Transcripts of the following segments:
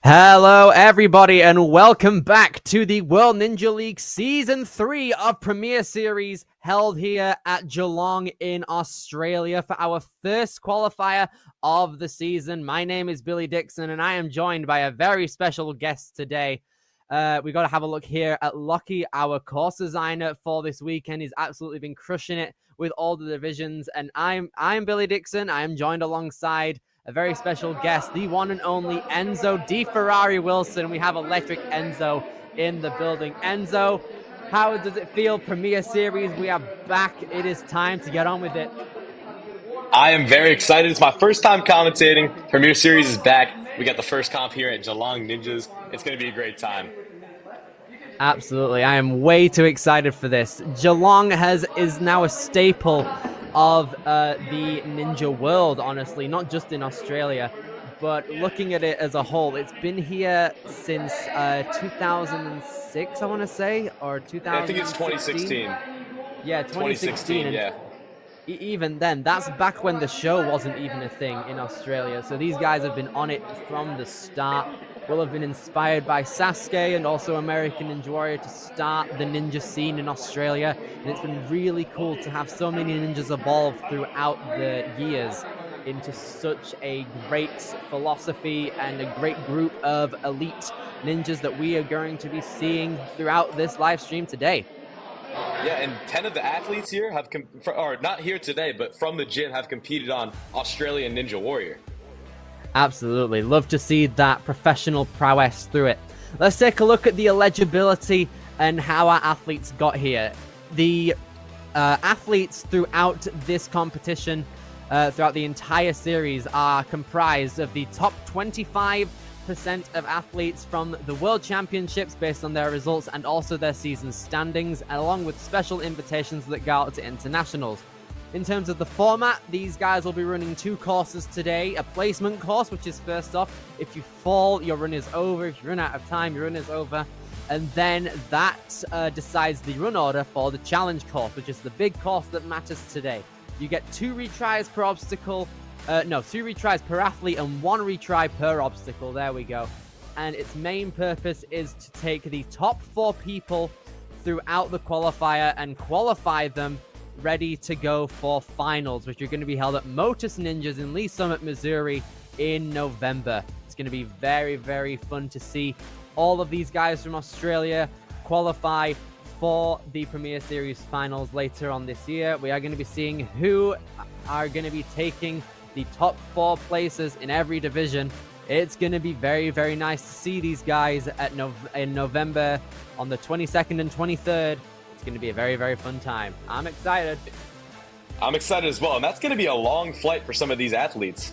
Hello everybody and welcome back to the World Ninja League Season 3 of Premier Series, held here at Geelong in Australia for our first qualifier of the season. My name is Billy Dixon and I am joined by a very special guest today. We got to have a look here at Lockie, our course designer for this weekend. He's absolutely been crushing it with all the divisions, and I'm Billy Dixon. I am joined alongside a very special guest, the one and only Enzo Di Ferrari Wilson. We have Electric Enzo in the building. Enzo, how does it feel? Premier Series, we are back. It is time to get on with it. I am very excited. It's my first time commentating. Premier Series is back. We got the first comp here at Geelong Ninjas. It's going to be a great time. Absolutely. I am way too excited for this. Geelong is now a staple of the ninja world, honestly, not just in Australia, but looking at it as a whole. It's been here since 2006, I want to say, or 2016. I think it's 2016. Yeah, 2016, yeah. Even then, that's back when the show wasn't even a thing in Australia. So these guys have been on it from the start. Will have been inspired by Sasuke and also American Ninja Warrior to start the ninja scene in Australia. And it's been really cool to have so many ninjas evolve throughout the years into such a great philosophy and a great group of elite ninjas that we are going to be seeing throughout this live stream today. Yeah, and 10 of the athletes here have, or not here today, but from the gym have competed on Australian Ninja Warrior. Absolutely. Love to see that professional prowess through it. Let's take a look at the eligibility and how our athletes got here. The athletes throughout this competition, throughout the entire series, are comprised of the top 25% of athletes from the World Championships based on their results and also their season standings, along with special invitations that go out to internationals. In terms of the format, these guys will be running two courses today. A placement course, which is first off. If you fall, your run is over. If you run out of time, your run is over. And then that decides the run order for the challenge course, which is the big course that matters today. You get 2 retries per obstacle. 2 retries per athlete and 1 retry per obstacle. There we go. And its main purpose is to take the top 4 people throughout the qualifier and qualify them ready to go for finals, which are going to be held at Motus Ninjas in Lee Summit, Missouri in November. It's going to be very, very fun to see all of these guys from Australia qualify for the Premier Series finals later on this year. We are going to be seeing who are going to be taking the top 4 places in every division. It's going to be very, very nice to see these guys in November on the 22nd and 23rd. It's going to be a very, very fun time. I'm excited. I'm excited as well, and that's going to be a long flight for some of these athletes.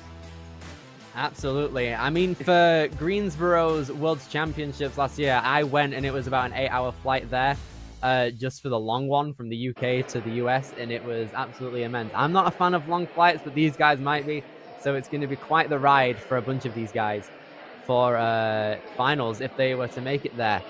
Absolutely. I mean, for Greensboro's World Championships last year, I went and it was about an 8-hour flight there, just for the long one from the UK to the US, and it was absolutely immense. I'm not a fan of long flights, but these guys might be, so it's going to be quite the ride for a bunch of these guys for finals if they were to make it there.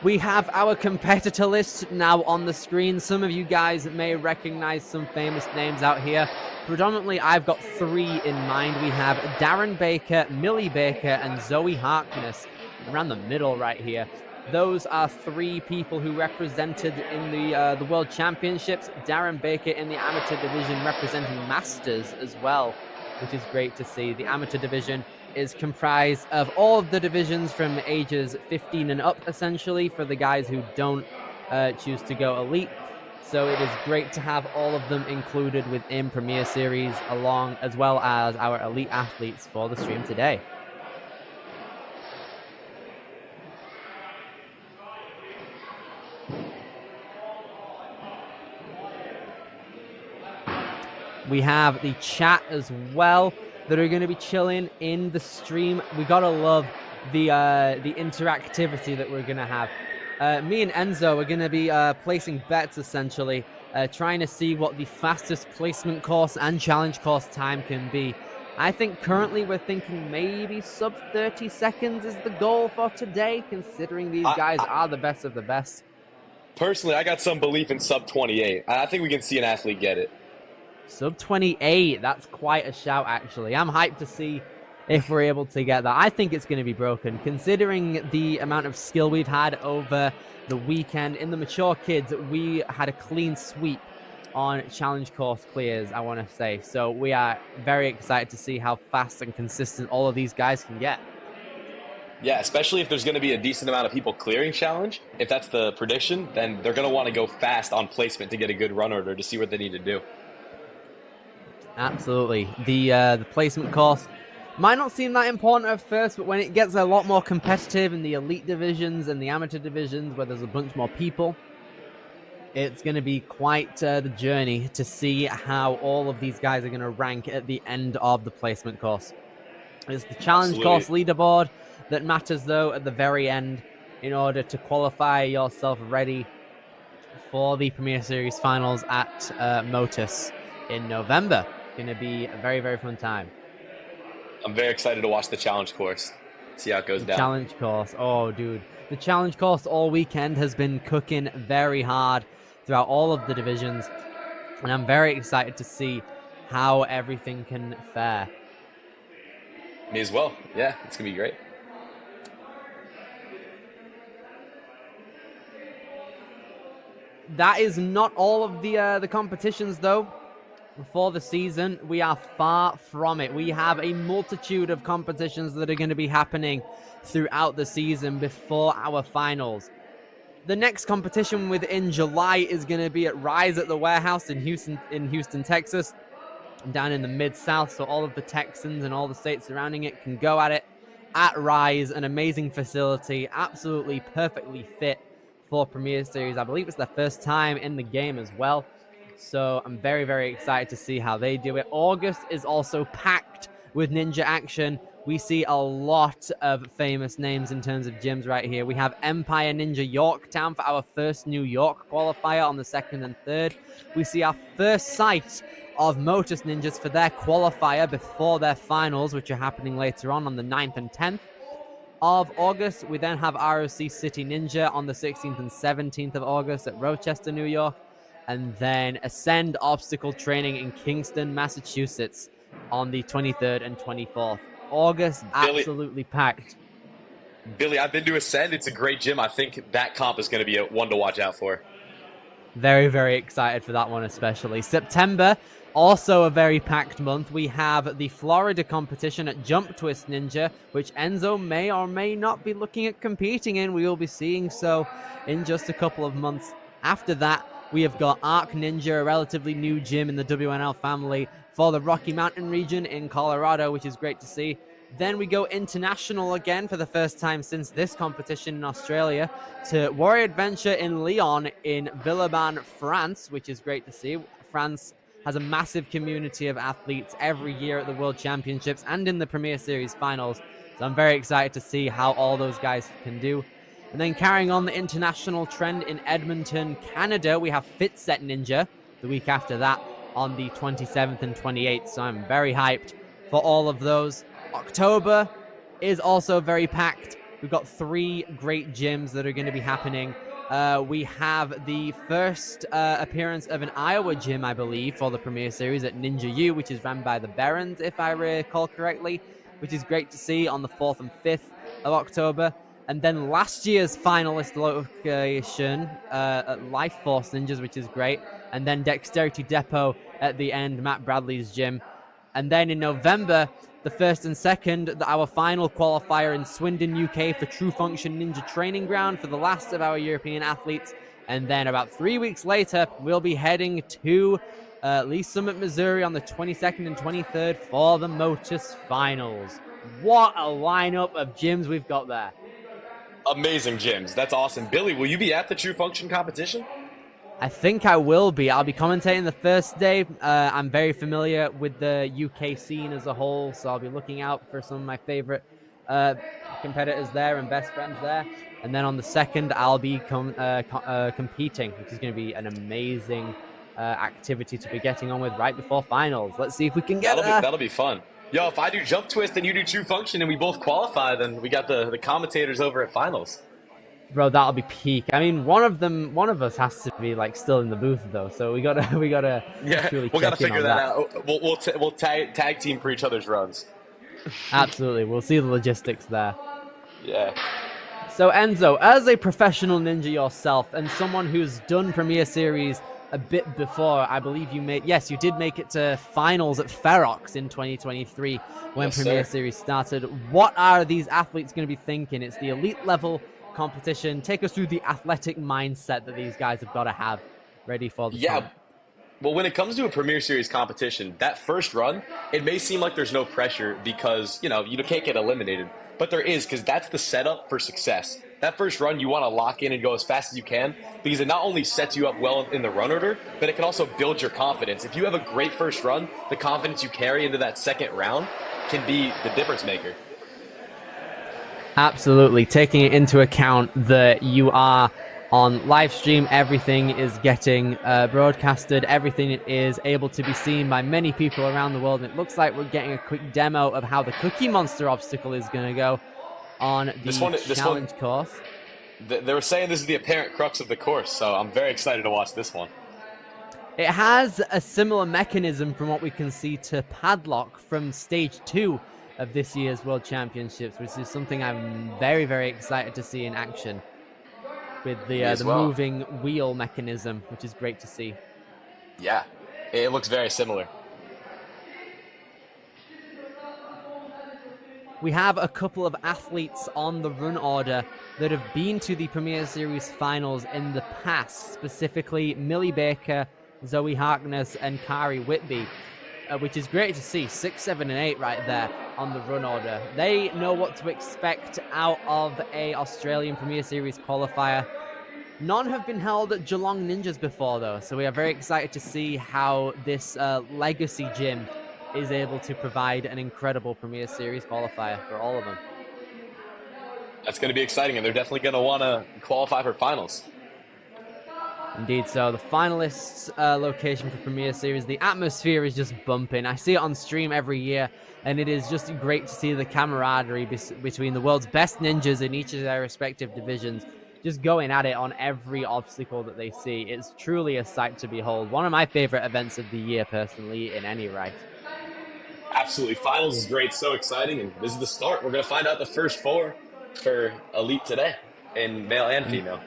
We have our competitor list now on the screen. Some of you guys may recognize some famous names out here. Predominantly, I've got 3 in mind. We have Darren Baker, Millie Baker, and Zoe Harkness around the middle right here. Those are 3 people who represented in the World Championships. Darren Baker in the amateur division representing Masters as well, which is great to see. The amateur division is comprised of all of the divisions from ages 15 and up, essentially, for the guys who don't choose to go elite. So it is great to have all of them included within Premier Series, as well as our elite athletes for the stream today. We have the chat as well that are going to be chilling in the stream. We gotta love the interactivity that we're gonna have. Me and Enzo are gonna be placing bets, essentially, trying to see what the fastest placement course and challenge course time can be I think currently we're thinking maybe sub 30 seconds is the goal for today, considering these guys I are the best of the best. personally, I got some belief in sub 28. I think we can see an athlete get it. Sub 28, that's quite a shout, actually. I'm hyped to see if we're able to get that. I think it's going to be broken, considering the amount of skill we've had over the weekend. In the mature kids, we had a clean sweep on challenge course clears, I want to say. So we are very excited to see how fast and consistent all of these guys can get. Yeah, especially if there's going to be a decent amount of people clearing challenge. If that's the prediction, then they're going to want to go fast on placement to get a good run order to see what they need to do. Absolutely. The placement course might not seem that important at first, but when it gets a lot more competitive in the elite divisions and the amateur divisions where there's a bunch more people, it's going to be quite the journey to see how all of these guys are going to rank at the end of the placement course. It's the challenge course leaderboard that matters, though, at the very end in order to qualify yourself ready for the Premier Series finals at Motus in November. Going to be a very, very fun time. I'm very excited to watch the challenge course, see how it goes down. Challenge course. Oh, dude. The challenge course all weekend has been cooking very hard throughout all of the divisions, and I'm very excited to see how everything can fare. Me as well. Yeah, it's going to be great. That is not all of the competitions, though. For the season, we are far from it. We have a multitude of competitions that are going to be happening throughout the season before our finals. The next competition within July is going to be at Rise at the Warehouse in Houston, Texas, down in the Mid-South, so all of the Texans and all the states surrounding it can go at it at Rise, an amazing facility, absolutely perfectly fit for Premier Series. I believe it's their first time in the game as well. So I'm very, very excited to see how they do it. August is also packed with Ninja action. We see a lot of famous names in terms of gyms right here. We have Empire Ninja Yorktown for our first New York qualifier on the 2nd and 3rd. We see our first sight of Motus Ninjas for their qualifier before their finals, which are happening later on the 9th and 10th of August. We then have ROC City Ninja on the 16th and 17th of August at Rochester, New York. And then Ascend Obstacle Training in Kingston, Massachusetts on the 23rd and 24th. August, absolutely packed. Billy, I've been to Ascend. It's a great gym. I think that comp is going to be one to watch out for. Very, very excited for that one especially. September, also a very packed month. We have the Florida competition at Jump Twist Ninja, which Enzo may or may not be looking at competing in. We will be seeing so in just a couple of months. After that, we have got Arc Ninja, a relatively new gym in the WNL family for the Rocky Mountain region in Colorado, which is great to see. Then we go international again for the first time since this competition in Australia to Warrior Adventure in Lyon in Villeurbanne, France, which is great to see. France has a massive community of athletes every year at the World Championships and in the Premier Series finals. So I'm very excited to see how all those guys can do. And then carrying on the international trend in Edmonton, Canada, we have Fit Set Ninja the week after that on the 27th and 28th. So I'm very hyped for all of those. October is also very packed. We've got 3 great gyms that are going to be happening. We have the first appearance of an Iowa gym, I believe, for the Premier Series at Ninja U, which is run by the Barons, if I recall correctly, which is great to see on the 4th and 5th of October. And then last year's finalist location at Life Force Ninjas, which is great. And then Dexterity Depot at the end, Matt Bradley's gym. And then in November, the 1st and 2nd, our final qualifier in Swindon, UK for True Function Ninja Training Ground for the last of our European athletes. And then about 3 weeks later, we'll be heading to Lee Summit, Missouri on the 22nd and 23rd for the Motus Finals. What a lineup of gyms we've got there. Amazing gyms. That's awesome. Billy, will you be at the True Function competition? I think I will be. I'll be commentating the first day. I'm very familiar with the UK scene as a whole, so I'll be looking out for some of my favorite competitors there and best friends there. And then on the 2nd, I'll be competing, which is going to be an amazing activity to be getting on with right before finals. Let's see if we can get there. That'll be fun. Yo, if I do jump twist and you do true function and we both qualify, then we got the commentators over at finals. Bro, that'll be peak. I mean, one of us has to be like still in the booth though, so we gotta Yeah, truly we got to check in figure on that that. out. We'll tag team for each other's runs. Absolutely, we'll see the logistics there. Yeah. So Enzo, as a professional ninja yourself and someone who's done Premier Series a bit before, I believe you did make it to finals at Ferox in 2023 when Yes, Premier sir. Series started. What are these athletes going to be thinking? It's the elite level competition. Take us through the athletic mindset that these guys have got to have ready for the Yeah. comp. Well, when it comes to a Premier Series competition, that first run, it may seem like there's no pressure because, you can't get eliminated. But there is, because that's the setup for success. That first run, you want to lock in and go as fast as you can because it not only sets you up well in the run order, but it can also build your confidence. If you have a great first run, the confidence you carry into that second round can be the difference maker. Absolutely. Taking it into account that you are on live stream, everything is getting broadcasted, everything is able to be seen by many people around the world. And it looks like we're getting a quick demo of how the Cookie Monster obstacle is going to go on the challenge course. They were saying this is the apparent crux of the course, so I'm very excited to watch this one. It has a similar mechanism from what we can see to Padlock from stage 2 of this year's World Championships, which is something I'm very, very excited to see in action with the moving wheel mechanism, which is great to see. Yeah, it looks very similar. We have a couple of athletes on the run order that have been to the Premier Series finals in the past, specifically Millie Baker, Zoe Harkness, and Kari Whitby, which is great to see. 6, 7, and 8 right there on the run order. They know what to expect out of a Australian Premier Series qualifier. None have been held at Geelong Ninjas before, though, so we are very excited to see how this legacy gym is able to provide an incredible Premier Series qualifier for all of them. That's going to be exciting, and they're definitely going to want to qualify for finals. Indeed, so the finalists' location for Premier Series, the atmosphere is just bumping. I see it on stream every year, and it is just great to see the camaraderie between the world's best ninjas in each of their respective divisions, just going at it on every obstacle that they see. It's truly a sight to behold. One of my favorite events of the year, personally, in any right. Absolutely. Finals is great, so exciting, and this is the start. We're going to find out the first 4 for Elite today, in male and female.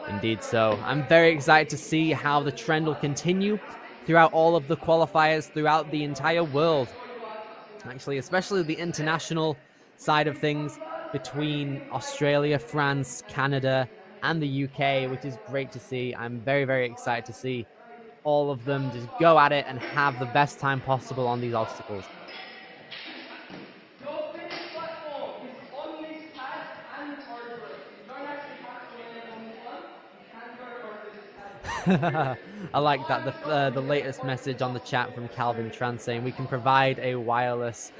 Indeed so. I'm very excited to see how the trend will continue throughout all of the qualifiers throughout the entire world. Actually, especially the international side of things between Australia, France, Canada, and the UK, which is great to see. I'm very, very excited to see all of them just go at it and have the best time possible on these obstacles. I like that. The latest message on the chat from Calvin Tran saying we can provide a wireless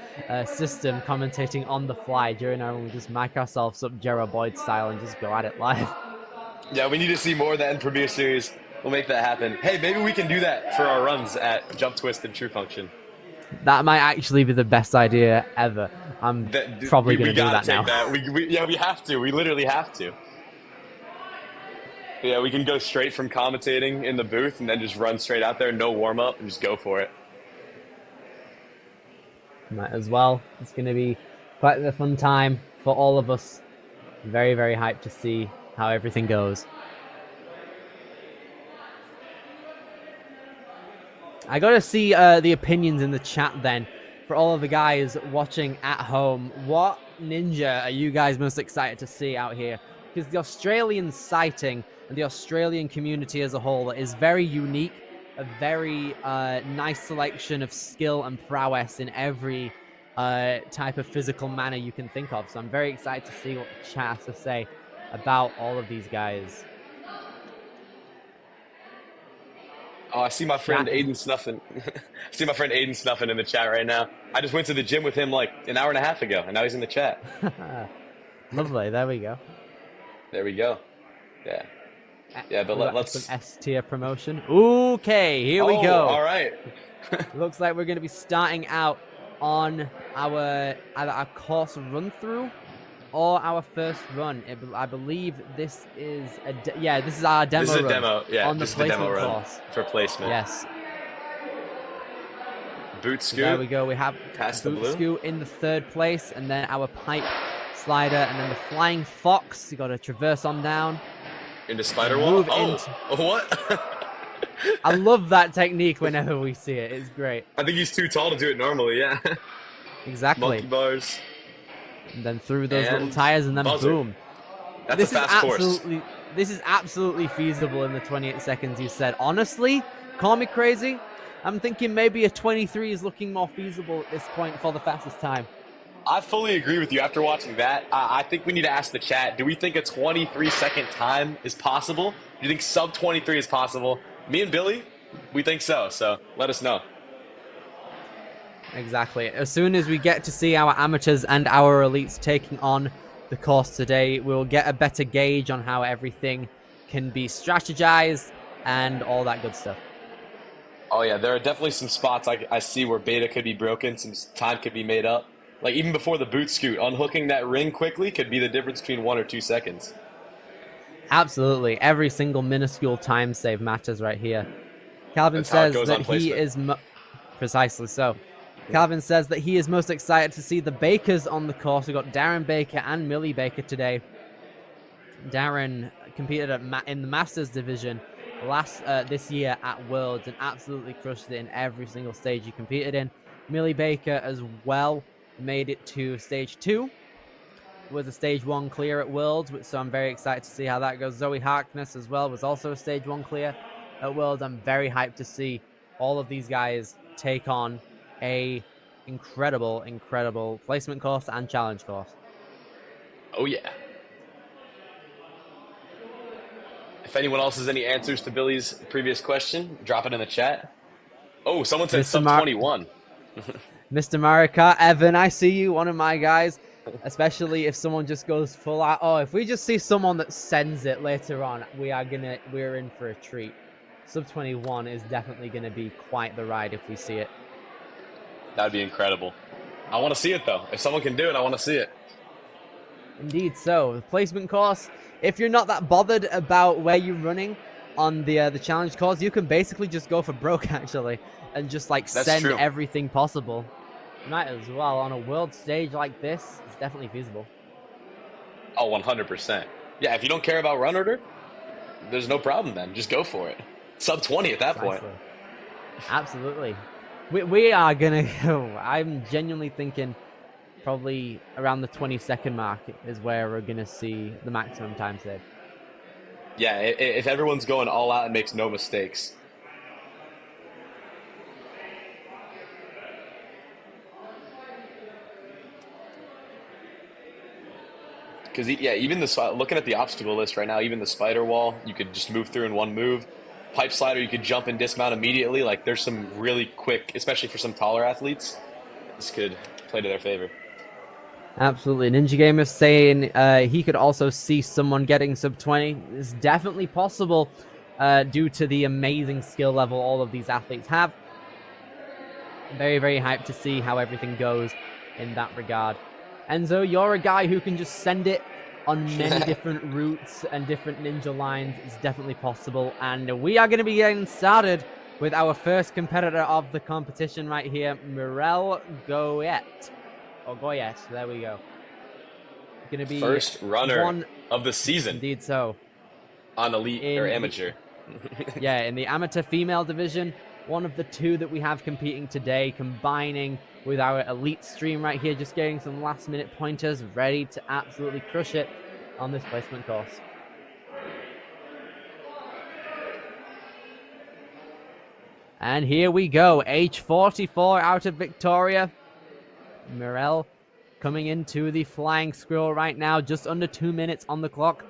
system commentating on the fly during our own. We just mic ourselves up Gerard Boyd style and just go at it live. Yeah, we need to see more of that in Premier Series. We'll make that happen. Hey, maybe we can do that for our runs at Jump Twist and True Function. That might actually be the best idea ever. I'm probably going to do that now. We have to. We literally have to. Yeah, we can go straight from commentating in the booth and then just run straight out there, no warm-up, and just go for it. Might as well. It's going to be quite a fun time for all of us. Very, very hyped to see how everything goes. I got to see the opinions in the chat then. For all of the guys watching at home, what ninja are you guys most excited to see out here? Because the Australian sighting and the Australian community as a whole is very unique, a very nice selection of skill and prowess in every type of physical manner you can think of. So I'm very excited to see what the chat has to say about all of these guys. Oh, I see my friend Aiden snuffing. I see my friend Aiden snuffing in the chat right now. I just went to the gym with him like an hour and a half ago, and now he's in the chat. Lovely. There we go. There we go. Yeah. Yeah, but let's... Some S-tier promotion. Okay, here we go. All right. Looks like we're going to be starting out on our either our course run through or our first run. I believe this is this is our demo This is a run demo. Yeah, on the this is the demo placement run course. for placement. Yes. Boot So scoot. there we go. We have Past the boot blue. scoot in the 3rd place, and then our pipe slider, and then the flying fox. You got to traverse on down. Into spider wall. Move What? I love that technique whenever we see it. It's great. I think he's too tall to do it normally. Yeah. Exactly. Monkey bars. And then through those little And tires, and then buzzer. boom. That's a fast course. This is absolutely feasible in the 28 seconds you said. Honestly, call me crazy. I'm thinking maybe a 23 is looking more feasible at this point for the fastest time. I fully agree with you after watching that. I think we need to ask the chat, do we think a 23-second time is possible? Do you think sub 23 is possible? Me and Billy, we think so. So let us know. Exactly. As soon as we get to see our amateurs and our elites taking on the course today, we'll get a better gauge on how everything can be strategized and all that good stuff. Oh, yeah, there are definitely some spots I see where beta could be broken, some time could be made up. Like, even before the boot scoot, unhooking that ring quickly could be the difference between 1 or 2 seconds. Absolutely. Every single minuscule time save matters right here. Calvin says that he is... Precisely so. Calvin says that he is most excited to see the Bakers on the course. We've got Darren Baker and Millie Baker today. Darren competed in the Masters division this year at Worlds and absolutely crushed it in every single stage he competed in. Millie Baker as well made it to stage 2. Was a stage 1 clear at Worlds, so I'm very excited to see how that goes. Zoe Harkness as well was also a stage 1 clear at Worlds. I'm very hyped to see all of these guys take on a incredible placement course and challenge course. Oh yeah. If anyone else has any answers to Billy's previous question, drop it in the chat. Oh, someone said sub 21. Mr. Marika, Evan, I see you, one of my guys. Especially if someone just goes full out. Oh, if we just see someone that sends it later on, we're in for a treat. Sub 21 is definitely gonna be quite the ride if we see it. That'd be incredible. I want to see it though. If someone can do it, I want to see it. Indeed so. The placement course, if you're not that bothered about where you're running on the challenge course, you can basically just go for broke actually and just like send everything possible. Might as well. On a world stage like this, it's definitely feasible. Oh, 100%. Yeah, if you don't care about run order, there's no problem then. Just go for it. Sub 20 at that point. Absolutely. We are going to go. I'm genuinely thinking probably around the 20-second mark is where we're going to see the maximum time save. Yeah, if everyone's going all out and makes no mistakes. Because, yeah, even looking at the obstacle list right now, even the spider wall, you could just move through in one move. Pipe slider, you could jump and dismount immediately. Like, there's some really quick, especially for some taller athletes, this could play to their favor. Absolutely. Ninja Gamer saying he could also see someone getting sub 20. It's definitely possible due to the amazing skill level all of these athletes have. Very, very hyped to see how everything goes in that regard. Enzo, you're a guy who can just send it on many different routes and different ninja lines. It's definitely possible. And we are going to be getting started with our first competitor of the competition right here, Mirel Goyet. Or Goyet, there we go. Going to be first runner of the season. Indeed so. On elite or amateur. Yeah, in the amateur female division. One of the two that we have competing today, combining with our elite stream right here, just getting some last minute pointers, ready to absolutely crush it on this placement course. And here we go, age 44 out of Victoria. Mirel coming into the flying squirrel right now, just under 2 minutes on the clock.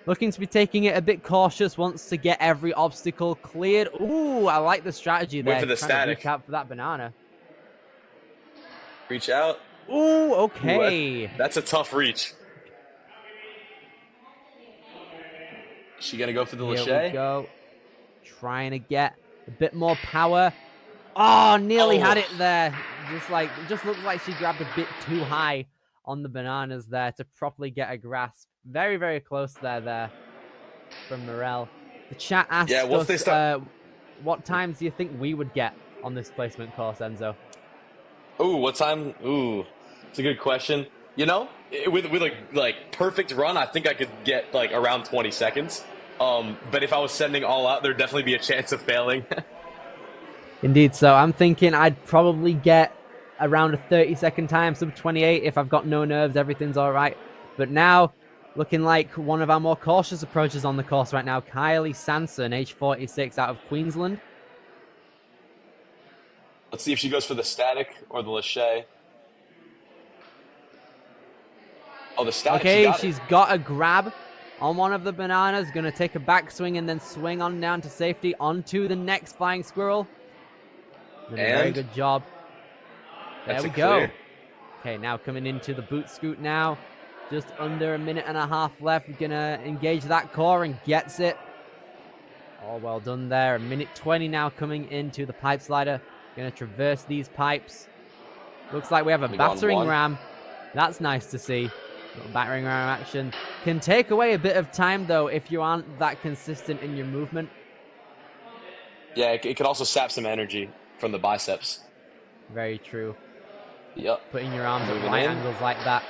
Looking to be taking it a bit cautious, wants to get every obstacle cleared. Ooh, I like the strategy there. Wait for the static. Reach out for that banana. Reach out. Ooh, okay. Ooh, that's a tough reach. Is she going to go for the Lachey? Here we go. Trying to get a bit more power. Oh, nearly had it there. Just looks like she grabbed a bit too high on the bananas there to properly get a grasp. Very, very close there from Morel. The chat asked us, what times do you think we would get on this placement course, Enzo? Ooh, what time? Ooh, it's a good question. You know, with like perfect run, I think I could get like around 20 seconds. But if I was sending all out, there'd definitely be a chance of failing. Indeed, so I'm thinking I'd probably get around a 30-second time, sub 28, if I've got no nerves, everything's all right. But now, looking like one of our more cautious approaches on the course right now, Kylie Sanson, age 46, out of Queensland. Let's see if she goes for the static or the lachey. Oh, the static. Okay, she's got a grab on one of the bananas. Going to take a backswing and then swing on down to safety onto the next flying squirrel. Did a very good job. There we go. Okay, now coming into the boot scoot now. Just under a minute and a half left. We're going to engage that core and gets it. All well done there. A minute 20 now coming into the pipe slider. Going to traverse these pipes. Looks like we have a battering ram. That's nice to see. Little battering ram action. Can take away a bit of time, though, if you aren't that consistent in your movement. Yeah, it could also sap some energy from the biceps. Very true. Yep. Putting your arms at right angles like that.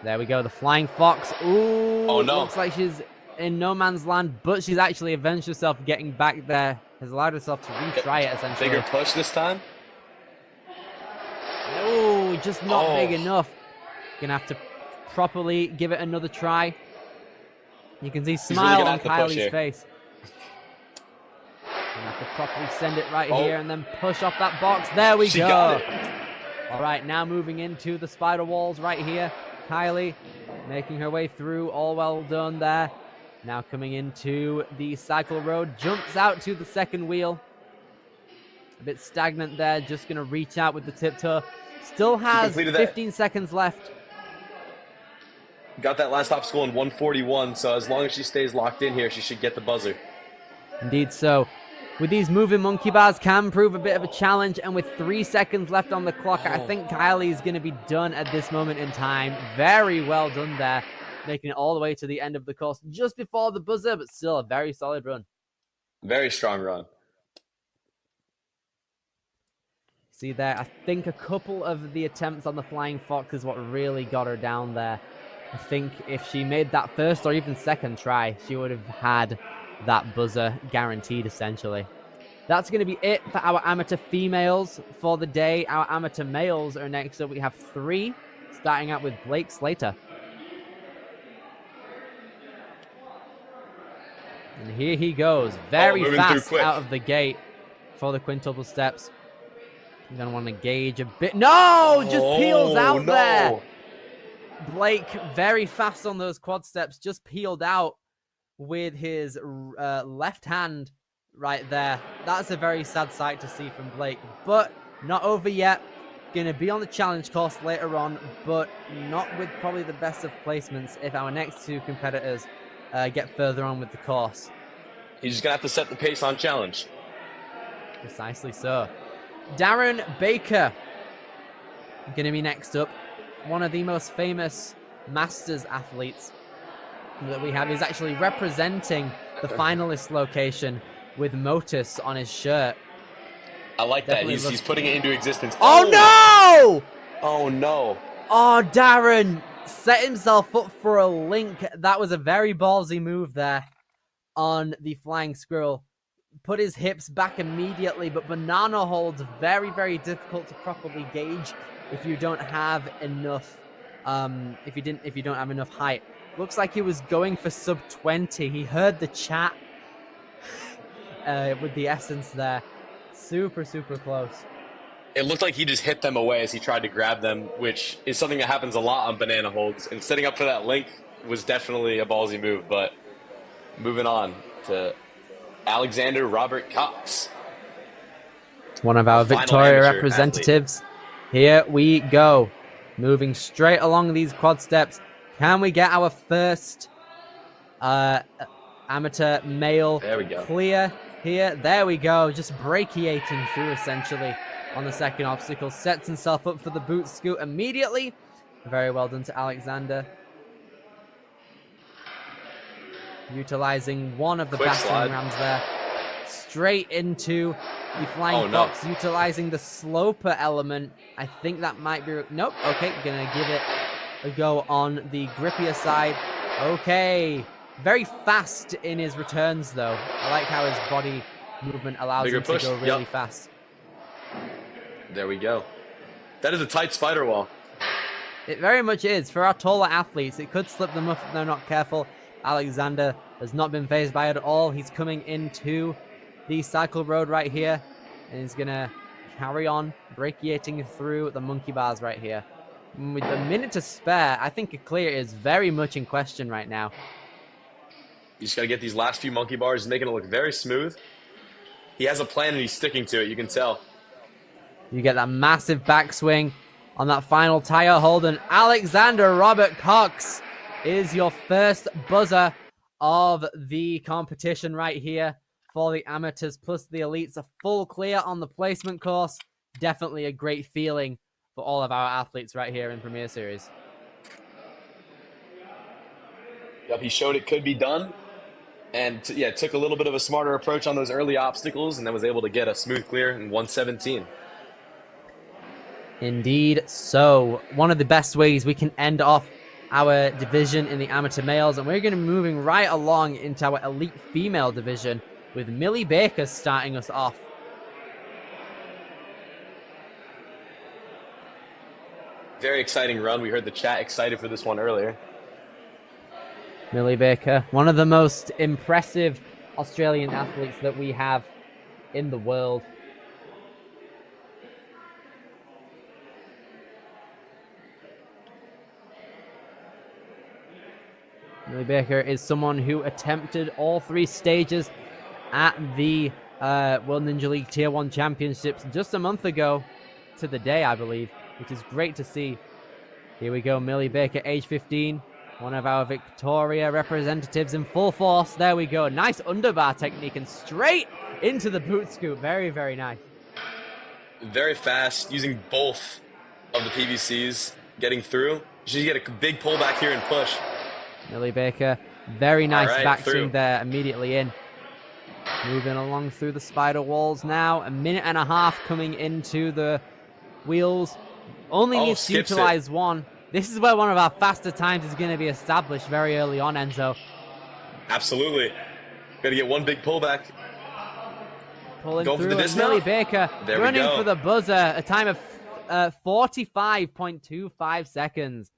There we go. The flying fox. Ooh. Oh, no. Looks like she's in no man's land, but she's actually avenged herself getting back there. Has allowed herself to retry it, essentially. Bigger push this time? Oh, just not big enough. Gonna have to properly give it another try. You can see smile really on Kylie's face. Gonna have to properly send it right here and then push off that box. There we go. Got it. All right, now moving into the spider walls right here. Kylie making her way through. All well done there. Now coming into the cycle road. Jumps out to the second wheel. A bit stagnant there. Just going to reach out with the tip toe. Still has 15 seconds left. Got that last obstacle in 141, so as long as she stays locked in here, she should get the buzzer. Indeed so. With these moving monkey bars can prove a bit of a challenge, and with 3 seconds left on the clock, I think Kylie is going to be done at this moment in time. Very well done there, making it all the way to the end of the course just before the buzzer, but still a very solid run. Very strong run. See there, I think a couple of the attempts on the flying fox is what really got her down there. I think if she made that first or even second try, she would have had that buzzer guaranteed, essentially. That's going to be it for our amateur females for the day. Our amateur males are next up. We have 3, starting out with Blake Slater. And here he goes, very fast out of the gate for the quintuple steps. You're going to want to gauge a bit. No, just peels out there. Blake, very fast on those quad steps, just peeled out with his left hand right there. That's a very sad sight to see from Blake, but not over yet. Going to be on the challenge course later on, but not with probably the best of placements if our next 2 competitors get further on with the course. He's just going to have to set the pace on challenge. Precisely so. Darren Baker going to be next up. One of the most famous Masters athletes that we have. Is actually representing the finalist location with Motus on his shirt. I like that. He's putting it into existence. Oh, no! Oh, no. Oh, Darren set himself up for a link. That was a very ballsy move there on the flying squirrel. Put his hips back immediately, but banana holds very, very difficult to properly gauge if you don't have enough if you don't have enough height. Looks like he was going for sub 20. He heard the chat with the essence there. Super, super close. It looked like he just hit them away as he tried to grab them, which is something that happens a lot on banana holds. And setting up for that link was definitely a ballsy move. But moving on to Alexander Robert Cox. One of our Victoria representatives. Athlete. Here we go. Moving straight along these quad steps. Can we get our first amateur male clear here? There we go. Just brachiating through, essentially. on the second obstacle. Sets himself up for the boot scoot immediately. Very well done to Alexander. Utilizing one of the battering rams there. Straight into the Flying Fox, utilizing the sloper element. I think that might be... Nope. Okay, gonna give it a go on the grippier side. Okay. Very fast in his returns, though. I like how his body movement allows him to go really fast. There we go. That is a tight spider wall. It very much is. For our taller athletes, it could slip them up if they're not careful. Alexander has not been phased by it at all. He's coming into the cycle road right here, and he's gonna carry on brachiating through the monkey bars right here. And with a minute to spare, I think a clear is very much in question right now. You just gotta get these last few monkey bars, making it look very smooth. He has a plan and he's sticking to it, you can tell. You get that massive backswing on that final tire hold, and Alexander Robert Cox is your first buzzer of the competition right here for the amateurs plus the elites. A full clear on the placement course. Definitely a great feeling for all of our athletes right here in Premier Series. Yep, he showed it could be done. And took a little bit of a smarter approach on those early obstacles and then was able to get a smooth clear in 1:17. Indeed. So, one of the best ways we can end off our division in the amateur males, and we're going to be moving right along into our elite female division with Millie Baker starting us off. Very exciting run. We heard the chat excited for this one earlier. Millie Baker, one of the most impressive Australian athletes that we have in the world. Millie Baker is someone who attempted all 3 stages at the World Ninja League Tier 1 Championships just a month ago to the day, I believe, which is great to see. Here we go, Millie Baker, age 15. One of our Victoria representatives in full force. There we go. Nice underbar technique and straight into the boot scoop. Very, very nice. Very fast, using both of the PVCs, getting through. She get a big pullback here and push. Millie Baker, very nice backswing there, immediately in. Moving along through the spider walls now. A minute and a half coming into the wheels. Only needs to utilize one. This is where one of our faster times is going to be established very early on, Enzo. Absolutely. Got to get one big pullback. Pulling through, and Millie Baker running for the buzzer. A time of 45.25 seconds.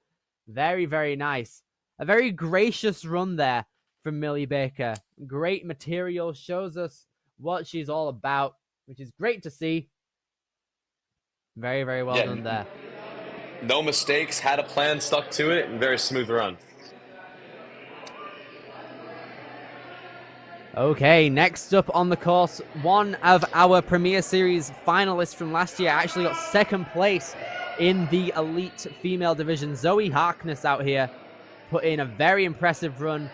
Very, very nice. A very gracious run there from Millie Baker. Great material. Shows us what she's all about, which is great to see. Very, very well done there. No mistakes, had a plan, stuck to it, and very smooth run. Okay, next up on the course, one of our Premier Series finalists from last year actually got second place in the elite female division. Zoe Harkness out here put in a very impressive run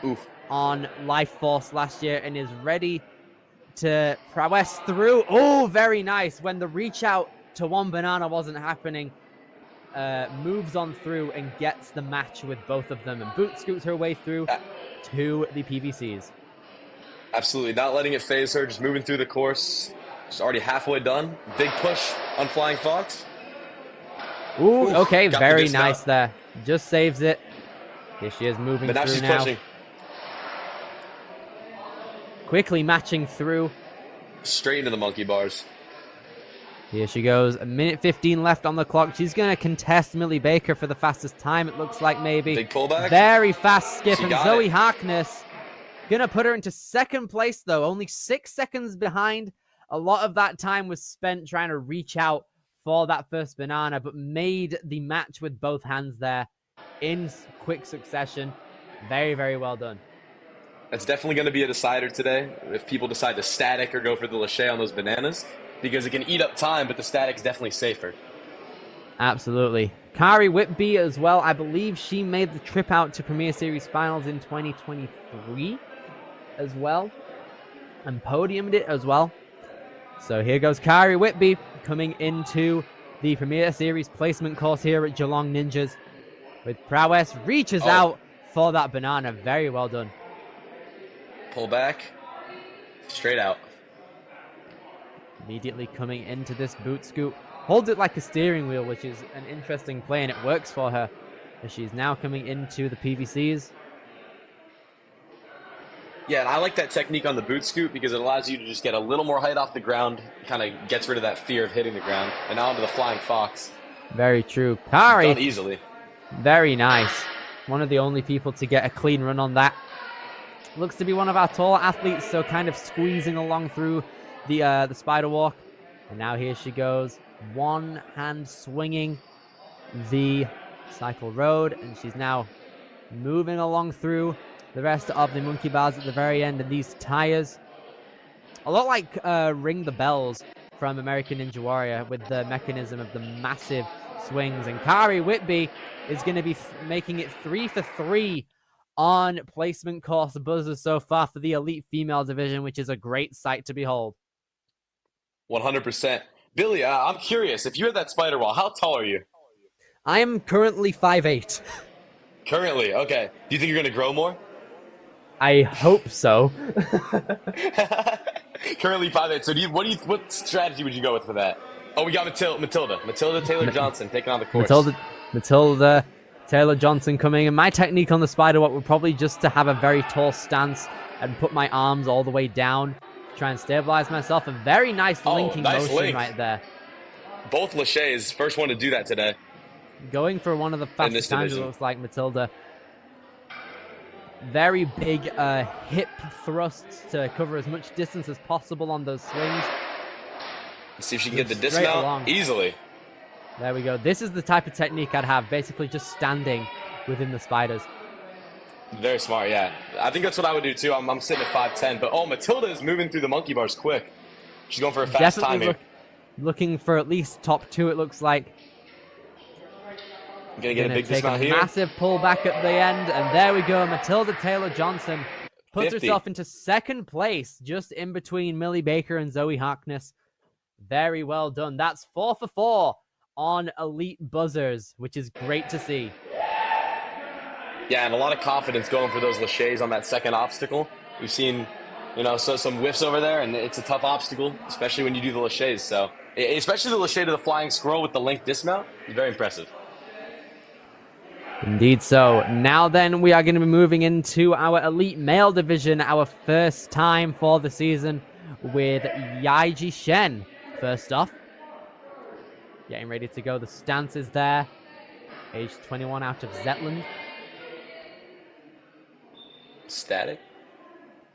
on Life Force last year and is ready to prowess through. Oh, very nice. When the reach out to one banana wasn't happening, moves on through and gets the match with both of them and boot scoots her way through to the PVCs. Absolutely, not letting it phase her, just moving through the course. She's already halfway done. Big push on Flying Fox. Ooh, okay, very nice there. Just saves it. Here she is moving through now. But now she's pushing. Quickly matching through. Straight into the monkey bars. Here she goes. A minute 15 left on the clock. She's going to contest Millie Baker for the fastest time, it looks like maybe. Big pullback. Very fast skip. And Zoe Harkness going to put her into second place, though. Only 6 seconds behind. A lot of that time was spent trying to reach out for that first banana, but made the match with both hands there in quick succession. Very, very well done. That's definitely going to be a decider today if people decide to static or go for the lâché on those bananas, because it can eat up time, but the static's definitely safer. Absolutely. Kari Whitby as well. I believe she made the trip out to Premier Series Finals in 2023 as well, and podiumed it as well. So here goes Kari Whitby coming into the Premier Series placement course here at Geelong Ninjas. With prowess, reaches out for that banana. Very well done. Pull back. Straight out. Immediately coming into this boot scoop. Holds it like a steering wheel, which is an interesting play, and it works for her. As she's now coming into the PVCs. Yeah, and I like that technique on the boot scoop because it allows you to just get a little more height off the ground, kind of gets rid of that fear of hitting the ground. And now onto the flying fox. Very true. Kari. Done easily. Very nice. One of the only people to get a clean run on that. Looks to be one of our taller athletes, so kind of squeezing along through the spider walk. And now here she goes. One hand swinging the cycle road, and she's now moving along through the rest of the monkey bars at the very end, and these tires, a lot like Ring the Bells from American Ninja Warrior, with the mechanism of the massive swings. And Kari Whitby is going to be making it 3 for 3 on placement course buzzers so far for the elite female division, which is a great sight to behold. 100%. Billy, I'm curious, if you had that spider wall, how tall are you? I am currently 5'8". Currently, okay. Do you think you're going to grow more? I hope so. Currently 5'8". So what strategy would you go with for that? Oh, we got Matilda Taylor-Johnson taking on the course. Matilda Taylor-Johnson coming. And my technique on the spider walk would probably just to have a very tall stance and put my arms all the way down to try and stabilize myself. A very nice linking motion right there. Both Lachey's first one to do that today. Going for one of the fastest times, it looks like Matilda. Very big hip thrusts to cover as much distance as possible on those swings. Let's see if she can get the dismount easily. There we go. This is the type of technique I'd have, basically just standing within the spiders. Very smart, yeah. I think that's what I would do too. I'm sitting at 5'10", but Matilda is moving through the monkey bars quick. She's going for a fast time here. Looking for at least top 2, it looks like. Gonna get a big dismount here. Massive pullback at the end, and there we go. Matilda Taylor-Johnson puts herself into second place, just in between Millie Baker and Zoe Harkness. Very well done. That's 4 for 4 on elite buzzers, which is great to see. Yeah, and a lot of confidence going for those Lachey's on that second obstacle. We've seen, some whiffs over there, and it's a tough obstacle, especially when you do the Lachey's. So, especially the Lachey to the flying squirrel with the link dismount, very impressive. Indeed so. Now then, we are going to be moving into our elite male division, our first time for the season with Yaiji Shen. First off, getting ready to go. The stance is there. Age 21 out of Zetland. Static.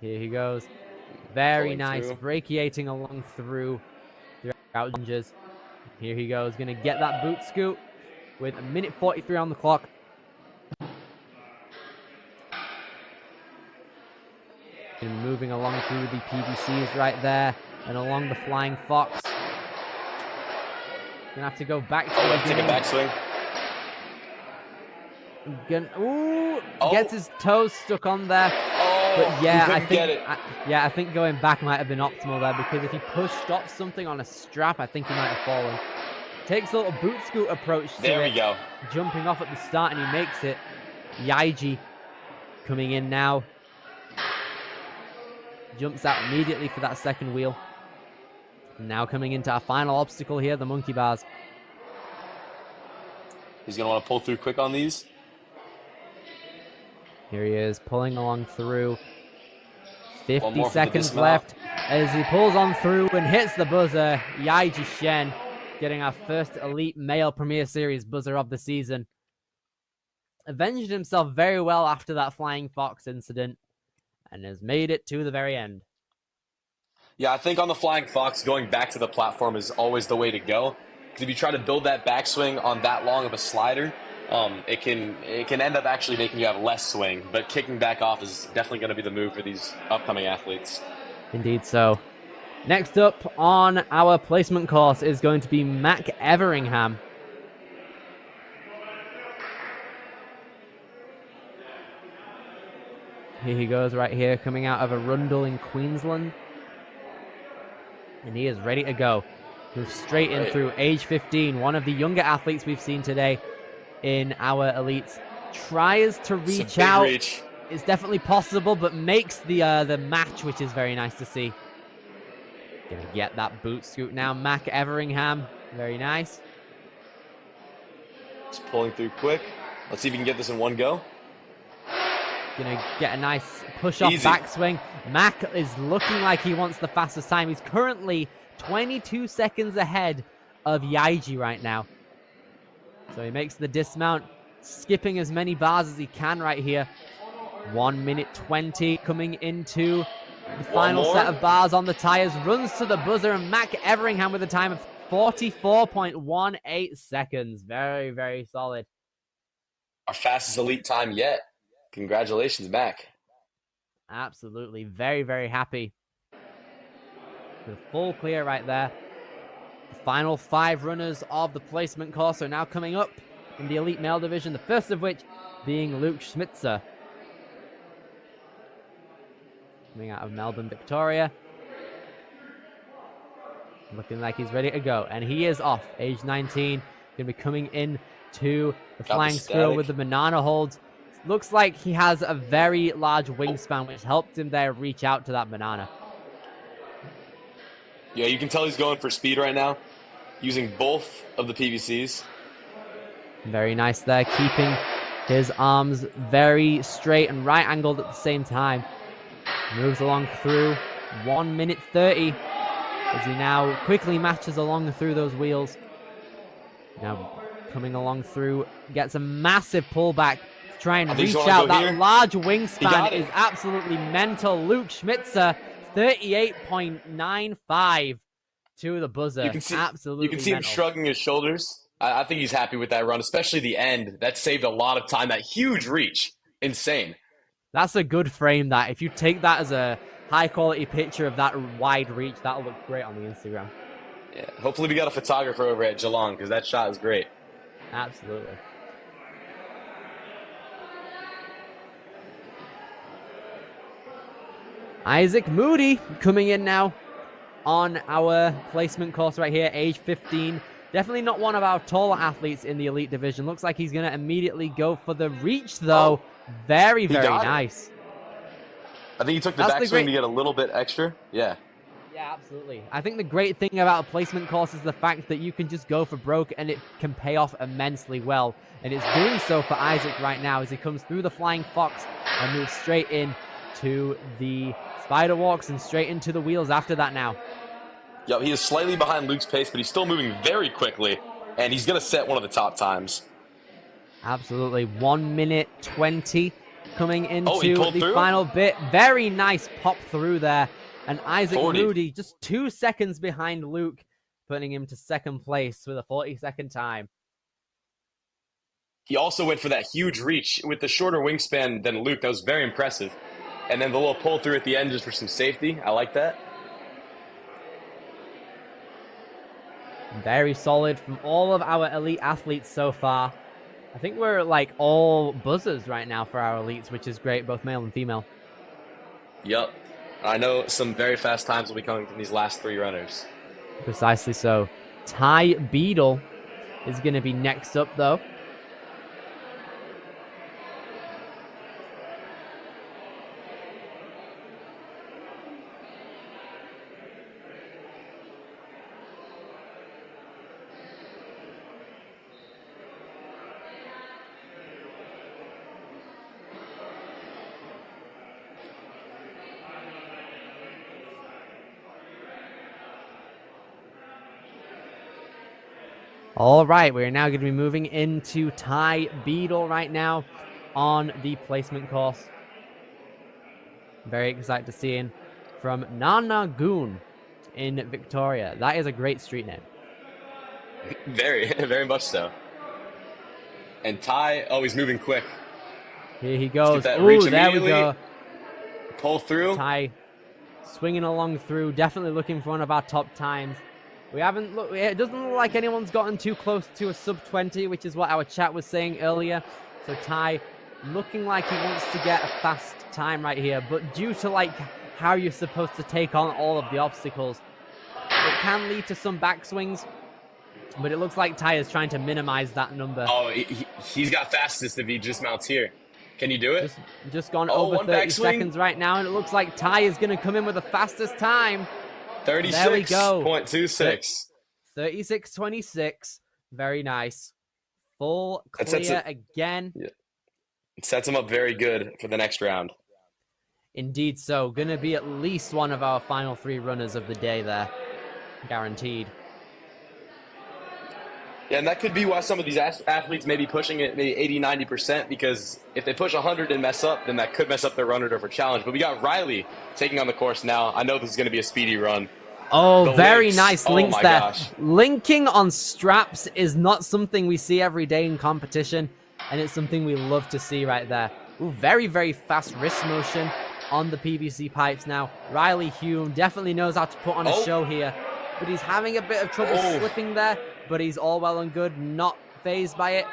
Here he goes. Very Going nice. through. Brachiating along through Ninjas. Here he goes. Going to get that boot scoot with 1:43 on the clock. And moving along through the PVCs right there, and along the flying fox. Gonna have to go back to the take a backswing. Gets his toes stuck on there. But yeah, I think going back might have been optimal there, because if he pushed something on a strap, I think he might have fallen. Takes a little boot scoot approach to There we go. Jumping off at the start, and he makes it. Yaiji coming in now. Jumps out immediately for that second wheel. Now coming into our final obstacle here, the monkey bars. He's going to want to pull through quick on these. Here he is, pulling along through. 50 seconds left as he pulls on through and hits the buzzer. Yaiji Shen getting our first elite male Premier Series buzzer of the season. Avenged himself very well after that flying fox incident, and has made it to the very end. Yeah, I think on the flying fox, going back to the platform is always the way to go. Because if you try to build that backswing on that long of a slider, it can end up actually making you have less swing. But kicking back off is definitely going to be the move for these upcoming athletes. Indeed so. Next up on our placement course is going to be Mac Everingham. Here he goes right here, coming out of Arundel in Queensland. And he is ready to go. Moves straight in through age 15. One of the younger athletes we've seen today in our elites. Tries to reach out. Reach. It's definitely possible, but makes the match, which is very nice to see. Gonna get that boot scoot now. Mac Everingham. Very nice. Just pulling through quick. Let's see if we can get this in one go. Gonna get a nice push-off backswing. Mac is looking like he wants the fastest time. He's currently 22 seconds ahead of Yaiji right now. So he makes the dismount, skipping as many bars as he can right here. 1 minute 20 coming into the final set of bars on the tires. Runs to the buzzer, and Mac Everingham with a time of 44.18 seconds. Very, very solid. Our fastest elite time yet. Congratulations, Mac. Absolutely. Very, very happy. With a full clear right there. The final 5 runners of the placement course are now coming up in the elite male division. The first of which being Luke Schmitzer. Coming out of Melbourne, Victoria. Looking like he's ready to go. And he is off. Age 19. Going to be coming in to the flying squirrel with the banana holds. Looks like he has a very large wingspan, which helped him there reach out to that banana. Yeah, you can tell he's going for speed right now, using both of the PVCs. Very nice there, keeping his arms very straight and right angled at the same time. Moves along through 1 minute 30 as he now quickly matches along through those wheels. Now coming along through, gets a massive pullback to try and reach out. That large wingspan is absolutely mental. Luke Schmitzer, 38.95 to the buzzer. You can see mental. Him shrugging his shoulders. I think he's happy with that run, especially the end. That saved a lot of time. That huge reach. Insane. That's a good frame, that. If you take that as a high-quality picture of that wide reach, that'll look great on the Instagram. Yeah. Hopefully we got a photographer over at Geelong, because that shot is great. Absolutely. Isaac Moody coming in now on our placement course right here, age 15. Definitely not one of our taller athletes in the elite division. Looks like he's going to immediately go for the reach, though. Very, very nice. I think he took the backswing to get a little bit extra. Yeah. Yeah, absolutely. I think the great thing about a placement course is the fact that you can just go for broke and it can pay off immensely well. And it's doing so for Isaac right now as he comes through the flying fox and moves straight in to the spider walks and straight into the wheels after that now. Yep, he is slightly behind Luke's pace, but he's still moving very quickly, and he's going to set one of the top times. Absolutely. 1 minute 20 coming into the final bit. Very nice pop through there. And Isaac Moody just 2 seconds behind Luke, putting him to second place with a 40-second time. He also went for that huge reach with the shorter wingspan than Luke. That was very impressive. And then the little pull through at the end just for some safety. I like that. Very solid from all of our elite athletes so far. I think we're like all buzzers right now for our elites, which is great, both male and female. Yep. I know some very fast times will be coming from these last 3 runners. Precisely so. Ty Beadle is going to be next up, though. All right, we're now going to be moving into Ty Beadle right now on the placement course. Very excited to see him from Nanagoon in Victoria. That is a great street name. Very, very much so. And Ty, he's moving quick. Here he goes. Ooh, there we go. Pull through. Ty swinging along through, definitely looking for one of our top times. We haven't looked, it doesn't look like anyone's gotten too close to a sub 20, which is what our chat was saying earlier. So Ty looking like he wants to get a fast time right here, but due to like how you're supposed to take on all of the obstacles, it can lead to some backswings, but it looks like Ty is trying to minimize that number. Oh, he's got fastest if he just mounts here. Can you do it? Just gone over 30 seconds right now, and it looks like Ty is going to come in with the fastest time. 36.26. 36.26. Very nice. Full clear again. Yeah. It sets him up very good for the next round. Indeed so. Going to be at least one of our final 3 runners of the day there. Guaranteed. Yeah, and that could be why some of these athletes may be pushing it maybe 80, 90%, because if they push 100 and mess up, then that could mess up their run order for challenge. But we got Riley taking on the course now. I know this is going to be a speedy run. Oh, very nice links there. Gosh. Linking on straps is not something we see every day in competition, and it's something we love to see right there. Ooh, very, very fast wrist motion on the PVC pipes now. Riley Hume definitely knows how to put on a show here, but he's having a bit of trouble slipping there, but he's all well and good, not phased by it.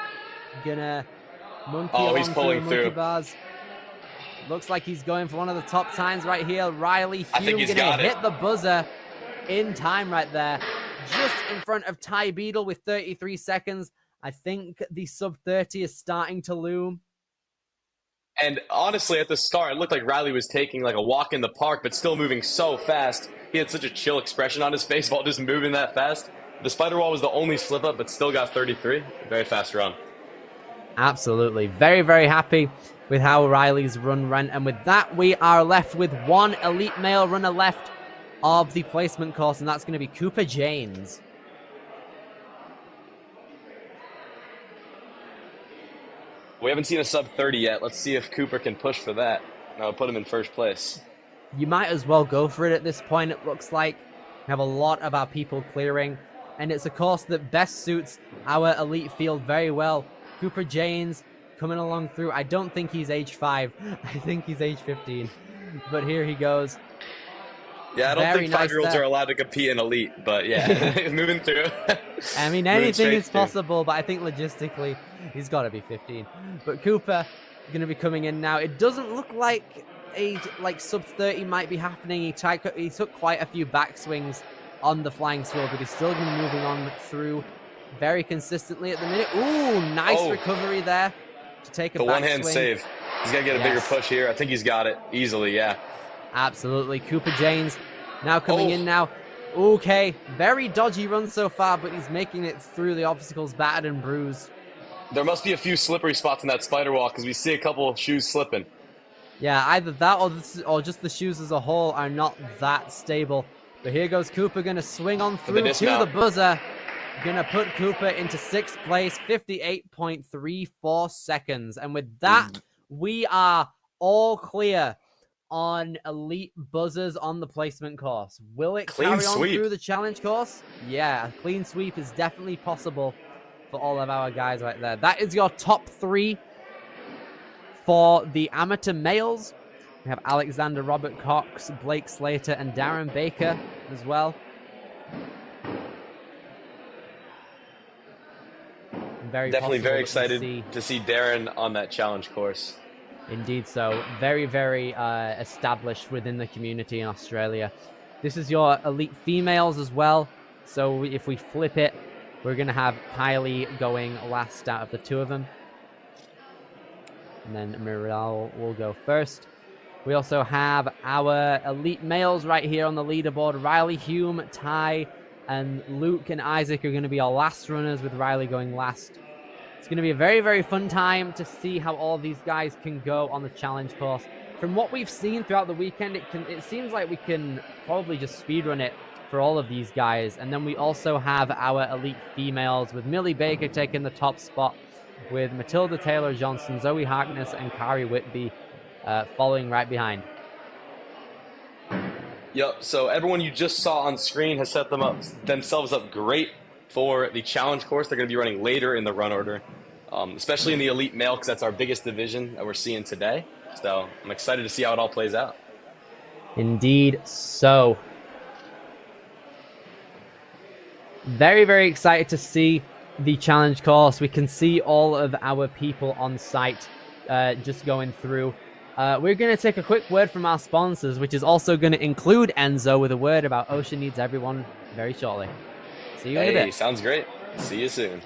Gonna monkey along he's pulling through monkey bars. Looks like he's going for one of the top times right here. Riley Hume gonna hit the buzzer in time right there, just in front of Ty Beadle with 33 seconds. I think the sub 30 is starting to loom. And honestly, at the start, it looked like Riley was taking like a walk in the park, but still moving so fast. He had such a chill expression on his face while just moving that fast. The spider wall was the only slip up, but still got 33. Very fast run. Absolutely. Very, very happy with how Riley's run went. And with that, we are left with one elite male runner left of the placement course, and that's going to be Cooper Janes. We haven't seen a sub 30 yet. Let's see if Cooper can push for that. I'll put him in first place. You might as well go for it at this point, it looks like. We have a lot of our people clearing, and it's a course that best suits our elite field very well. Cooper Janes coming along through. I don't think he's age 5. I think he's age 15. But here he goes. Yeah, I don't think 5-year-olds are allowed to compete in elite, but yeah, moving through. I mean, anything is possible, but I think logistically, he's got to be 15. But Cooper going to be coming in now. It doesn't look like sub 30 might be happening. He took quite a few backswings on the flying swivel, but he's still going to be moving on through very consistently at the minute. Ooh, nice recovery there to take a backswing. The one-hand save. He's got to get a bigger push here. I think he's got it easily, yeah. Absolutely. Cooper Janes now coming in now. Okay, very dodgy run so far, but he's making it through the obstacles battered and bruised. There must be a few slippery spots in that spider wall because we see a couple of shoes slipping. Yeah, either that or just the shoes as a whole are not that stable. But here goes Cooper, going to swing on through to the buzzer. Going to put Cooper into 6th place, 58.34 seconds. And with that, we are all clear on elite buzzers on the placement course. Will it carry on through the challenge course? Yeah, a clean sweep is definitely possible for all of our guys right there. That is your top 3 for the amateur males. We have Alexander Robert Cox, Blake Slater, and Darren Baker as well. Definitely very excited to see Darren on that challenge course. Indeed so. Very, very established within the community in Australia. This is your elite females as well. So if we flip it, we're going to have Kylie going last out of the 2 of them. And then Miral will go first. We also have our elite males right here on the leaderboard. Riley Hume, Ty, and Luke and Isaac are going to be our last runners, with Riley going last. It's going to be a very, very fun time to see how all these guys can go on the challenge course. From what we've seen throughout the weekend, it seems like we can probably just speedrun it for all of these guys. And then we also have our elite females, with Millie Baker taking the top spot, with Matilda Taylor-Johnson, Zoe Harkness, and Kari Whitby following right behind. Yep, so everyone you just saw on screen has set themselves up great for the challenge course. They're going to be running later in the run order, especially in the elite male, because that's our biggest division that we're seeing today. So I'm excited to see how it all plays out. Indeed so. Very, very excited to see the challenge course. We can see all of our people on site just going through. We're going to take a quick word from our sponsors, which is also going to include Enzo, with a word about Ocean Needs Everyone very shortly. See you in a Hey, bit. sounds great. See you soon.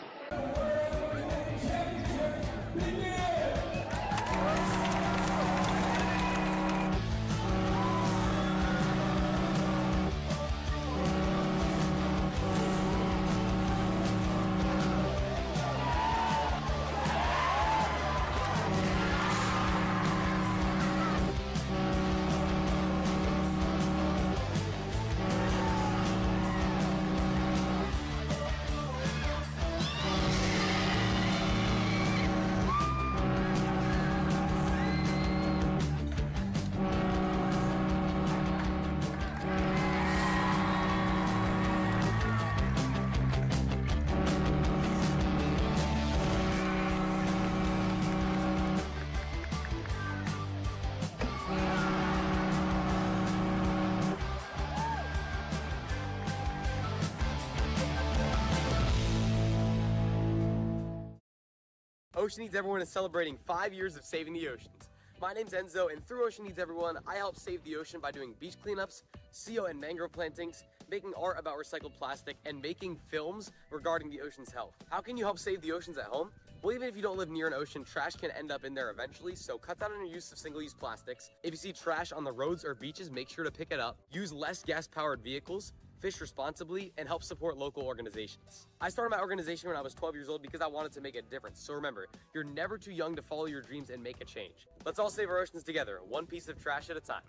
Ocean Needs Everyone is celebrating 5 years of saving the oceans. My name's Enzo, and through Ocean Needs Everyone, I help save the ocean by doing beach cleanups, CO and mangrove plantings, making art about recycled plastic, and making films regarding the ocean's health. How can you help save the oceans at home? Well, even if you don't live near an ocean, trash can end up in there eventually, so cut down on your use of single-use plastics. If you see trash on the roads or beaches, make sure to pick it up. Use less gas-powered vehicles. Fish responsibly, and help support local organizations. I started my organization when I was 12 years old because I wanted to make a difference. So remember, you're never too young to follow your dreams and make a change. Let's all save our oceans together, one piece of trash at a time.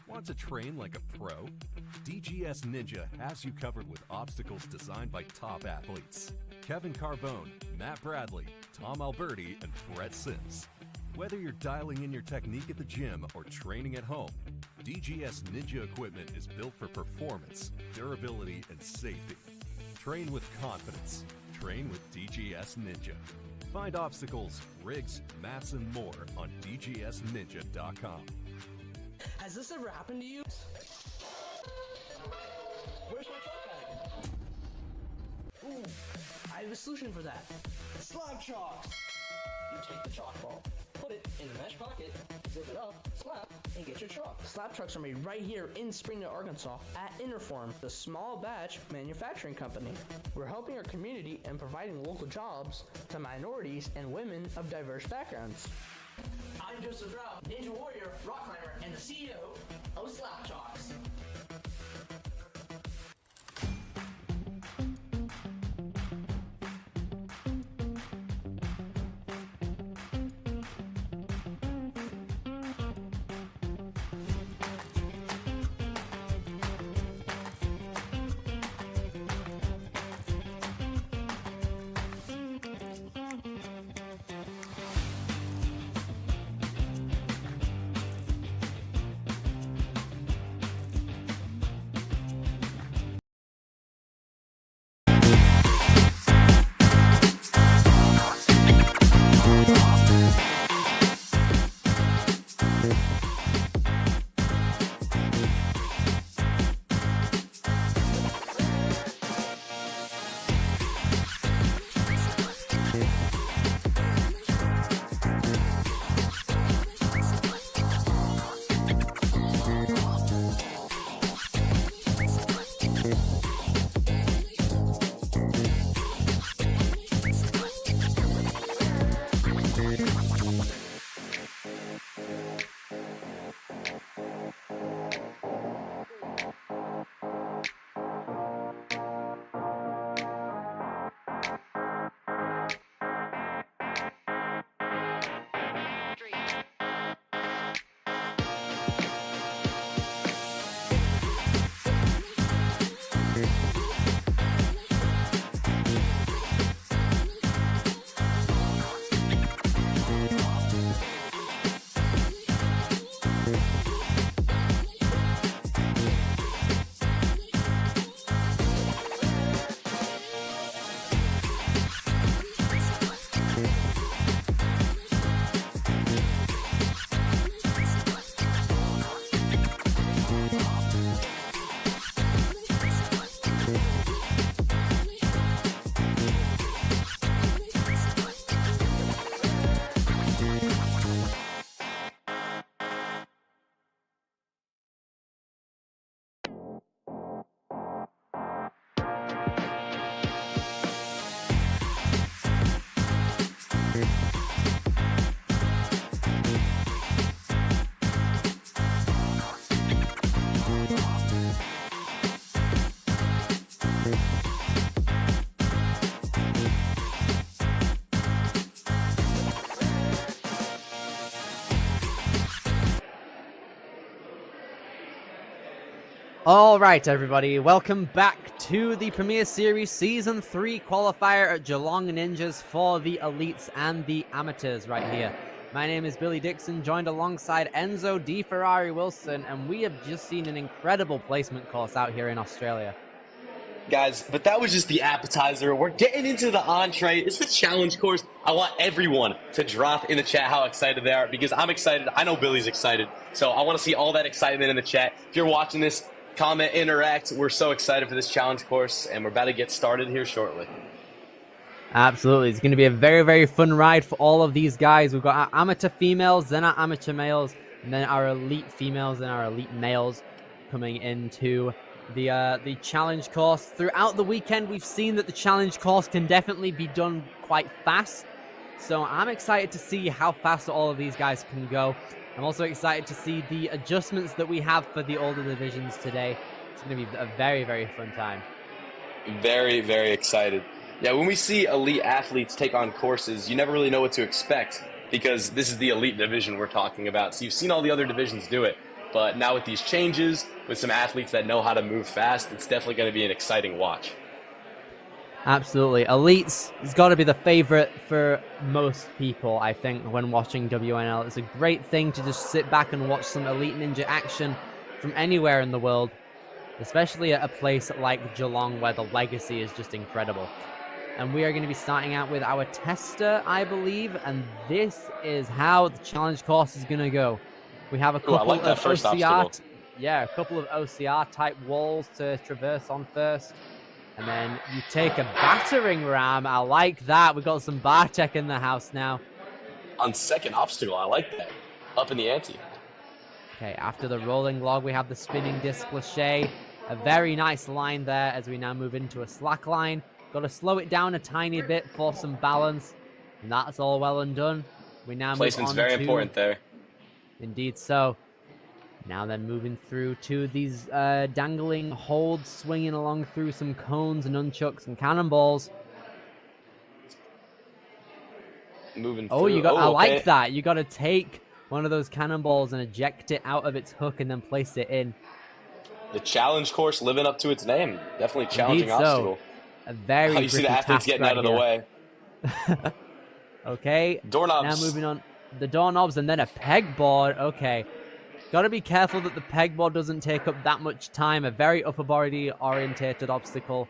Want to train like a pro? DGS Ninja has you covered with obstacles designed by top athletes. Kevin Carbone, Matt Bradley, Tom Alberti, and Brett Sims. Whether you're dialing in your technique at the gym or training at home, DGS Ninja equipment is built for performance, durability, and safety. Train with confidence. Train with DGS Ninja. Find obstacles, rigs, mats, and more on dgsninja.com. Has this ever happened to you? Where's my chalk bag? Ooh, I have a solution for that. Slab chalks! You take the chalk ball, put it in the mesh pocket, zip it up, slap, and get your chalk. Slab trucks are made right here in Springdale, Arkansas at Interform, the small batch manufacturing company. We're helping our community and providing local jobs to minorities and women of diverse backgrounds. I'm Joseph Rao, Ninja Warrior, rock climber, and the CEO of Slap Chalks. All right, everybody, welcome back to the Premier Series Season 3 qualifier at Geelong Ninjas for the elites and the amateurs right here. My name is Billy Dixon, joined alongside Enzo Di Ferrari Wilson, and we have just seen an incredible placement course out here in Australia. Guys, but that was just the appetizer. We're getting into the entree. It's the challenge course. I want everyone to drop in the chat how excited they are, because I'm excited. I know Billy's excited. So I want to see all that excitement in the chat. If you're watching this, comment, interact. We're so excited for this challenge course, and we're about to get started here shortly. Absolutely. It's going to be a very, very fun ride for all of these guys. We've got our amateur females, then our amateur males, and then our elite females and our elite males coming into the challenge course. Throughout the weekend, we've seen that the challenge course can definitely be done quite fast. So I'm excited to see how fast all of these guys can go. I'm also excited to see the adjustments that we have for the older divisions today. It's going to be a very, very fun time. Very, very excited. Yeah, when we see elite athletes take on courses, you never really know what to expect, because this is the elite division we're talking about. So you've seen all the other divisions do it. But now with these changes, with some athletes that know how to move fast, it's definitely going to be an exciting watch. Absolutely. Elites has got to be the favorite for most people, I think, when watching WNL. It's a great thing to just sit back and watch some Elite Ninja action from anywhere in the world, especially at a place like Geelong where the legacy is just incredible. And we are going to be starting out with our tester, I believe, and this is how the challenge course is going to go. We have a couple of OCR, a couple of OCR type walls to traverse on first. And then you take a battering ram. I like that. We've got some bar tech in the house now. On second obstacle, I like that. Up in the ante. Okay, after the rolling log, we have the spinning disc lâché. A very nice line there as we now move into a slack line. Got to slow it down a tiny bit for some balance. And that's all well and done. We now move on. Placement's very important there. Indeed so. Now then moving through to these dangling holds, swinging along through some cones and nunchucks and cannonballs. Moving oh, through. you got! Oh, I like okay. that. You got to take one of those cannonballs and eject it out of its hook and then place it in. The challenge course living up to its name. Definitely challenging Indeed obstacle. A very you see the athletes getting out of the way. Okay. Doorknobs. Now moving on. The doorknobs and then a pegboard. Okay. Got to be careful that the pegboard doesn't take up that much time. A very upper body orientated obstacle.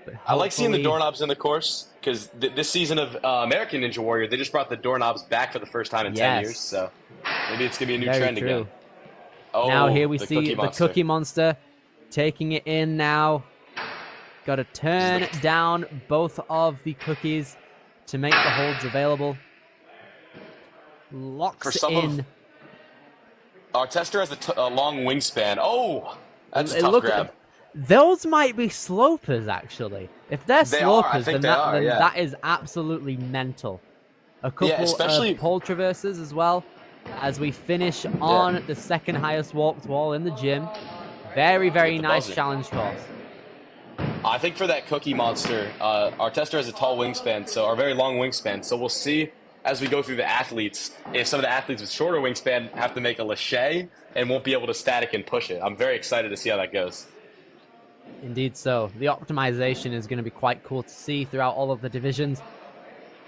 But I like seeing the doorknobs in the course, because this season of American Ninja Warrior, they just brought the doorknobs back for the first time in 10 years. So maybe it's going to be a new trend again. Oh, now here we see the Monster. Cookie Monster taking it in now. Got to turn down both of the cookies to make the holds available. Locks in. Our tester has a long wingspan. Oh, that's a tough grab. Those might be slopers, actually. If they're slopers, then that is absolutely mental. A couple of pole traverses as well, as we finish on the second highest walked wall in the gym. Very, very nice challenge course. I think for that Cookie Monster, our tester has a tall wingspan, or very long wingspan, so we'll see as we go through the athletes, if some of the athletes with shorter wingspan have to make a lâché and won't be able to static and push it. I'm very excited to see how that goes. Indeed so. The optimization is going to be quite cool to see throughout all of the divisions.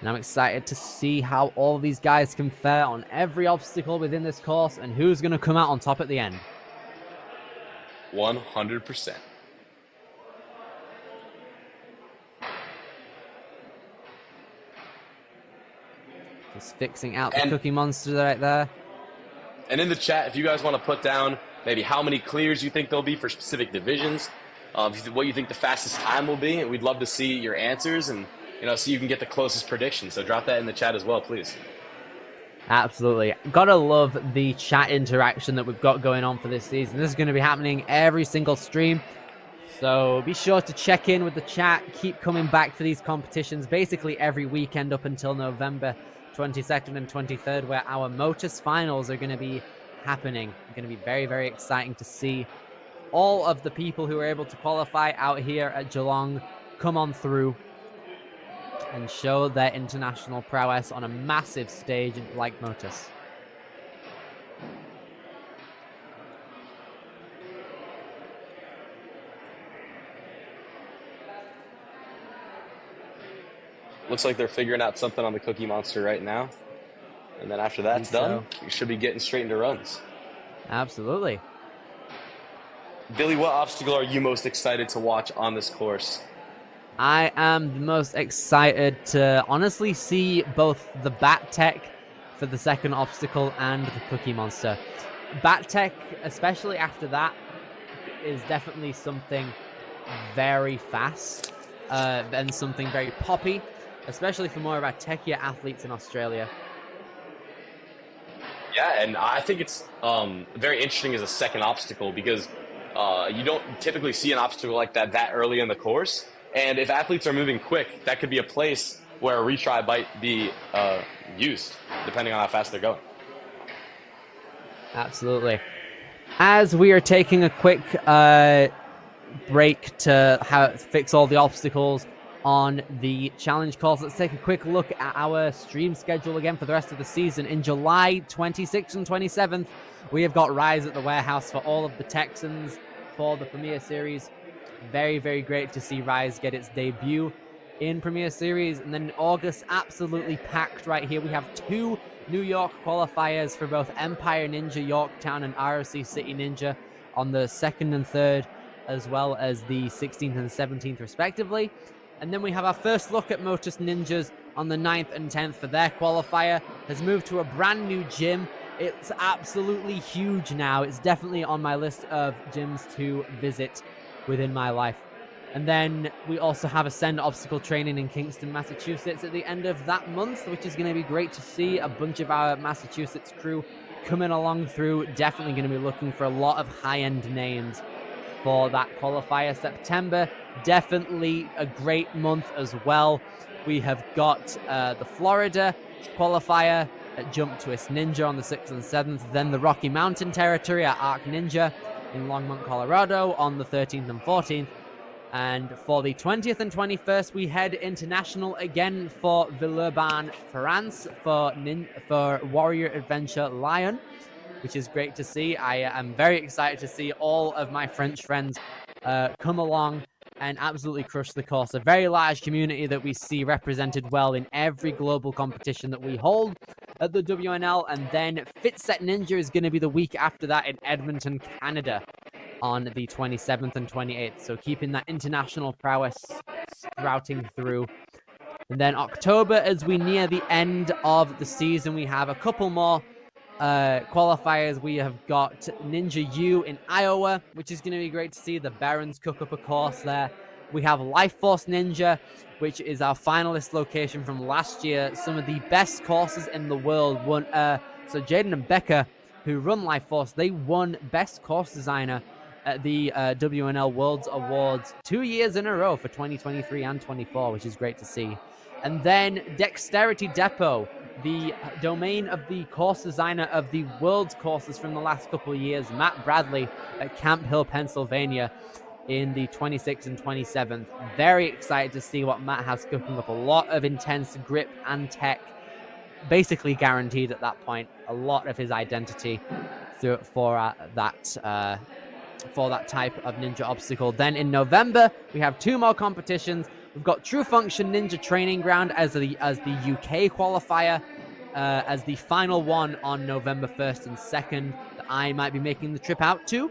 And I'm excited to see how all of these guys can fare on every obstacle within this course and who's going to come out on top at the end. 100%. Just fixing out the Cookie Monster right there. And in the chat, if you guys want to put down maybe how many clears you think there'll be for specific divisions, what you think the fastest time will be, and we'd love to see your answers and so you can get the closest prediction. So drop that in the chat as well, please. Absolutely. Gotta love the chat interaction that we've got going on for this season. This is going to be happening every single stream. So be sure to check in with the chat. Keep coming back for these competitions basically every weekend up until November 22nd and 23rd, where our Motus finals are going to be happening. It's going to be very, very exciting to see all of the people who are able to qualify out here at Geelong come on through and show their international prowess on a massive stage like Motus. Looks like they're figuring out something on the Cookie Monster right now. And then after that's done, we should be getting straight into runs. Absolutely. Billy, what obstacle are you most excited to watch on this course? I am the most excited to honestly see both the Bat Tech for the second obstacle and the Cookie Monster. Bat Tech, especially after that, is definitely something very fast and something very poppy, especially for more of our techier athletes in Australia. Yeah, and I think it's very interesting as a second obstacle because you don't typically see an obstacle like that early in the course. And if athletes are moving quick, that could be a place where a retry might be used, depending on how fast they're going. Absolutely. As we are taking a quick break to fix all the obstacles on the challenge course, let's take a quick look at our stream schedule again for the rest of the season. In July 26th and 27th, we have got Rise at the Warehouse for all of the Texans for the Premier Series. Very, very great to see Rise get its debut in Premier Series. And then in August, absolutely packed right here. We have 2 New York qualifiers for both Empire Ninja Yorktown and ROC City Ninja on the 2nd and 3rd, as well as the 16th and 17th respectively. And then we have our first look at Motus Ninjas on the 9th and 10th for their qualifier. Has moved to a brand new gym. It's absolutely huge now. It's definitely on my list of gyms to visit within my life. And then we also have Ascend Obstacle Training in Kingston, Massachusetts at the end of that month, which is going to be great to see. A bunch of our Massachusetts crew coming along through. Definitely going to be looking for a lot of high-end names for that qualifier. September, definitely a great month as well. We have got the Florida qualifier at Jump Twist Ninja on the 6th and 7th. Then the Rocky Mountain Territory at Arc Ninja in Longmont, Colorado on the 13th and 14th. And for the 20th and 21st, we head international again for Villeurbanne, France for Warrior Adventure Lion, which is great to see. I am very excited to see all of my French friends come along and absolutely crush the course. A very large community that we see represented well in every global competition that we hold at the WNL. And then Fit Set Ninja is going to be the week after that in Edmonton, Canada on the 27th and 28th. So keeping that international prowess sprouting through. And then October, as we near the end of the season, we have a couple more qualifiers. We have got Ninja U in Iowa, which is going to be great to see. The Barons cook up a course there. We have Life Force Ninja, which is our finalist location from last year. Some of the best courses in the world won. So Jaden and Becca, who run Life Force, they won Best Course Designer at the WNL Worlds Awards 2 years in a row for 2023 and 24, which is great to see. And then Dexterity Depot, the domain of the course designer of the world's courses from the last couple of years, Matt Bradley at Camp Hill, Pennsylvania in the 26th and 27th. Very excited to see what Matt has cooking up. A lot of intense grip and tech, basically guaranteed at that point. A lot of his identity for that type of ninja obstacle. Then in November, we have 2 more competitions. We've got True Function Ninja Training Ground as the UK qualifier, as the final one on November 1st and 2nd that I might be making the trip out to.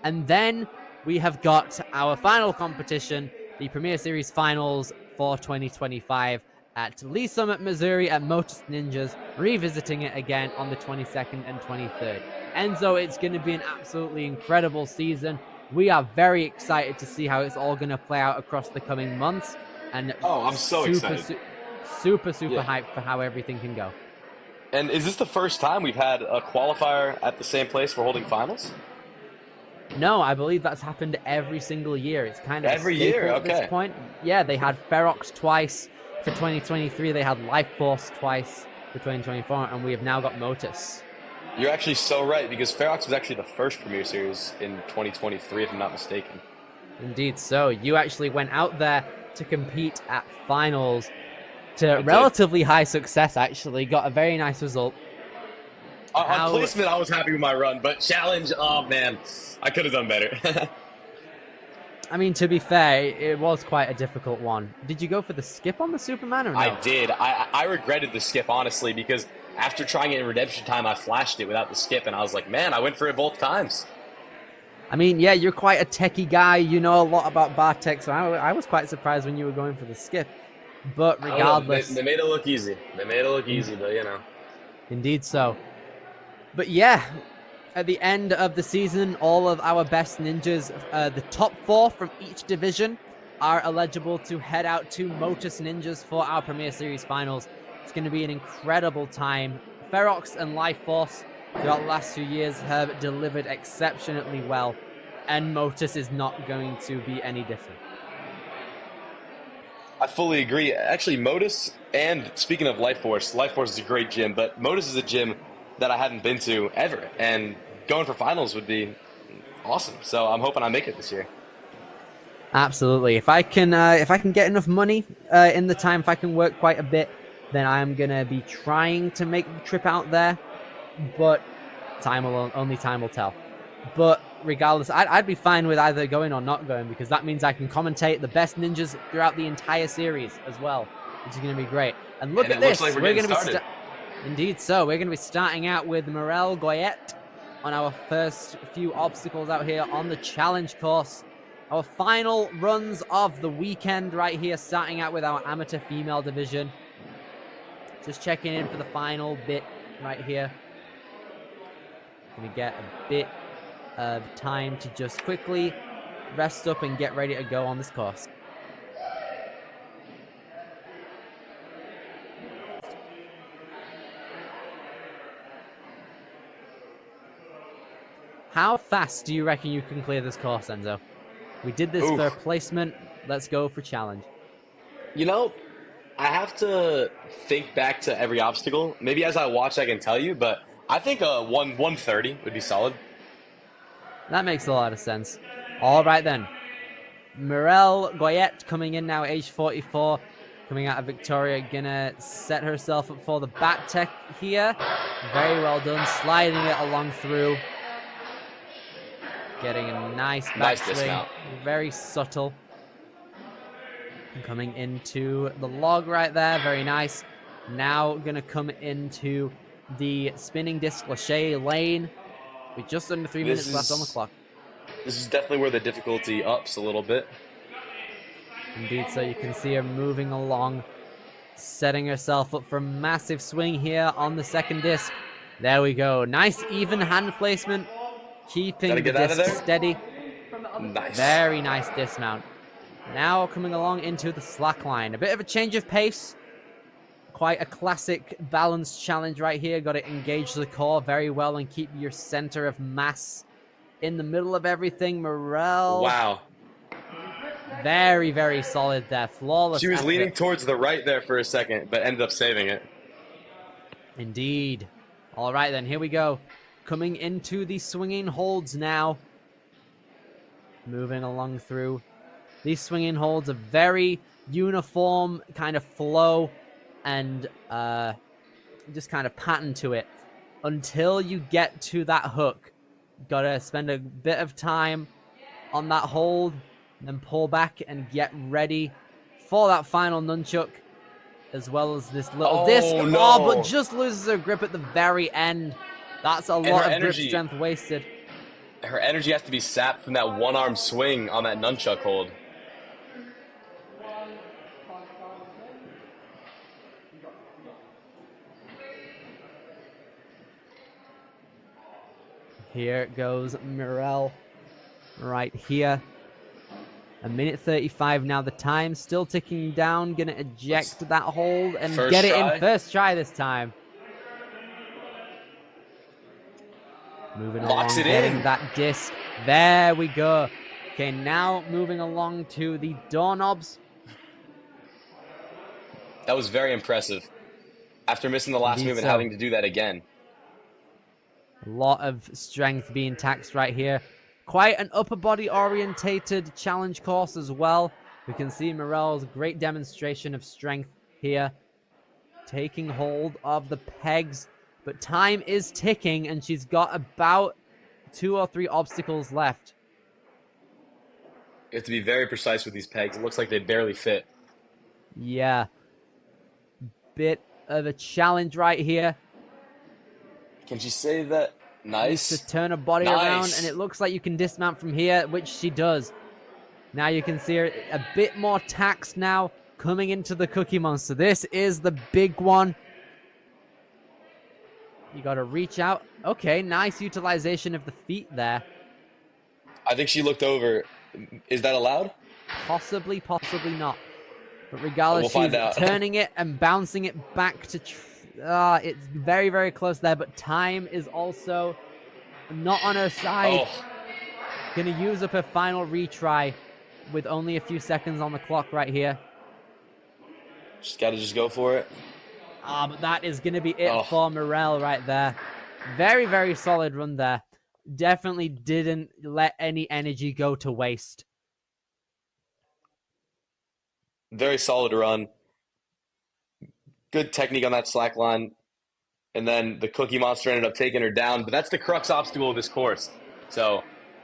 And then we have got our final competition, the Premier Series Finals for 2025 at Lee Summit, Missouri at Motus Ninjas, revisiting it again on the 22nd and 23rd. Enzo, it's going to be an absolutely incredible season. We are very excited to see how it's all going to play out across the coming months. And I'm so excited. Super hyped for how everything can go. And is this the first time we've had a qualifier at the same place for holding finals? No, I believe that's happened every single year. It's kind of every year, at this point. Yeah, they had Ferox twice for 2023. They had Life Force twice for 2024, and we have now got Motus. You're actually so right, because Ferox was actually the first Premier Series in 2023, if I'm not mistaken. Indeed so. You actually went out there to compete at finals to relatively high success, actually. Got a very nice result. On placement, I was happy with my run, but challenge, oh man, I could have done better. I mean, to be fair, it was quite a difficult one. Did you go for the skip on the Superman or no? I did. I regretted the skip, honestly, because after trying it in Redemption Time, I flashed it without the skip, and I was like, man, I went for it both times. I mean, yeah, you're quite a techie guy. You know a lot about bar tech, so I was quite surprised when you were going for the skip. But regardless... They made it look easy. They made it look easy, but, you know. Indeed so. But yeah, at the end of the season, all of our best ninjas, the top 4 from each division, are eligible to head out to Motus Ninjas for our Premier Series finals. It's going to be an incredible time. Ferox and Life Force throughout the last few years have delivered exceptionally well, and Motus is not going to be any different. I fully agree. Actually, Motus, and speaking of Life Force is a great gym, but Motus is a gym that I hadn't been to ever, and going for finals would be awesome. So I'm hoping I make it this year. Absolutely. If I can get enough money in the time, if I can work quite a bit, then I'm gonna be trying to make the trip out there. But only time will tell. But regardless, I'd be fine with either going or not going, because that means I can commentate the best ninjas throughout the entire series as well, which is gonna be great. And look at this, looks like we're gonna be indeed so. We're gonna be starting out with Morel Goyette on our first few obstacles out here on the challenge course. Our final runs of the weekend right here, starting out with our amateur female division. Just checking in for the final bit right here. Gonna get a bit of time to just quickly rest up and get ready to go on this course. How fast do you reckon you can clear this course, Enzo? We did this for placement. Let's go for challenge. You know, I have to think back to every obstacle. Maybe as I watch, I can tell you, but I think 130 would be solid. That makes a lot of sense. All right, then. Morel Goyette coming in now, age 44, coming out of Victoria, gonna set herself up for the back tech here. Very well done, sliding it along through. Getting a nice backswing, very subtle. Coming into the log right there, very nice. Now gonna come into the spinning disc lache lane with just under 3 minutes left on the clock. This is definitely where the difficulty ups a little bit. Indeed, so you can see her moving along, setting herself up for a massive swing here on the second disc. There we go, nice even hand placement. Keeping the disc steady. Nice. Very nice dismount. Now coming along into the slack line. A bit of a change of pace. Quite a classic balance challenge right here. Got to engage the core very well and keep your center of mass in the middle of everything. Morel. Wow. Very, very solid there. Flawless. She was leaning towards the right there for a second, but ended up saving it. Indeed. All right, then. Here we go. Coming into the swinging holds now. Moving along through. These swinging holds are very uniform kind of flow and just kind of pattern to it until you get to that hook. Gotta spend a bit of time on that hold, then pull back and get ready for that final nunchuck, as well as this little disc. No. Oh, but just loses her grip at the very end. That's a lot of grip strength wasted. Her energy has to be sapped from that one-arm swing on that nunchuck hold. Here goes Morel right here. 1:35 now. The time still ticking down. Gonna eject that hold and get it in first try this time. Moving along, getting that disc. There we go. Okay, now moving along to the doorknobs. That was very impressive. After missing the last move and having to do that again. A lot of strength being taxed right here. Quite an upper body orientated challenge course as well. We can see Morel's great demonstration of strength here. Taking hold of the pegs. But time is ticking, and she's got about 2 or 3 obstacles left. You have to be very precise with these pegs. It looks like they barely fit. Yeah. Bit of a challenge right here. Can she save that? Needs Nice. to turn her body around, and it looks like you can dismount from here, which she does. Now you can see her a bit more taxed now coming into the Cookie Monster. This is the big one. You got to reach out. Okay, nice utilization of the feet there. I think she looked over. Is that allowed? Possibly, possibly not. But regardless, We'll find she's out. turning it and bouncing it back to... it's very, very close there, but time is also not on her side. Oh, Gonna use up her final retry with only a few seconds on the clock right here. she's got to just go for it. But that is gonna be it for Morel right there. Very, very solid run there. Definitely didn't let any energy go to waste. Very solid run. Good technique on that slack line. And then the Cookie Monster ended up taking her down. But that's the crux obstacle of this course. So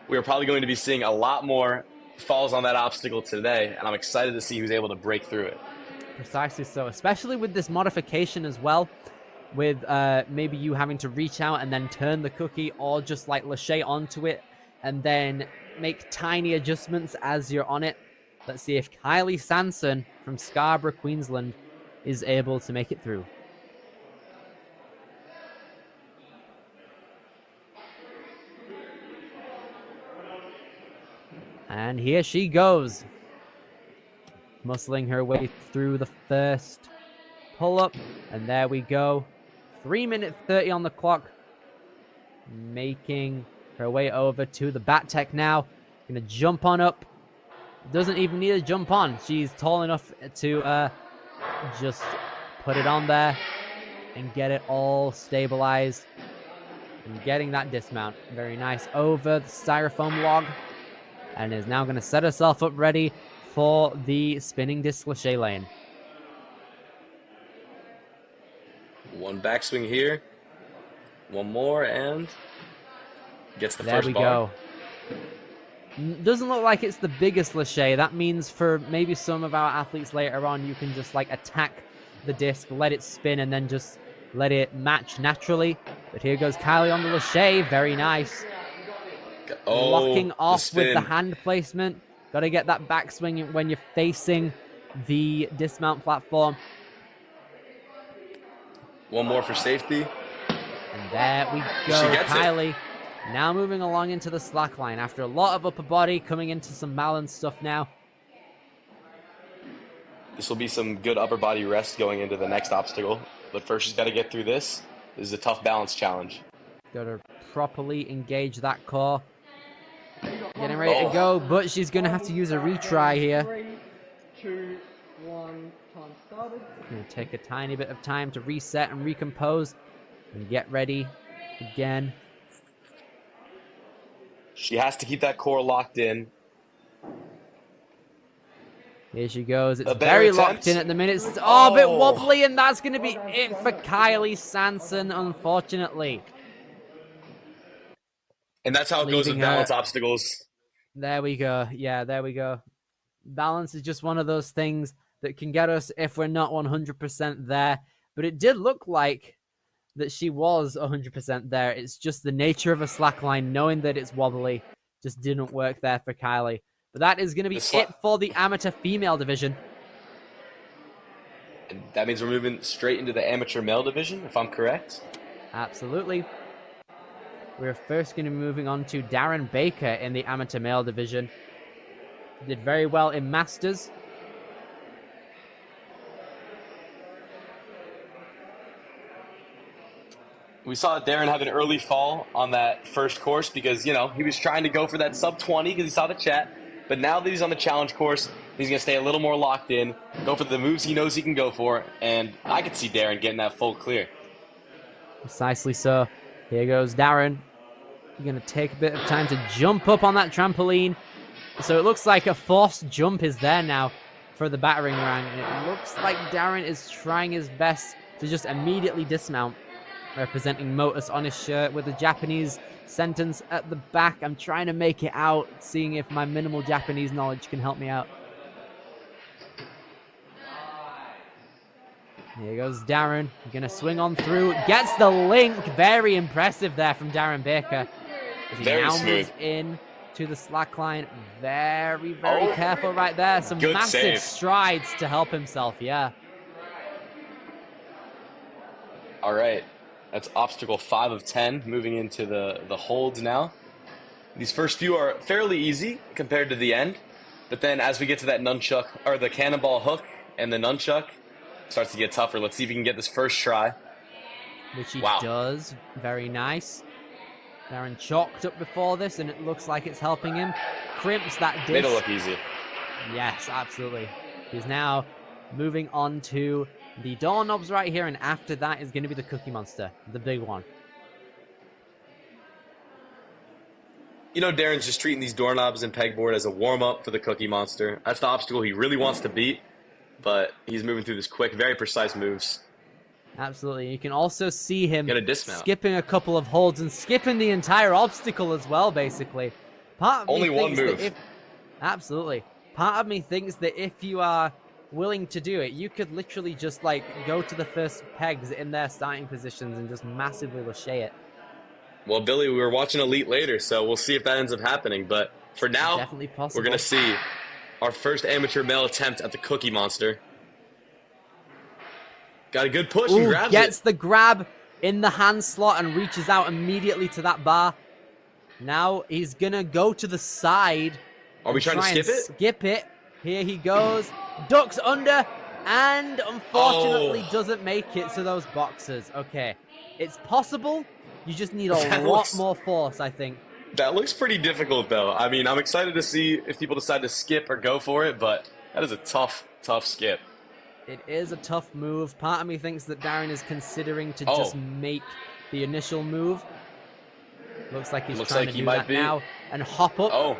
we're probably going to be seeing a lot more falls on that obstacle today. And I'm excited to see who's able to break through it. Precisely so, especially with this modification as well. With maybe you having to reach out and then turn the cookie, or just like lâcher onto it and then make tiny adjustments as you're on it. Let's see if Kylie Sanson from Scarborough, Queensland is able to make it through. And here she goes. Muscling her way through the first pull-up. And there we go. 3:30 on the clock. Making her way over to the bat tech now. Gonna jump on up. Doesn't even need to jump on. She's tall enough to just put it on there and get it all stabilized. And getting that dismount. Very nice over the styrofoam log. And is now going to set herself up ready for the spinning disc lâcher lane. One backswing here. One more and gets the There first we bar. go. Doesn't look like it's the biggest lâcher. That means for maybe some of our athletes later on, you can just like attack the disc, let it spin, and then just let it match naturally. But here goes Kylie on the lâcher. Very nice. Locking off with the hand placement. Got to get that backswing when you're facing the dismount platform. One more for safety. And there we go. She gets Kylie it. now moving along into the slack line after a lot of upper body, coming into some balance stuff now. This will be some good upper body rest going into the next obstacle. But first she's got to get through this. This is a tough balance challenge. Got to properly engage that core. Getting ready to go, but she's going to have to use a retry here. 3, 2, 1, time started. Going to take a tiny bit of time to reset and recompose and get ready again. She has to keep that core locked in. Here she goes. It's A better very attempt. locked in at the minute. It's a bit wobbly, and that's going to be it for Kylie Sanson, unfortunately. And that's how it goes with Leaving her- balance obstacles. There we go. Yeah, there we go. Balance is just one of those things that can get us if we're not 100% there. But it did look like that she was 100% there. It's just the nature of a slackline, knowing that it's wobbly, just didn't work there for Kylie. But that is going to be it for the amateur female division. And that means we're moving straight into the amateur male division, if I'm correct. Absolutely. We're first going to be moving on to Darren Baker in the amateur male division. Did very well in Masters. We saw Darren have an early fall on that first course because, you know, he was trying to go for that sub 20 because he saw the chat. But now that he's on the challenge course, he's going to stay a little more locked in, go for the moves he knows he can go for, and I could see Darren getting that full clear. Precisely so. Here goes Darren. You're going to take a bit of time to jump up on that trampoline. So it looks like a forced jump is there now for the battering ram. And it looks like Darren is trying his best to just immediately dismount. representing Motus on his shirt with a Japanese sentence at the back. I'm trying to make it out, seeing if my minimal Japanese knowledge can help me out. Here goes Darren. Gonna swing on through. Gets the link. Very impressive there from Darren Baker. As he Very now smooth. moves in to the slack line. Very, very careful right there. Some Good massive save. strides to help himself. Yeah. All right. That's obstacle 5 of 10, moving into the holds now. These first few are fairly easy compared to the end, but then as we get to that nunchuck, or the cannonball hook and the nunchuck, it starts to get tougher. Let's see if he can get this first try. Which he Wow. does. Very nice. Darren chalked up before this, and it looks like it's helping him. Crimps that disc. Made it look easy. Yes, absolutely. He's now moving on to the doorknobs right here, and after that is going to be the Cookie Monster, the big one. You know, Darren's just treating these doorknobs and pegboard as a warm-up for the Cookie Monster. That's the obstacle he really wants to beat, but he's moving through this quick, very precise moves. Absolutely. You can also see him Get a dismount. skipping a couple of holds and skipping the entire obstacle as well, basically. Part of me Only one thinks that move. Absolutely. Part of me thinks that if you are willing to do it, you could literally just, like, go to the first pegs in their starting positions and just massively lachey it. Well, Billy, we were watching Elite later, so we'll see if that ends up happening. But for now, Definitely possible. we're going to see our first amateur male attempt at the Cookie Monster. Got a good push and Ooh, grabs gets it. the grab in the hand slot and reaches out immediately to that bar. Now he's going to go to the side. Are we and trying to try and skip it? Skip it. Here he goes. Ducks under. And unfortunately doesn't make it to those boxes. Okay. It's possible. You just need a That lot looks- more force, I think. That looks pretty difficult, though. I mean, I'm excited to see if people decide to skip or go for it, but that is a tough, tough skip. It is a tough move. Part of me thinks that Darren is considering to Oh. just make the initial move. Looks like he's Looks trying like to he do might that be. now and hop up Oh,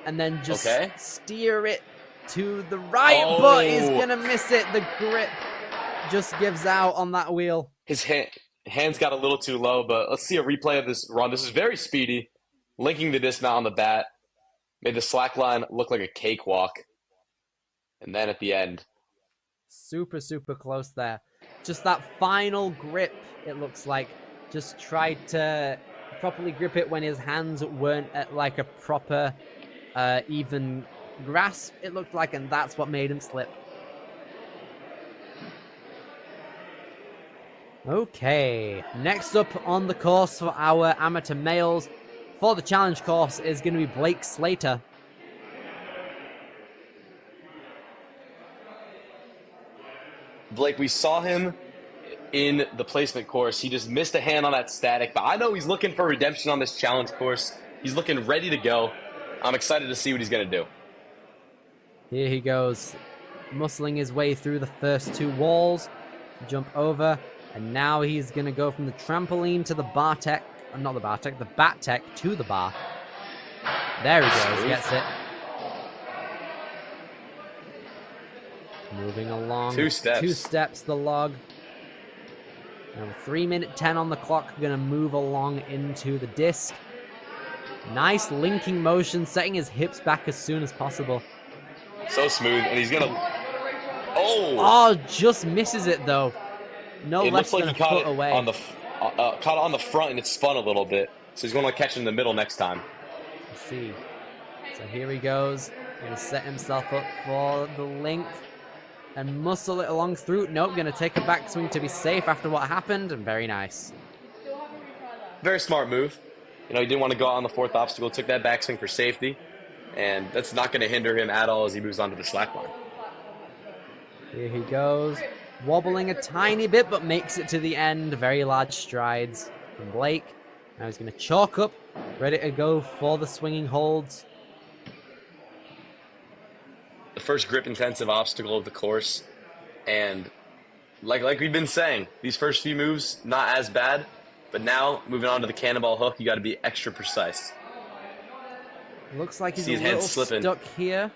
and then just okay. steer it to the right, but he's Oh. gonna miss it. The grip just gives out on that wheel. his hands got a little too low, but let's see a replay of this run. This is very speedy. Linking the dismount on the bat. Made the slack line look like a cakewalk. And then at the end, Super, super close there. Just that final grip, it looks like. Just tried to properly grip it when his hands weren't at like a proper, even grasp, it looked like, and that's what made him slip. Okay, next up on the course for our amateur males for the challenge course is going to be Blake Slater. Blake, we saw him in the placement course. He just missed a hand on that static, but I know he's looking for redemption on this challenge course. He's looking ready to go. I'm excited to see what he's going to do. Here he goes, muscling his way through the first two walls, jump over, and now he's going to go from the trampoline to the bar tech, not the bar tech, the bat tech to the bar. There he goes, Smooth. gets it. Moving along. 2 steps. 2 steps, the log. Now 3:10 on the clock, gonna move along into the disc. Nice linking motion, setting his hips back as soon as possible. So smooth, and he's going to... Oh! Oh, just misses it though. No It less looks like than he a caught foot it away. on the caught it on the front and it spun a little bit. So he's going to catch it in the middle next time. Let's see. So here he goes. Gonna set himself up for the link and muscle it along through. Nope, gonna take a backswing to be safe after what happened, and very nice. Very smart move. You know, he didn't want to go out on the 4th obstacle, took that backswing for safety, and that's not going to hinder him at all as he moves on to the slack line. Here he goes. Wobbling a tiny bit, but makes it to the end. Very large strides from Blake. Now he's gonna chalk up, ready to go for the swinging holds. The first grip-intensive obstacle of the course, and like we've been saying, these first few moves, not as bad, but now, moving on to the cannonball hook, you got to be extra precise. Looks like he's See a his hand little slipping. stuck here.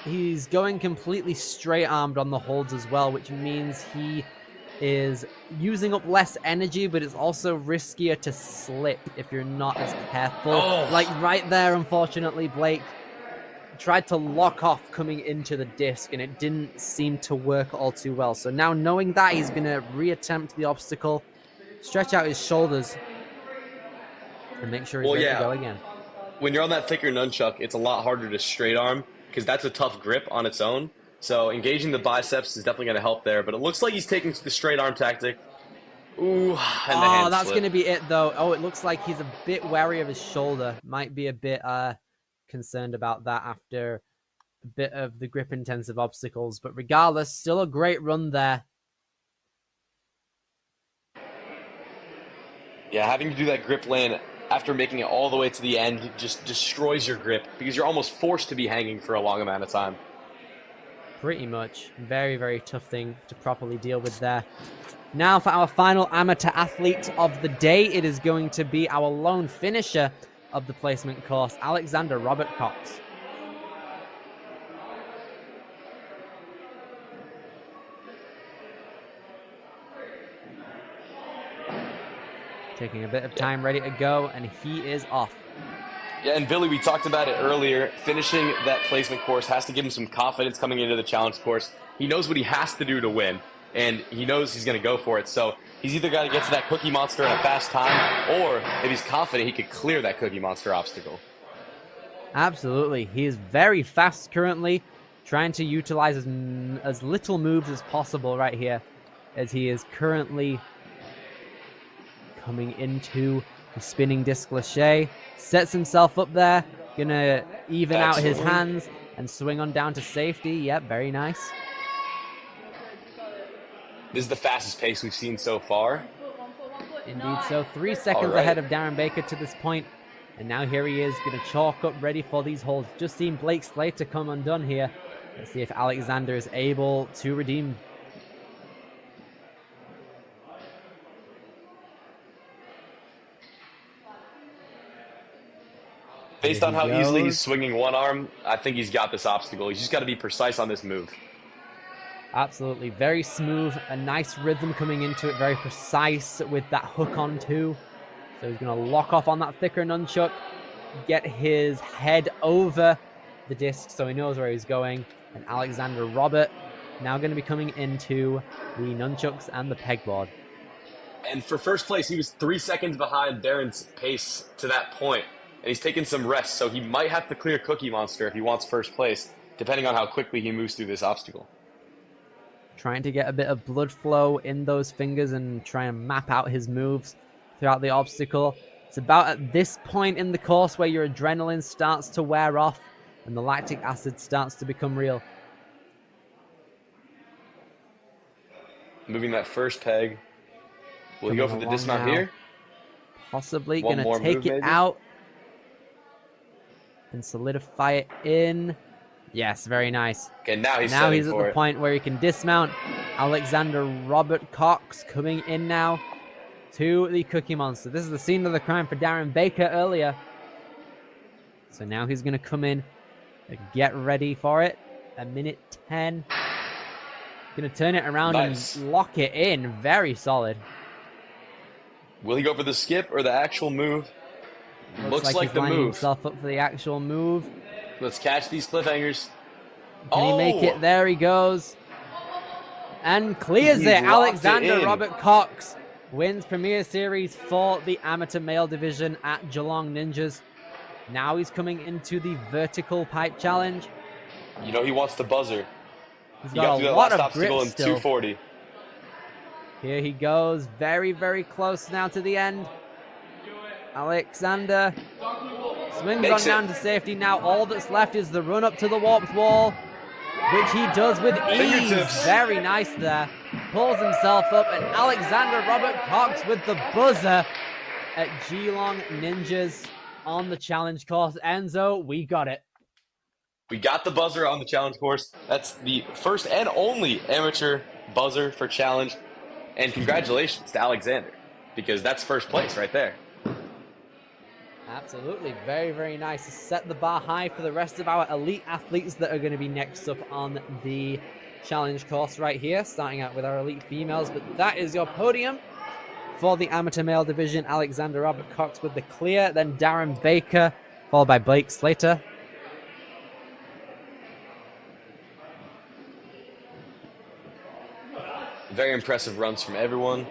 He's going completely straight armed on the holds as well, which means he is using up less energy, but it's also riskier to slip if you're not as careful. Oh. Like right there, unfortunately, Blake tried to lock off coming into the disc, and it didn't seem to work all too well. So now knowing that, he's going to reattempt the obstacle, stretch out his shoulders, and make sure he's ready to go again. When you're on that thicker nunchuck, it's a lot harder to straight arm because that's a tough grip on its own. So engaging the biceps is definitely going to help there. But it looks like he's taking the straight arm tactic. Ooh, and the hand that's slip. going to be it, though. Oh, it looks like he's a bit wary of his shoulder. Might be a bit concerned about that after a bit of the grip-intensive obstacles. But regardless, still a great run there. Yeah, having to do that grip land after making it all the way to the end just destroys your grip because you're almost forced to be hanging for a long amount of time. Pretty much. Very, very tough thing to properly deal with there. Now for our final amateur athlete of the day, it is going to be our lone finisher of the placement course, Alexander Robert Cox. Taking a bit of time, ready to go, and he is off. Yeah, and Billy, we talked about it earlier. Finishing that placement course has to give him some confidence coming into the challenge course. He knows what he has to do to win, and he knows he's going to go for it. So he's either got to get to that Cookie Monster in a fast time, or if he's confident, he could clear that Cookie Monster obstacle. Absolutely. He is very fast currently, trying to utilize as little moves as possible right here, as he is currently coming into the spinning disc lâché. Sets himself up there, gonna even out his hands and swing on down to safety. Yep, very nice. This is the fastest pace we've seen so far. Indeed so. 3 seconds ahead of Darren Baker to this point. And now here he is, gonna chalk up, ready for these holds. Just seen Blake Slater come undone here. Let's see if Alexander is able to redeem. Based on how easily he's swinging one arm, I think he's got this obstacle. He's just got to be precise on this move. Absolutely. Very smooth. A nice rhythm coming into it. Very precise with that hook on too. So he's going to lock off on that thicker nunchuck. Get his head over the disc so he knows where he's going. And Alexander Robert now going to be coming into the nunchucks and the pegboard. And for first place, he was 3 seconds behind Darren's pace to that point. And he's taking some rest, so he might have to clear Cookie Monster if he wants first place, depending on how quickly he moves through this obstacle. Trying to get a bit of blood flow in those fingers and try and map out his moves throughout the obstacle. It's about at this point in the course where your adrenaline starts to wear off and the lactic acid starts to become real. Moving that first peg. Will he go for the dismount here? Possibly. One Gonna more take move, it maybe? out and solidify it in. Yes, very nice. Okay, now he's at setting the for it. point where he can dismount. Alexander Robert Cox coming in now to the Cookie Monster. This is the scene of the crime for Darren Baker earlier. So now he's going to come in and get ready for it. A minute 10. Going to turn it around and lock it in. Very solid. Will he go for the skip or the actual move? Looks like he's the lining move. himself up for the actual move. Let's catch these cliffhangers. Can he make it? There he goes. And clears it. Alexander Robert Cox wins Premier Series for the amateur male division at Geelong Ninjas. Now he's coming into the vertical pipe challenge. You know he wants the buzzer. He's You got got to do a that lot last of obstacle grip in still. 240. Here he goes. Very, very close now to the end. Alexander swings on down to safety. Now all that's left is the run up to the warped wall, which he does with ease. Very nice there. Pulls himself up, and Alexander Robert Cox with the buzzer at Geelong Ninjas on the challenge course. Enzo, we got it. We got the buzzer on the challenge course. That's the first and only amateur buzzer for challenge. And congratulations to Alexander, because that's first place right there. Absolutely. Very, very nice. Set the bar high for the rest of our elite athletes that are going to be next up on the challenge course right here, starting out with our elite females. But that is your podium for the amateur male division. Alexander Robert Cox with the clear, then Darren Baker, followed by Blake Slater. Very impressive runs from everyone.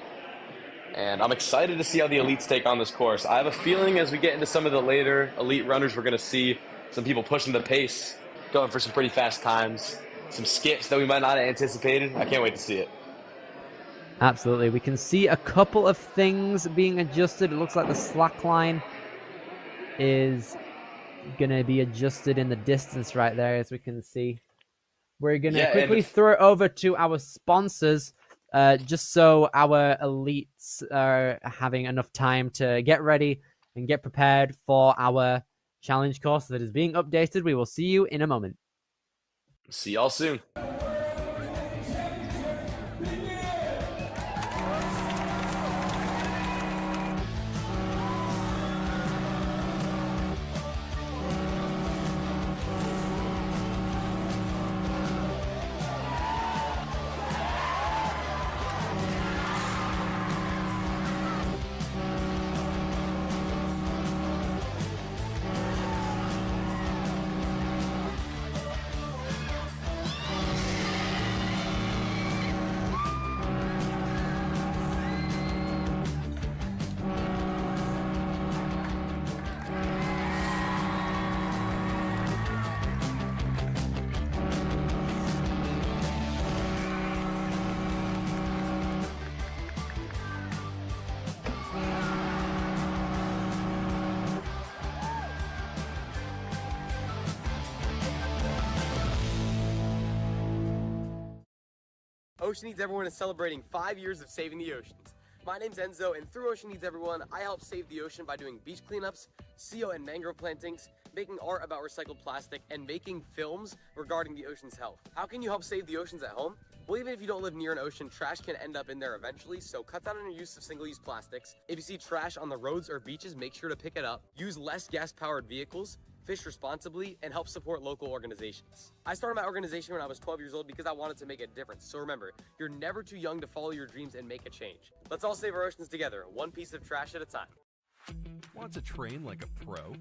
And I'm excited to see how the elites take on this course. I have a feeling as we get into some of the later elite runners, we're going to see some people pushing the pace, going for some pretty fast times, some skips that we might not have anticipated. I can't wait to see it. Absolutely. We can see a couple of things being adjusted. It looks like the slack line is going to be adjusted in the distance right there, as we can see. We're going to quickly throw it over to our sponsors, just so our elites are having enough time to get ready and get prepared for our challenge course that is being updated. We will see you in a moment. See y'all soon. Ocean Needs Everyone is celebrating 5 years of saving the oceans. My name's Enzo, and through Ocean Needs Everyone, I help save the ocean by doing beach cleanups, CO and mangrove plantings, making art about recycled plastic, and making films regarding the ocean's health. How can you help save the oceans at home? Well, even if you don't live near an ocean, trash can end up in there eventually, so cut down on your use of single-use plastics. If you see trash on the roads or beaches, make sure to pick it up. Use less gas-powered vehicles, fish responsibly, and help support local organizations. I started my organization when I was 12 years old because I wanted to make a difference. So remember, you're never too young to follow your dreams and make a change. Let's all save our oceans together, one piece of trash at a time. Want to train like a pro?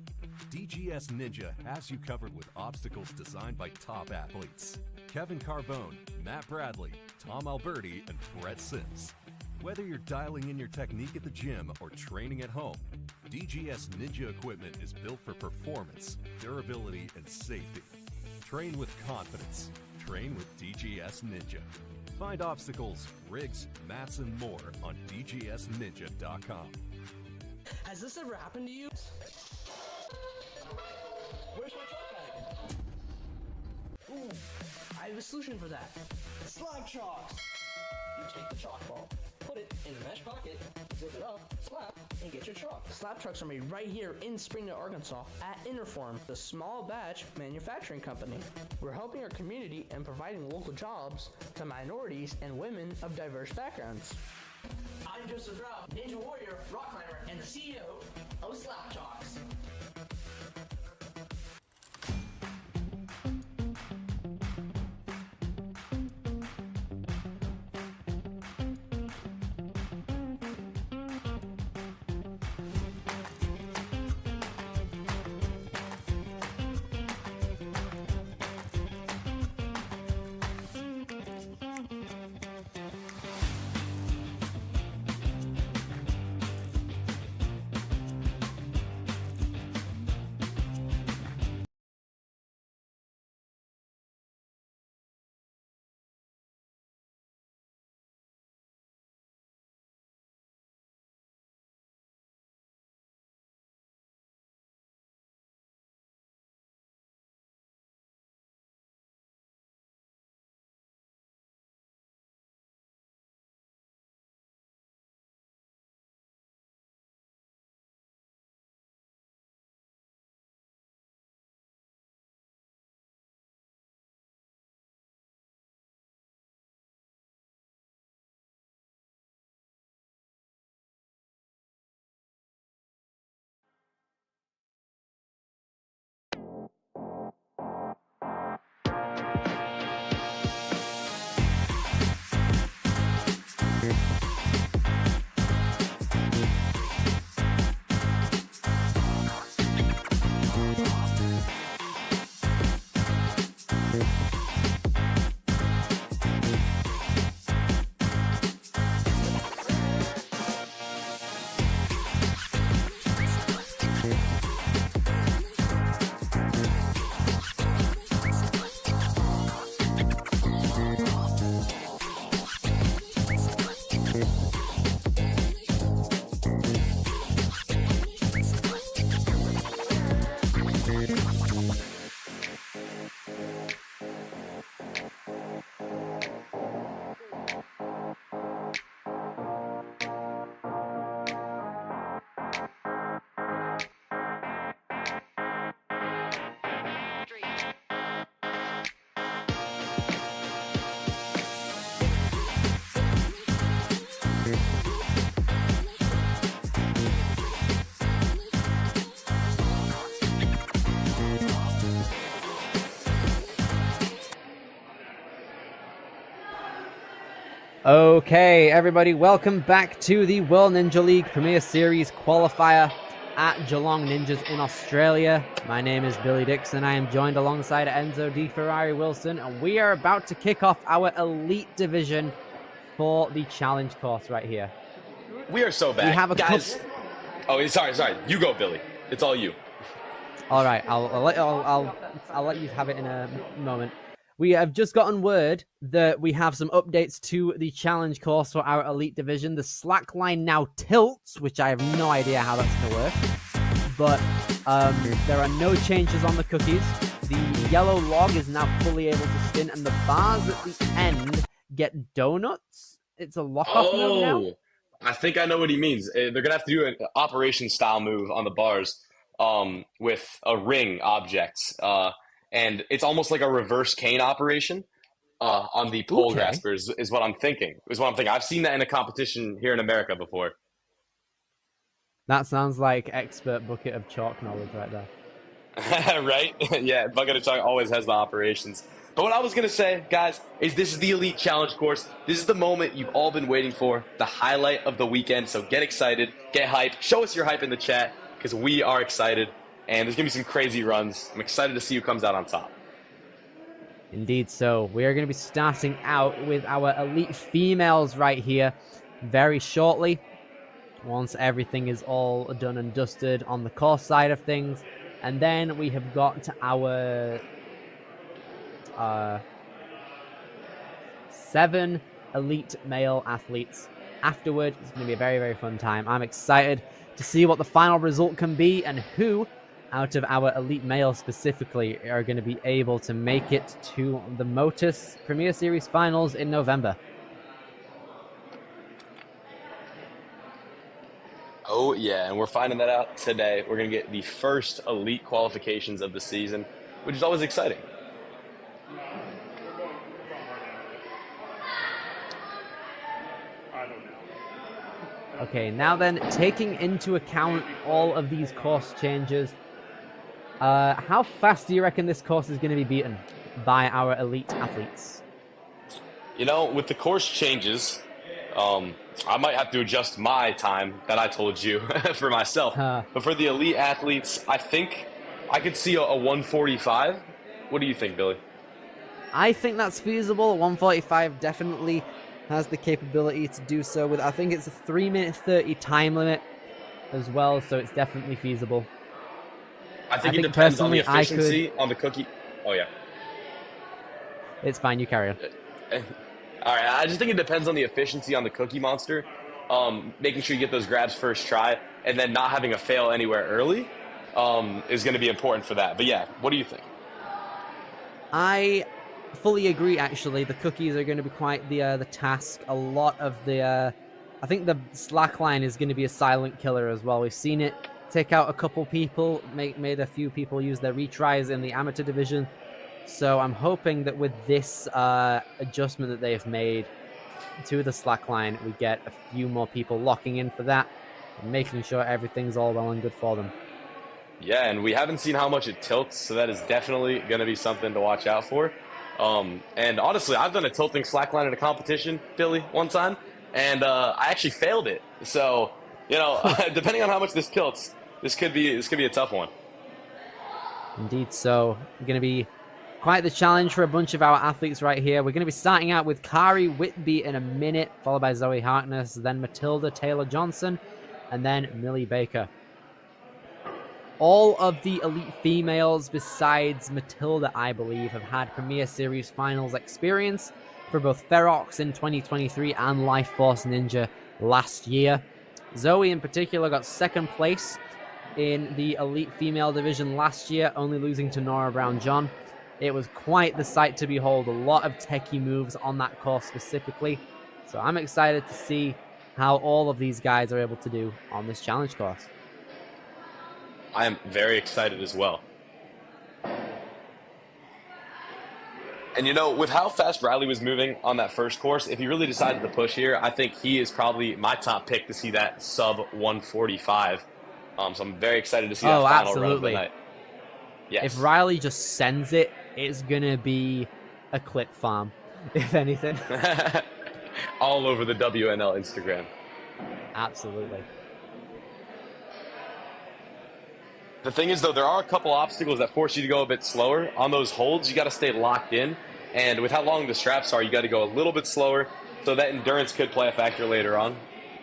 DGS Ninja has you covered with obstacles designed by top athletes. Kevin Carbone, Matt Bradley, Tom Alberti, and Brett Sims. Whether you're dialing in your technique at the gym or training at home, DGS Ninja equipment is built for performance, durability, and safety. Train with confidence. Train with DGS Ninja. Find obstacles, rigs, mats, and more on dgsninja.com. Has this ever happened to you? Where's my truck bag? Ooh, I have a solution for that. Slab chalks! You take the chalk ball, put it in the mesh pocket, zip it up, slap, and get your chalk. Slab trucks are made right here in Springdale, Arkansas at Interform, the small batch manufacturing company. We're helping our community and providing local jobs to minorities and women of diverse backgrounds. I'm Joseph Rao, Ninja Warrior, rock climber, and the CEO of Slap Chalks. Okay, everybody, welcome back to the World Ninja League Premier Series qualifier at Geelong Ninjas in Australia. My name is Billy Dixon. I am joined alongside Enzo Di Ferrari Wilson, and we are about to kick off our elite division for the challenge course right here. We are so back. We have a guys. Oh, sorry. You go, Billy. It's all you. All right, I'll let you have it in a moment. We have just gotten word that we have some updates to the challenge course for our elite division. The slack line now tilts, which I have no idea how that's going to work. But there are no changes on the cookies. The yellow log is now fully able to spin, and the bars at the end get donuts. It's a lock-off move now. I think I know what he means. They're going to have to do an operation-style move on the bars with a ring object. And it's almost like a reverse cane operation on the pole graspers is what I'm thinking. I've seen that in a competition here in America before. That sounds like expert bucket of chalk knowledge right there. Right? Yeah, bucket of chalk always has the operations. But what I was going to say, guys, is this is the Elite Challenge course. This is the moment you've all been waiting for, the highlight of the weekend. So get excited, get hype, show us your hype in the chat because we are excited. And there's going to be some crazy runs. I'm excited to see who comes out on top. Indeed so. We are going to be starting out with our elite females right here very shortly. Once everything is all done and dusted on the course side of things. And then we have got our 7 elite male athletes. Afterward, it's going to be a very, very fun time. I'm excited to see what the final result can be and who out of our elite males specifically are going to be able to make it to the Motus Premier Series finals in November. Oh, yeah, and we're finding that out today. We're going to get the first elite qualifications of the season, which is always exciting. Okay, now then, taking into account all of these course changes, how fast do you reckon this course is going to be beaten by our elite athletes? You know, with the course changes, I might have to adjust my time that I told you for myself. But for the elite athletes, I think I could see a 145. What do you think, Billy? I think that's feasible. 145 definitely has the capability to do so with, I think it's a 3-minute 30 time limit as well, so it's definitely feasible. I think it depends on the efficiency on the cookie. Oh, yeah. It's fine, you carry on. All right, I just think it depends on the efficiency on the Cookie Monster. Making sure you get those grabs first try and then not having a fail anywhere early is going to be important for that. But yeah, what do you think? I fully agree, actually. The cookies are going to be quite the task. A lot of the... I think the slackline is going to be a silent killer as well. We've seen it take out a couple people, made a few people use their retries in the amateur division. So I'm hoping that with this adjustment that they've made to the slackline, we get a few more people locking in for that and making sure everything's all well and good for them. Yeah, and we haven't seen how much it tilts, so that is definitely going to be something to watch out for. And honestly, I've done a tilting slackline in a competition, Billy, one time, and I actually failed it. So, you know, depending on how much this tilts, this could be a tough one. Indeed, so going to be quite the challenge for a bunch of our athletes right here. We're going to be starting out with Kari Whitby in a minute, followed by Zoe Harkness, then Matilda Taylor-Johnson, and then Millie Baker. All of the elite females, besides Matilda, I believe, have had Premier Series Finals experience for both Ferox in 2023 and Life Force Ninja last year. Zoe, in particular, got second place in the elite female division last year, only losing to Nora Brown-John. It was quite the sight to behold. A lot of techie moves on that course specifically. So I'm excited to see how all of these guys are able to do on this challenge course. I am very excited as well. And you know, with how fast Riley was moving on that first course, if he really decided to push here, I think he is probably my top pick to see that sub 145. So I'm very excited to see that final run of the night. Yes. If Riley just sends it, it's going to be a clip farm, if anything. All over the WNL Instagram. Absolutely. The thing is, though, there are a couple obstacles that force you to go a bit slower. On those holds, you got to stay locked in. And with how long the straps are, you got to go a little bit slower. So that endurance could play a factor later on.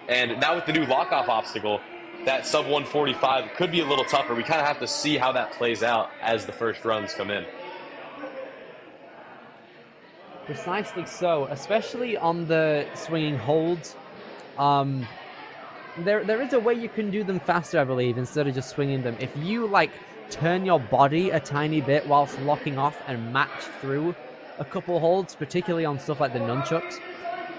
And now with the new lock-off obstacle, that sub 145 could be a little tougher. We kind of have to see how that plays out as the first runs come in. Precisely so, especially on the swinging holds. There is a way you can do them faster, I believe, instead of just swinging them. If you like turn your body a tiny bit whilst locking off and match through a couple holds, particularly on stuff like the nunchucks,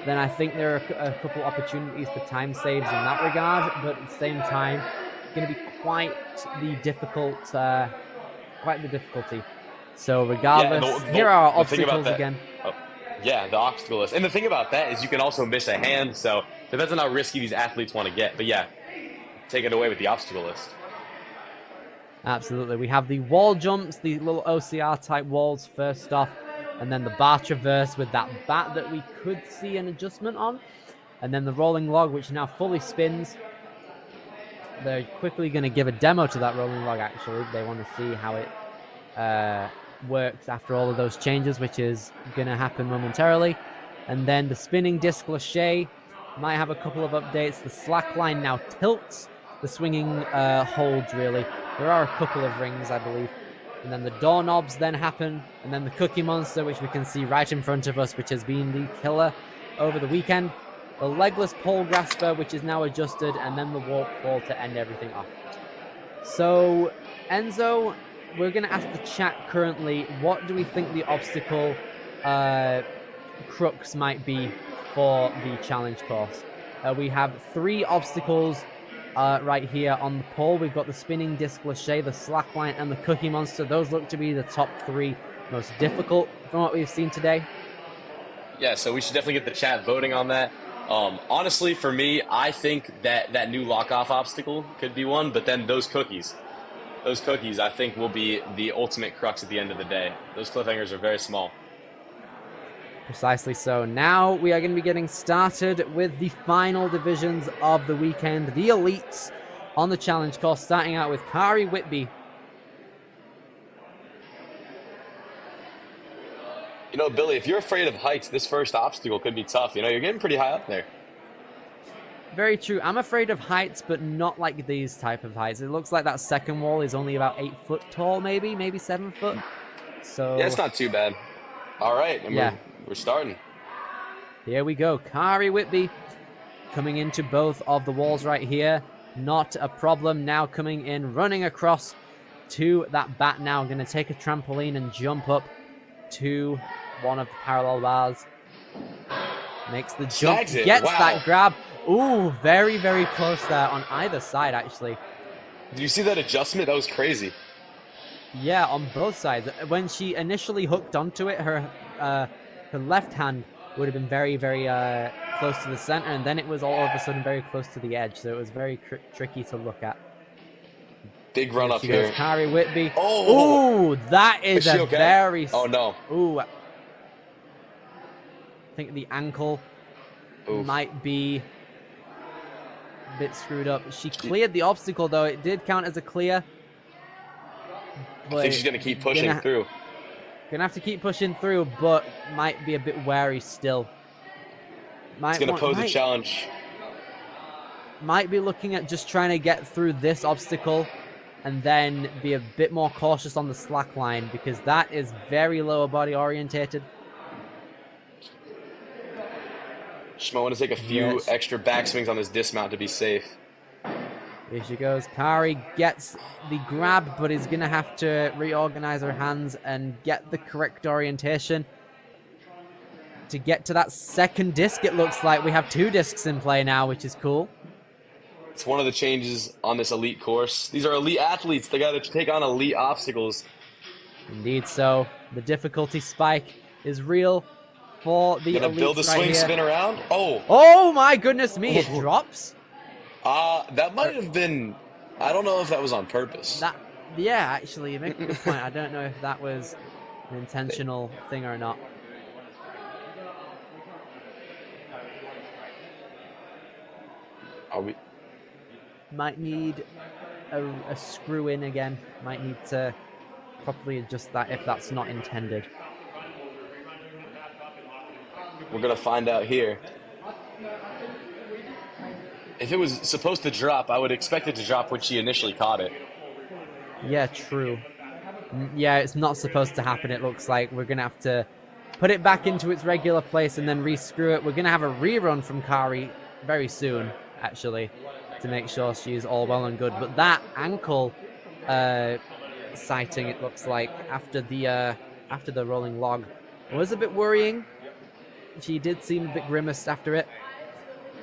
then I think there are a couple opportunities for time saves in that regard. But at the same time, going to be quite the difficulty. So regardless, here are our obstacles again. Yeah, the obstacle list. And the thing about that is you can also miss a hand, so depends on how risky these athletes want to get. But yeah, take it away with the obstacle list. Absolutely. We have the wall jumps, the little OCR type walls first off, and then the bar traverse with that bat that we could see an adjustment on, and then the rolling log, which now fully spins. They're quickly going to give a demo to that rolling log, actually. They want to see how it works after all of those changes, which is going to happen momentarily. And then the spinning disc lâché might have a couple of updates. The slack line now tilts the swinging holds, really. There are a couple of rings, I believe. And then the doorknobs then happen, and then the Cookie Monster, which we can see right in front of us, which has been the killer over the weekend. The legless pole grasper, which is now adjusted, and then the warp wall to end everything off. So, Enzo, we're going to ask the chat currently, what do we think the obstacle crux might be for the challenge course? We have 3 obstacles right here on the pole. We've got the spinning disc lâché, the slackline, and the Cookie Monster. Those look to be the top 3 most difficult from what we've seen today. Yeah, so we should definitely get the chat voting on that. Honestly, for me, I think that new lock-off obstacle could be one, but then those cookies, I think, will be the ultimate crux at the end of the day. Those cliffhangers are very small. Precisely so. Now we are going to be getting started with the final divisions of the weekend, the elites on the challenge course, starting out with Kari Whitby. You know, Billy, if you're afraid of heights, this first obstacle could be tough. You know, you're getting pretty high up there. Very true. I'm afraid of heights, but not like these type of heights. It looks like that second wall is only about 8 foot tall, maybe 7 foot. So yeah, it's not too bad. All right, and we're starting. Here we go. Kari Whitby coming into both of the walls right here. Not a problem. Now coming in, running across to that bat now. Going to take a trampoline and jump up to one of the parallel bars. Makes the jump, gets that grab. Ooh, very, very close there on either side, actually. Did you see that adjustment? That was crazy. Yeah, on both sides. When she initially hooked onto it, her left hand would have been very, very close to the center, and then it was all of a sudden very close to the edge, so it was very tricky to look at. Big run up here. Kari Whitby. Oh! Ooh, that is a okay? very... Oh, no. Ooh. I think the ankle might be a bit screwed up. She cleared the obstacle, though. It did count as a clear. I think she's going to keep pushing through. Gonna have to keep pushing through, but might be a bit wary still. It's going to pose a challenge. Might be looking at just trying to get through this obstacle and then be a bit more cautious on the slack line, because that is very lower body orientated. Just might want to take a few extra backswings on this dismount to be safe. Here she goes. Kari gets the grab, but is going to have to reorganize her hands and get the correct orientation to get to that second disc. It looks like we have 2 discs in play now, which is cool. It's one of the changes on this elite course. These are elite athletes. They got to take on elite obstacles. Indeed so. The difficulty spike is real for the elites. Gonna build a swing, spin around. Oh my goodness me! It drops. That might have been. I don't know if that was on purpose. Yeah, actually, you make a good point. I don't know if that was an intentional thing or not. Are we? Might need a screw in again. Might need to properly adjust that if that's not intended. We're gonna find out here. If it was supposed to drop, I would expect it to drop when she initially caught it. Yeah, true. Yeah, it's not supposed to happen, it looks like. We're going to have to put it back into its regular place and then re-screw it. We're going to have a rerun from Kari very soon, actually, to make sure she's all well and good. But that ankle sighting, it looks like, after the rolling log was a bit worrying. She did seem a bit grimaced after it.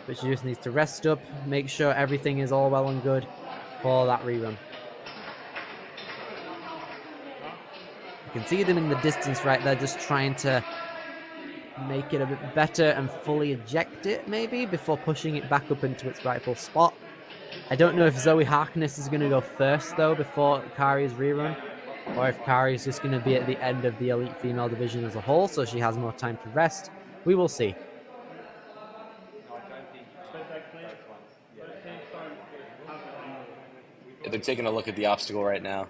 But she just needs to rest up, make sure everything is all well and good for that rerun. You can see them in the distance right there, just trying to make it a bit better and fully eject it, maybe, before pushing it back up into its rightful spot. I don't know if Zoe Harkness is going to go first, though, before Kari's rerun, or if Kari is just going to be at the end of the elite female division as a whole, so she has more time to rest. We will see. They're taking a look at the obstacle right now.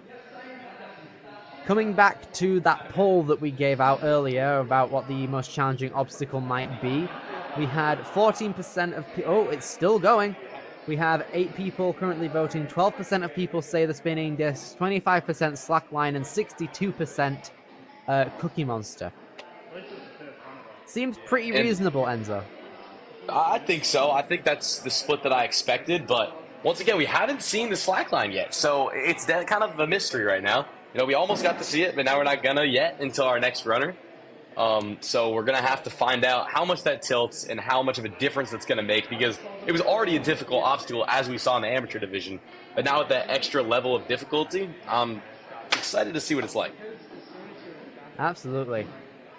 Coming back to that poll that we gave out earlier about what the most challenging obstacle might be, we had 14% of oh, it's still going. We have 8 people currently voting. 12% of people say the spinning disc, 25% slackline, and 62% Cookie Monster. Seems pretty reasonable, Enzo. I think so. I think that's the split that I expected, but once again, we haven't seen the slackline yet, so it's that kind of a mystery right now. You know, we almost got to see it, but now we're not gonna yet until our next runner. So we're gonna have to find out how much that tilts and how much of a difference that's gonna make, because it was already a difficult obstacle as we saw in the amateur division, but now with that extra level of difficulty, I'm excited to see what it's like. Absolutely.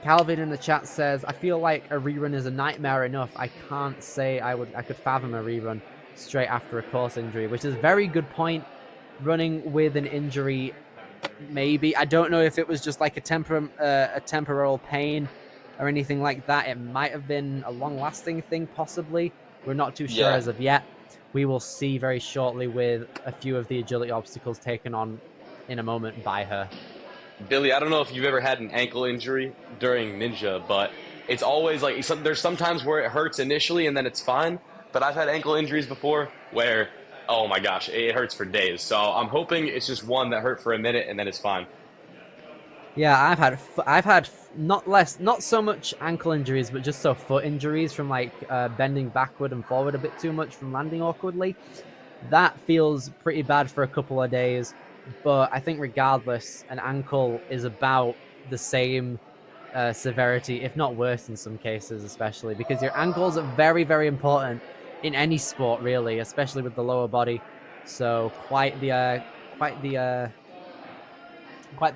Calvin in the chat says, I feel like a rerun is a nightmare enough. I can't say I could fathom a rerun straight after a course injury, which is a very good point. Running with an injury, maybe. I don't know if it was just like a temporal pain or anything like that. It might have been a long-lasting thing, possibly. We're not too sure as of yet. We will see very shortly with a few of the agility obstacles taken on in a moment by her. Billy, I don't know if you've ever had an ankle injury during Ninja, but it's always like, there's sometimes where it hurts initially and then it's fine, but I've had ankle injuries before where, oh my gosh, it hurts for days. So I'm hoping it's just one that hurt for a minute and then it's fine. Yeah, I've had not so much ankle injuries, but just foot injuries from like bending backward and forward a bit too much from landing awkwardly. That feels pretty bad for a couple of days. But I think regardless, an ankle is about the same severity, if not worse in some cases, especially because your ankles are very, very important in any sport, really, especially with the lower body. So quite the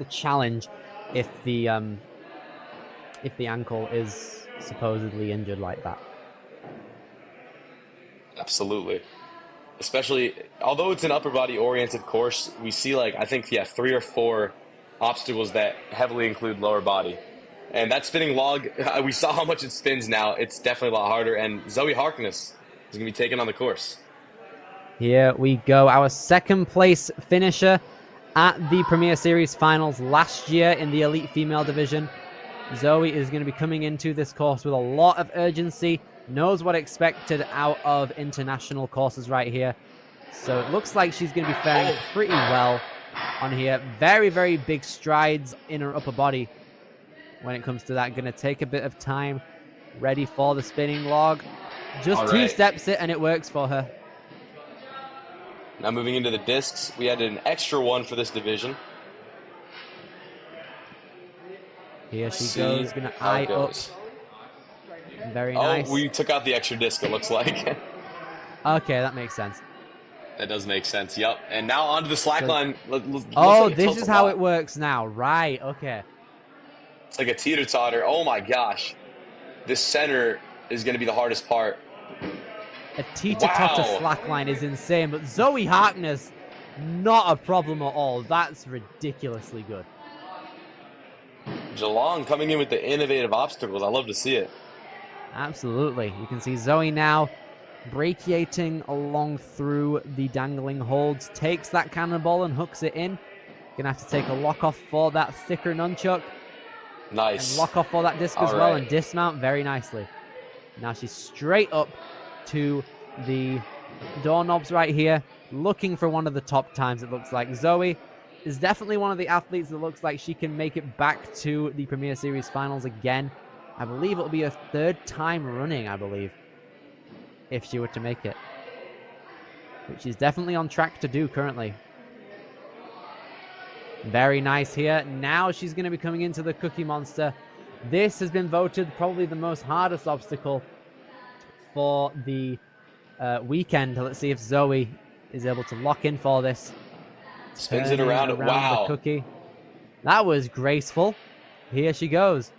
challenge if the ankle is supposedly injured like that. Absolutely. Especially, although it's an upper body oriented course, we see I think 3 or 4 obstacles that heavily include lower body. And that spinning log, we saw how much it spins now. It's definitely a lot harder. And Zoe Harkness is going to be taking on the course. Here we go. Our second place finisher at the Premier Series finals last year in the elite female division. Zoe is going to be coming into this course with a lot of urgency. Knows what expected out of international courses right here. So it looks like she's going to be faring pretty well on here. Very, very big strides in her upper body when it comes to that. Going to take a bit of time. Ready for the spinning log. Just 2 steps it and it works for her. Now moving into the discs, we added an extra one for this division. Here she goes. Going to eye up. Very nice. Oh, we took out the extra disc, it looks like. Okay, that makes sense. That does make sense, yep. And now onto the slack line. This is how it works now. Right, okay. It's like a teeter-totter. Oh my gosh. This center is going to be the hardest part. A teeter-totter slackline is insane, but Zoe Harkness, not a problem at all. That's ridiculously good. Geelong coming in with the innovative obstacles. I love to see it. Absolutely. You can see Zoe now brachiating along through the dangling holds, takes that cannonball and hooks it in. Gonna have to take a lock off for that thicker nunchuck. Nice. And lock off for that disc as well and dismount very nicely. Now she's straight up to the doorknobs right here, looking for one of the top times, it looks like. Zoe is definitely one of the athletes that looks like she can make it back to the Premier Series finals again. I believe it'll be a third time running, I believe, if she were to make it. Which she's definitely on track to do currently. Very nice here. Now she's going to be coming into the Cookie Monster. This has been voted probably the most hardest obstacle for the weekend. Let's see if Zoe is able to lock in for this. Spins it around. Wow. The cookie. That was graceful. Here she goes.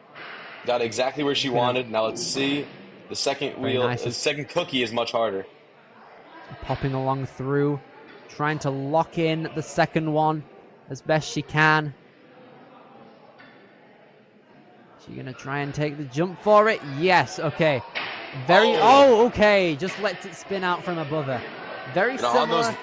Got exactly where she wanted. Now let's see. The second wheel, nice. the second cookie is much harder. Popping along through, trying to lock in the second one as best she can. She's gonna try and take the jump for it. Yes, okay. Okay. Just lets it spin out from above her. Very similar.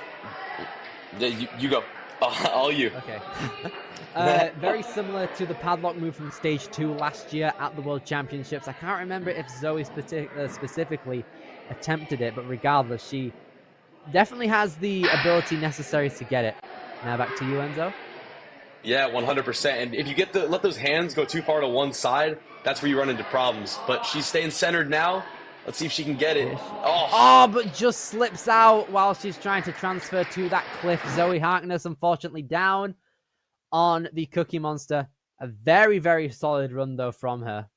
You go. All you. Okay. Very similar to the padlock move from stage 2 last year at the World Championships. I can't remember if Zoe specifically attempted it, but regardless, she definitely has the ability necessary to get it. Now back to you, Enzo. Yeah, 100%. And if you let those hands go too far to one side, that's where you run into problems. But she's staying centered now. Let's see if she can get it. But just slips out while she's trying to transfer to that cliff. Zoe Harkness, unfortunately, down on the Cookie Monster. A very, very solid run, though, from her.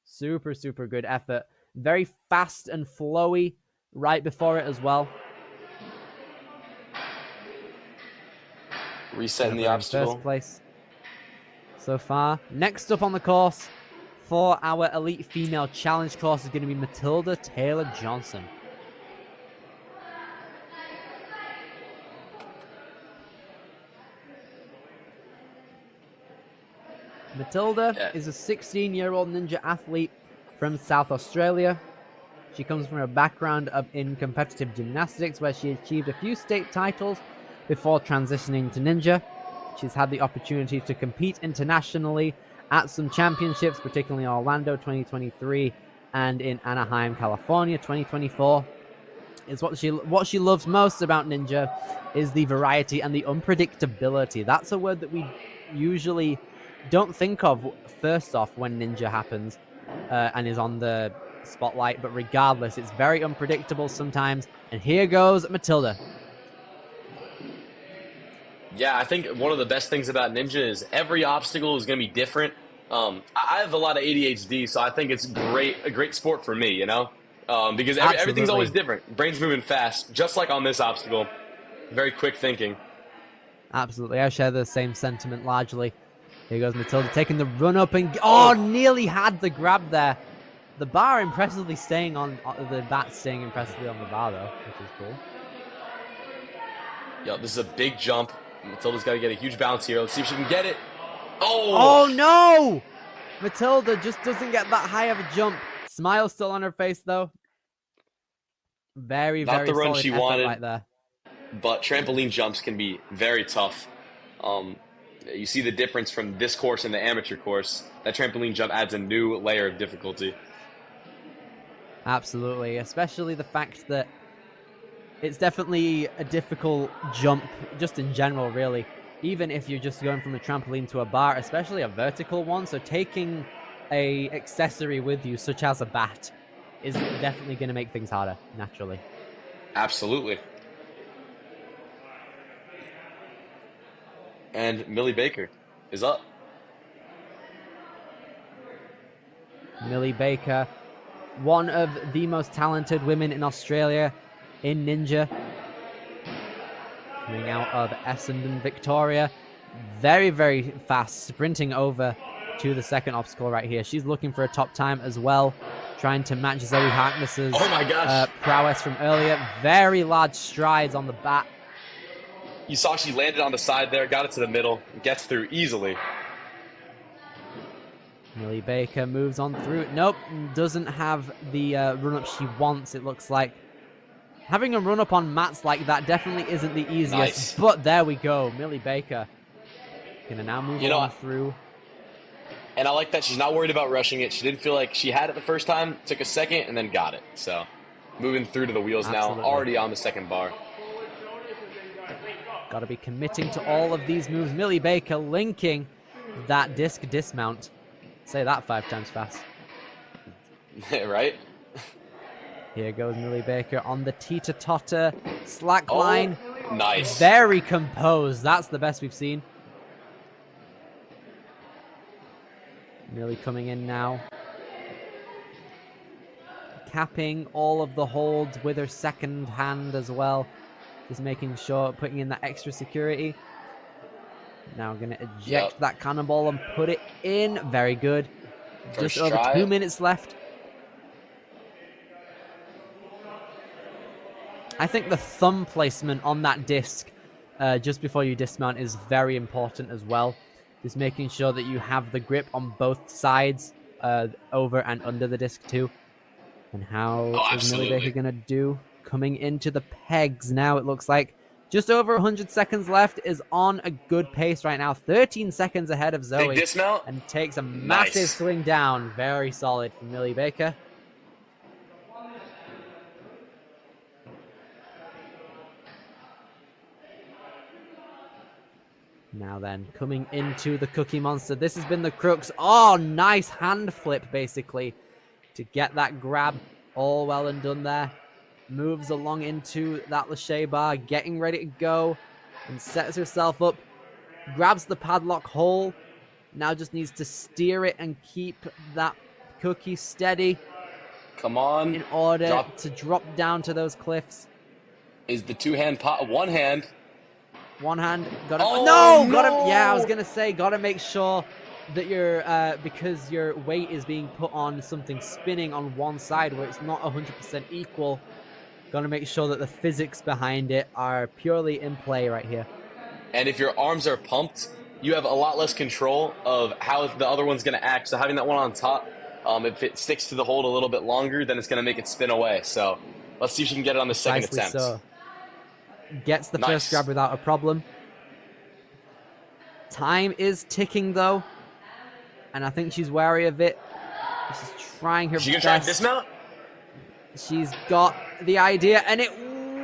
Super, super good effort. Very fast and flowy right before it as well. Resetting the obstacle. First place so far. Next up on the course for our Elite Female Challenge course is going to be Matilda Taylor-Johnson. Matilda is a 16-year-old ninja athlete from South Australia. She comes from a background in competitive gymnastics where she achieved a few state titles before transitioning to ninja. She's had the opportunity to compete internationally at some championships, particularly in Orlando 2023 and in Anaheim, California 2024. Is what she loves most about ninja is the variety and the unpredictability. That's a word that we usually don't think of first off when ninja happens and is on the spotlight, but regardless, it's very unpredictable sometimes. And here goes Matilda. Yeah, I think one of the best things about ninja is every obstacle is going to be different. I have a lot of ADHD, so I think it's a great sport for me, you know? Because everything's always different. Brain's moving fast, just like on this obstacle. Very quick thinking. Absolutely. I share the same sentiment largely. Here goes Matilda taking the run up and nearly had the grab there. The bar impressively staying on the bat, staying impressively on the bar though, which is cool. Yo, this is a big jump. Matilda's got to get a huge bounce here. Let's see if she can get it. Oh no! Matilda just doesn't get that high of a jump. Smile still on her face though. Very, not very the run solid she effort wanted right there. But trampoline jumps can be very tough. You see the difference from this course and the amateur course. That trampoline jump adds a new layer of difficulty. Absolutely, especially the fact that it's definitely a difficult jump, just in general, really. Even if you're just going from a trampoline to a bar, especially a vertical one. So taking a accessory with you, such as a bat, is definitely going to make things harder, naturally. Absolutely. And Millie Baker is up. Millie Baker, one of the most talented women in Australia in ninja. Coming out of Essendon, Victoria. Very, very fast, sprinting over to the second obstacle right here. She's looking for a top time as well, trying to match Zoe Harkness's prowess from earlier. Very large strides on the bat. You saw she landed on the side there, got it to the middle, gets through easily. Millie Baker moves on through. Nope, doesn't have the run-up she wants, it looks like. Having a run-up on mats like that definitely isn't the easiest. Nice. But there we go. Millie Baker gonna now move on through. And I like that she's not worried about rushing it. She didn't feel like she had it the first time, took a second, and then got it. So moving through to the wheels now, already on the second bar. Got to be committing to all of these moves. Millie Baker linking that disc dismount. Say that 5 times fast. Right? Here goes Millie Baker on the teeter-totter slack line. Nice. Very composed. That's the best we've seen. Millie coming in now. Capping all of the holds with her second hand as well. Just making sure, putting in that extra security. Now going to eject that cannonball and put it in. Very good. Just over 2 minutes left. I think the thumb placement on that disc just before you dismount is very important as well. Just making sure that you have the grip on both sides, over and under the disc too. And how is Millie Baker going to do? Coming into the pegs now, it looks like. Just over 100 seconds left, is on a good pace right now. 13 seconds ahead of Zoe. Big dismount. And takes a massive swing down. Very solid from Millie Baker. Now then, coming into the Cookie Monster. This has been the crux. Oh, nice hand flip, basically, to get that grab. All well and done there. Moves along into that lache bar, getting ready to go, and sets herself up. Grabs the padlock hole. Now just needs to steer it and keep that cookie steady. Come on. In order to drop down to those cliffs. Is the two-hand pot? One hand. One hand. Got to. Oh, no! no! Gotta, yeah, I was gonna say, gotta make sure that you're because your weight is being put on something spinning on one side where it's not 100% equal. Gotta make sure that the physics behind it are purely in play right here. And if your arms are pumped, you have a lot less control of how the other one's gonna act. So having that one on top, if it sticks to the hold a little bit longer, then it's gonna make it spin away. So let's see if she can get it on the second attempt. So. Gets the first grab without a problem. Time is ticking though, and I think she's wary of it. She's trying her best. She gonna try to dismount? She's got the idea, and it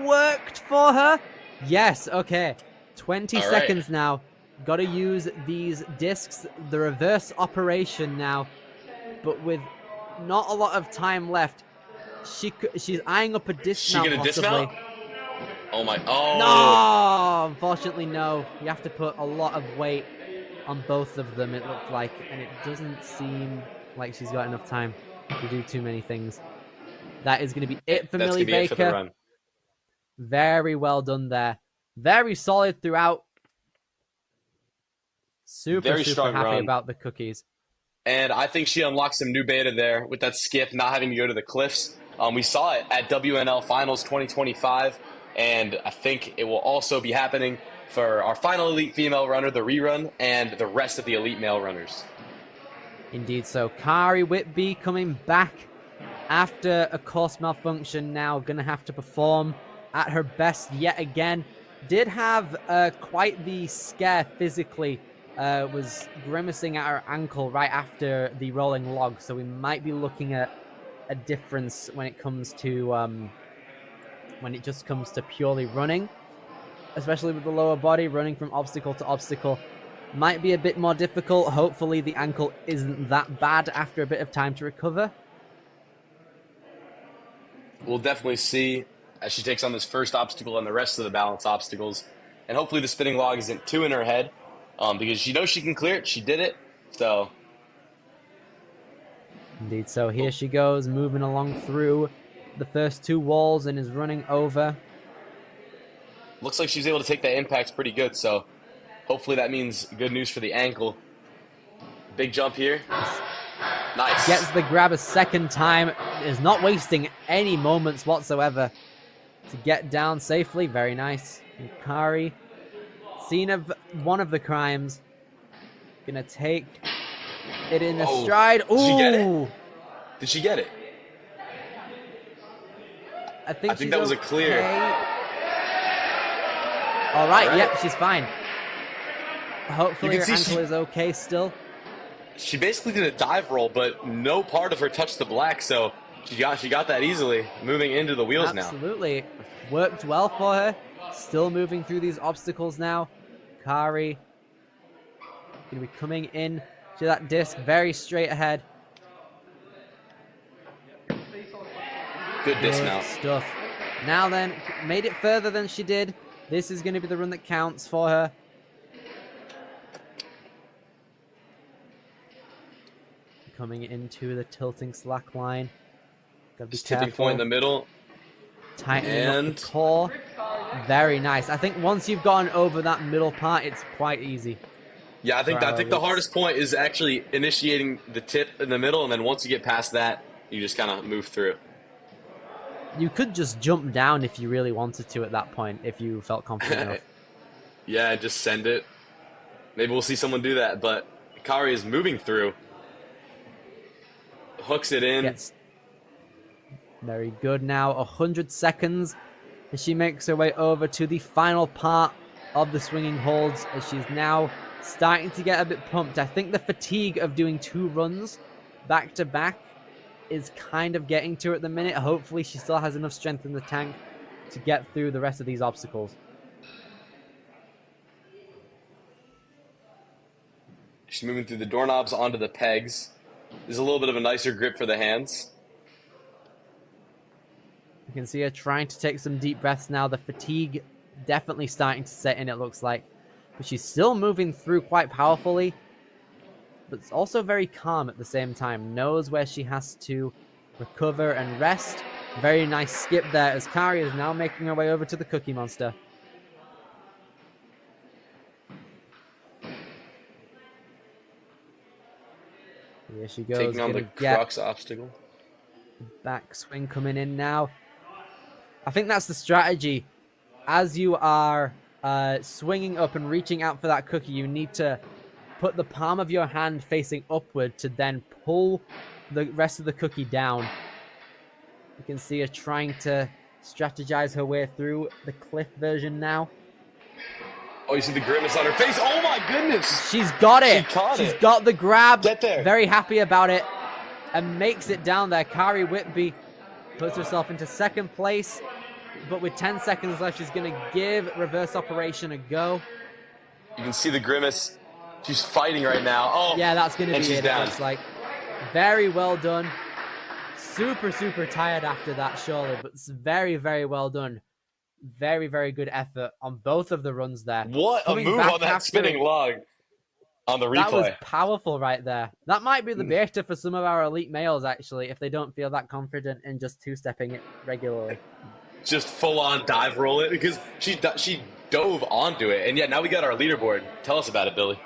worked for her. Yes, okay. 20 seconds now. Got to use these discs, the reverse operation now, but with not a lot of time left. She's eyeing up a dismount. She gonna dismount? Oh my! Oh no! Unfortunately, no. You have to put a lot of weight on both of them. It looked like, and it doesn't seem like she's got enough time to do too many things. That is going to be it for Millie Baker. Very well done there. Very solid throughout. Super happy about the cookies. And I think she unlocked some new beta there with that skip, not having to go to the cliffs. We saw it at WNL Finals 2025, and I think it will also be happening for our final elite female runner, the rerun, and the rest of the elite male runners. Indeed so. Kari Whitby coming back after a course malfunction now, going to have to perform at her best yet again. Did have quite the scare physically, was grimacing at her ankle right after the rolling log, so we might be looking at a difference when it comes to when it just comes to purely running, especially with the lower body. Running from obstacle to obstacle might be a bit more difficult. Hopefully the ankle isn't that bad after a bit of time to recover. We'll definitely see as she takes on this first obstacle and the rest of the balance obstacles, and hopefully the spinning log isn't too in her head, because she knows she can clear it. She did it, so. Indeed, so here she goes, moving along through the first two walls and is running over. Looks like she's able to take that impact pretty good, so hopefully that means good news for the ankle. Big jump here. Nice. Gets the grab a second time. Is not wasting any moments whatsoever to get down safely. Very nice. Kari, scene of one of the crimes, gonna take it in a Oh, stride. did she get it? Ooh. Did she get it? I think that was a clear. All right, All right. yep, she's fine. Hopefully You her can see ankle is okay still. She basically did a dive roll, but no part of her touched the black, so she got that easily, moving into the wheels now. Absolutely. Worked well for her. Still moving through these obstacles now. Kari going to be coming in to that disc very straight ahead. Good disc Good now. stuff. Now then, made it further than she did. This is going to be the run that counts for her. Coming into the tilting slack line. Gotta be careful. Tipping point in the middle. Tightening up the core. Very nice. I think once you've gone over that middle part, it's quite easy. Yeah, I think the hardest point is actually initiating the tip in the middle, and then once you get past that, you just kind of move through. You could just jump down if you really wanted to at that point, if you felt confident enough. Yeah, just send it. Maybe we'll see someone do that, but Kari is moving through. Hooks it in. Very good now. 100 seconds as she makes her way over to the final part of the swinging holds, as she's now starting to get a bit pumped. I think the fatigue of doing 2 runs back to back is kind of getting to her at the minute. Hopefully she still has enough strength in the tank to get through the rest of these obstacles. She's moving through the doorknobs onto the pegs. There's a little bit of a nicer grip for the hands. You can see her trying to take some deep breaths now. The fatigue definitely starting to set in, it looks like. But she's still moving through quite powerfully. But it's also very calm at the same time. Knows where she has to recover and rest. Very nice skip there as Kari is now making her way over to the Cookie Monster. Here she goes. Taking on the crux obstacle. Backswing coming in now. I think that's the strategy. As you are swinging up and reaching out for that cookie, you need to put the palm of your hand facing upward to then pull the rest of the cookie down. You can see her trying to strategize her way through the cliff version now. Oh, you see the grimace on her face. Oh my goodness! She's got it. She's got the grab. Get there. Very happy about it. And makes it down there. Kari Whitby puts herself into second place. But with 10 seconds left, she's going to give reverse operation a go. You can see the grimace. She's fighting right now. Oh, yeah, that's going to be it. Down. It looks like. Very well done. Super, super tired after that, surely. But it's very, very well done. Very, very good effort on both of the runs there. What a move on that spinning log on the replay. That was powerful right there. That might be the beta for some of our elite males, actually, if they don't feel that confident in just two-stepping it regularly. Just full-on dive roll it, because she dove onto it. And yeah, now we got our leaderboard. Tell us about it, Billy.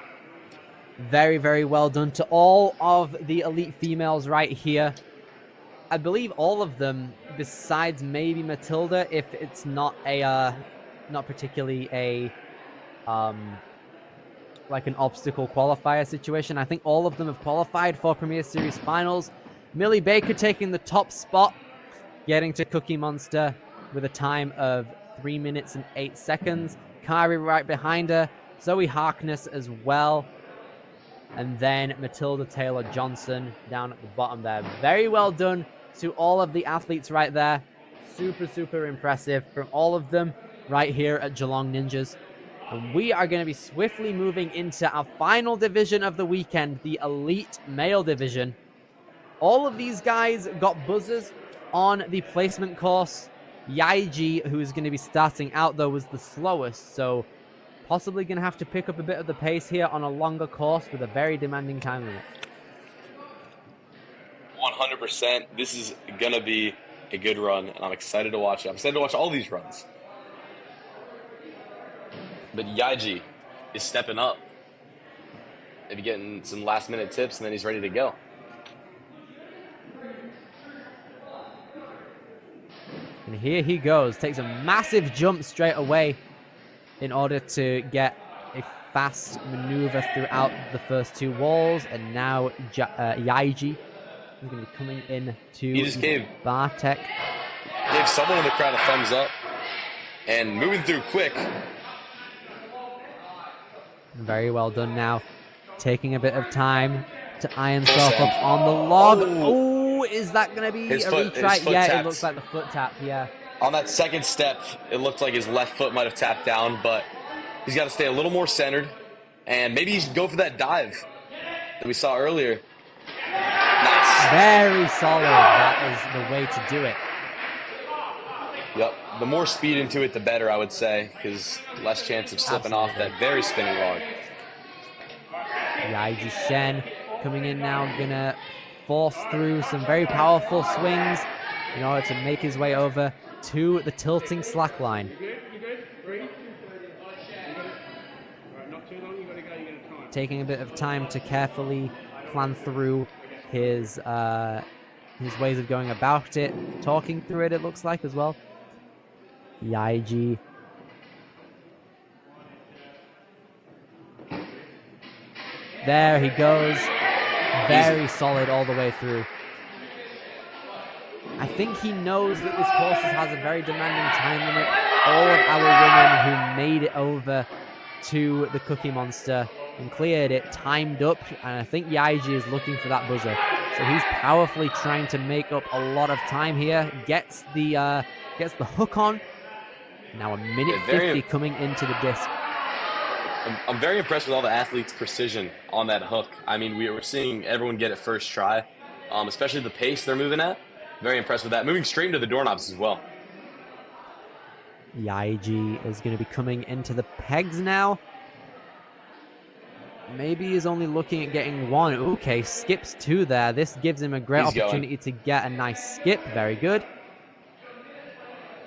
Very, very well done to all of the elite females right here. I believe all of them, besides maybe Matilda, if it's not a, not particularly a, like an obstacle qualifier situation. I think all of them have qualified for Premier Series finals. Millie Baker taking the top spot, getting to Cookie Monster with a time of 3 minutes and 8 seconds. Kari right behind her. Zoe Harkness as well. And then Matilda Taylor-Johnson down at the bottom there. Very well done to all of the athletes right there. Super, super impressive from all of them right here at Geelong Ninjas. And we are going to be swiftly moving into our final division of the weekend, the Elite Male Division. All of these guys got buzzers on the placement course. Yaiji, who is going to be starting out, though, was the slowest. So possibly going to have to pick up a bit of the pace here on a longer course with a very demanding time limit. 100%. This is going to be a good run, and I'm excited to watch it. I'm excited to watch all these runs. But Yaiji is stepping up. Maybe getting some last-minute tips, and then he's ready to go. And here he goes. Takes a massive jump straight away in order to get a fast maneuver throughout the first two walls, and now Yaiji is going to be coming in to He just gave Bartek. someone in the crowd a thumbs up and moving through quick. Very well done now. Taking a bit of time to iron himself up on the log. Oh, is that going to be a retry? Yeah, tapped. It looks like the foot tap, yeah. On that second step, it looked like his left foot might have tapped down, but he's got to stay a little more centered, and maybe he should go for that dive that we saw earlier. Nice. Very solid. That is the way to do it. Yep. The more speed into it, the better, I would say, because less chance of slipping off that very spinning log. Yaiji Shen coming in now, gonna force through some very powerful swings in order to make his way over to the tilting slack line. Taking a bit of time to carefully plan through his ways of going about it, talking through it, it looks like as well. Yaiji. There he goes. Very solid all the way through. I think he knows that this course has a very demanding time limit. All of our women who made it over to the Cookie Monster and cleared it timed up, and I think Yaiji is looking for that buzzer. So he's powerfully trying to make up a lot of time here. Gets the hook on. Now a minute 50 coming into the disc. I'm very impressed with all the athletes' precision on that hook. I mean, we're seeing everyone get it first try, especially the pace they're moving at. Very impressed with that. Moving straight into the doorknobs as well. Yaiji is going to be coming into the pegs now. Maybe he's only looking at getting one. Okay, skips two there. This gives him a great opportunity to get a nice skip. Very good.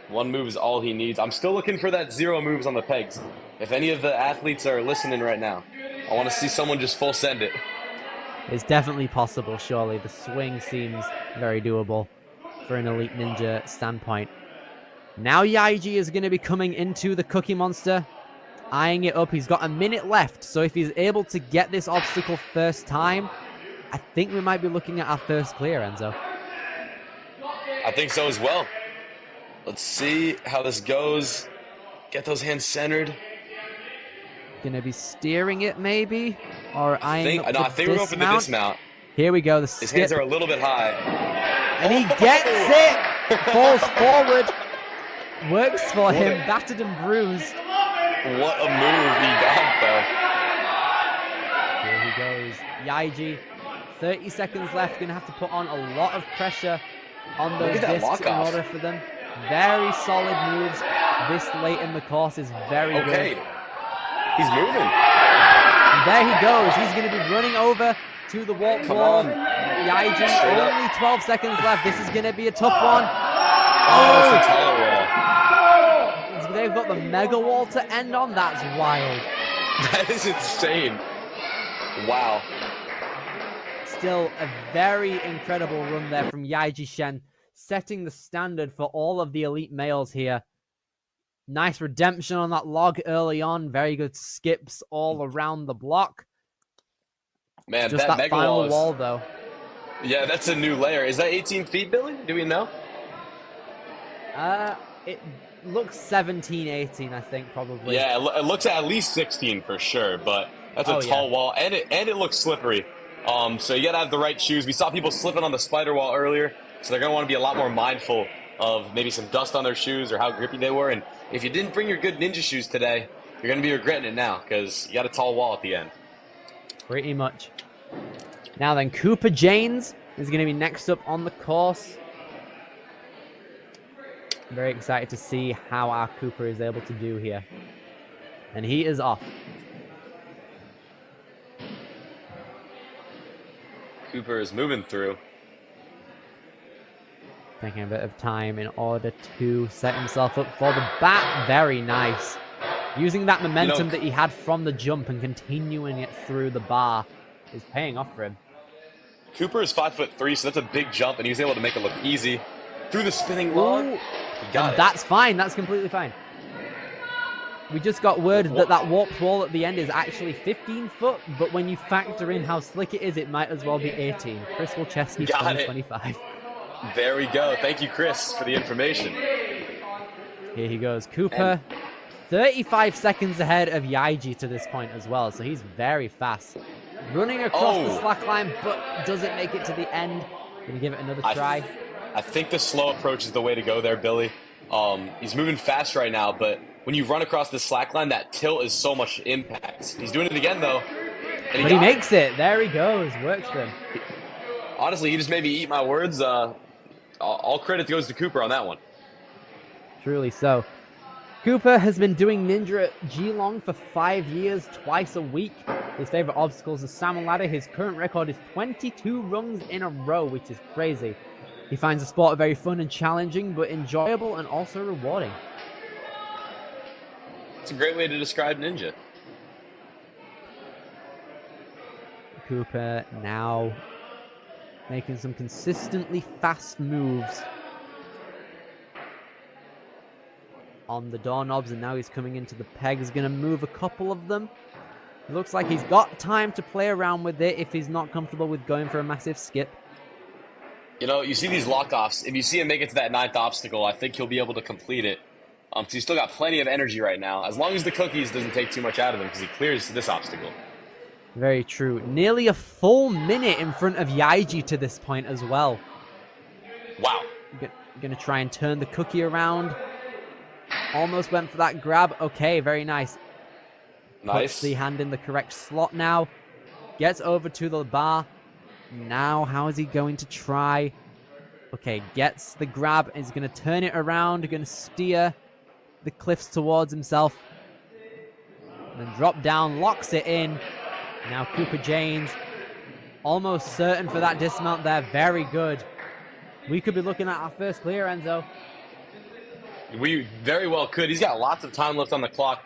One move is all he needs. I'm still looking for that 0 moves on the pegs. If any of the athletes are listening right now, I want to see someone just full send it. It's definitely possible, surely. The swing seems very doable for an Elite Ninja standpoint. Now Yaiji is going to be coming into the Cookie Monster, eyeing it up. He's got a minute left, so if he's able to get this obstacle first time, I think we might be looking at our first clear, Enzo. I think so as well. Let's see how this goes. Get those hands centered. Gonna be steering it, maybe? Or eyeing up I think we're going for the dismount. Here we go, the His skip. hands are a little bit high. And he gets it! Falls forward. Works for him, battered and bruised. What a move he got, though. Here he goes. Yaiji, 30 seconds left. Gonna have to put on a lot of pressure on those discs in order for them. Very solid moves this late in the course is very good. He's moving. There he goes. He's going to be running over to the wall. Yaiji, only 12 seconds left. This is going to be a tough one. Oh, it's a tall wall. They've got the mega wall to end on. That's wild. That is insane. Wow. Still a very incredible run there from Yaiji Shen, setting the standard for all of the elite males here. Nice redemption on that log early on. Very good skips all around the block. Man, just that that mega final wall, though. Yeah, that's a new layer. Is that 18 feet, Billy? Do we know? It looks 17, 18, I think, probably. Yeah, it looks at least 16 for sure, but that's a tall wall, and it looks slippery. So you gotta have the right shoes. We saw people slipping on the spider wall earlier, so they're gonna want to be a lot more mindful of maybe some dust on their shoes or how grippy they were. And if you didn't bring your good ninja shoes today, you're gonna be regretting it now because you got a tall wall at the end. Pretty much. Now then, Cooper Janes is going to be next up on the course. I'm very excited to see how our Cooper is able to do here. And he is off. Cooper is moving through. Taking a bit of time in order to set himself up for the bat. Very nice. Using that momentum that he had from the jump and continuing it through the bar is paying off for him. Cooper is 5'3", so that's a big jump, and he was able to make it look easy. Through the spinning log, he got it. That's fine. That's completely fine. We just got word that that warped wall at the end is actually 15 foot, but when you factor in how slick it is, it might as well be 18. Chris Wilczewski, Got it. 2025. There we go. Thank you, Chris, for the information. Here he goes. Cooper, 35 seconds ahead of Yaiji to this point as well, so he's very fast. Running across the slack line, but doesn't make it to the end. Gonna give it another try. I think the slow approach is the way to go there, Billy. He's moving fast right now, but when you run across the slack line, that tilt is so much impact. He's doing it again, though. But he makes it. There he goes. Works for him. Honestly, he just made me eat my words. All credit goes to Cooper on that one. Truly so. Cooper has been doing Ninja at Geelong for 5 years, twice a week. His favorite obstacles are salmon ladder. His current record is 22 rungs in a row, which is crazy. He finds the sport very fun and challenging, but enjoyable and also rewarding. It's a great way to describe Ninja. Cooper now making some consistently fast moves on the doorknobs, and now he's coming into the peg. He's going to move a couple of them. It looks like he's got time to play around with it if he's not comfortable with going for a massive skip. You know, you see these lock-offs. If you see him make it to that 9th obstacle, I think he'll be able to complete it. Because he's still got plenty of energy right now. As long as the cookies doesn't take too much out of him, because he clears this obstacle. Very true. Nearly a full minute in front of Yaiji to this point as well. Wow. Gonna try and turn the cookie around. Almost went for that grab. Okay, very nice. Nice. Puts the hand in the correct slot now. Gets over to the bar. Now, how is he going to try? Okay, gets the grab. Is going to turn it around. Going to steer the cliffs towards himself. And then drop down, locks it in. Now Cooper Janes almost certain for that dismount there. Very good. We could be looking at our first clear, Enzo. We very well could. He's got lots of time left on the clock.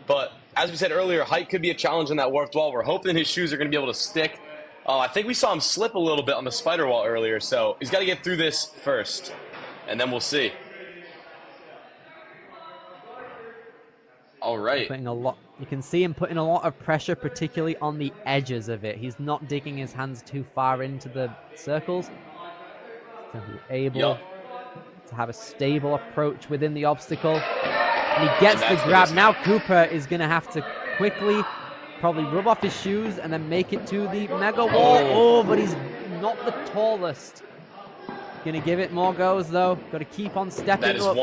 But as we said earlier, height could be a challenge on that warped wall. We're hoping his shoes are going to be able to stick. I think we saw him slip a little bit on the spider wall earlier, so he's got to get through this first, and then we'll see. All right. You can see him putting a lot of pressure, particularly on the edges of it. He's not digging his hands too far into the circles. So he's able to have a stable approach within the obstacle. And he gets the grab. Now Cooper is going to have to quickly probably rub off his shoes and then make it to the mega wall. Oh, but he's not the tallest. Gonna give it more goes though. Got to keep on stepping up.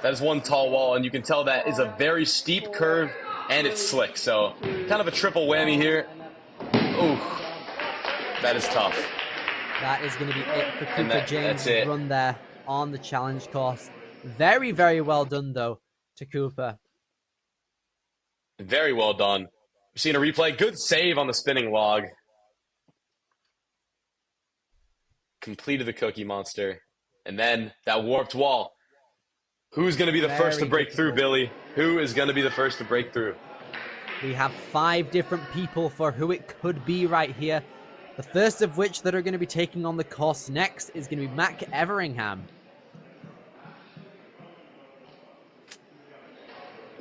That is one tall wall, and you can tell that is a very steep curve and it's slick. So kind of a triple whammy here. Ooh, that is tough. That is going to be it for Cooper James' run there on the challenge course. Very, very well done though to Cooper. Very well done. We're seeing a replay. Good save on the spinning log. Completed the Cookie Monster. And then that warped wall. Who's going to be the first to break through, Billy? Who is going to be the first to break through? We have 5 different people for who it could be right here. The first of which that are going to be taking on the course next is going to be Mac Everingham.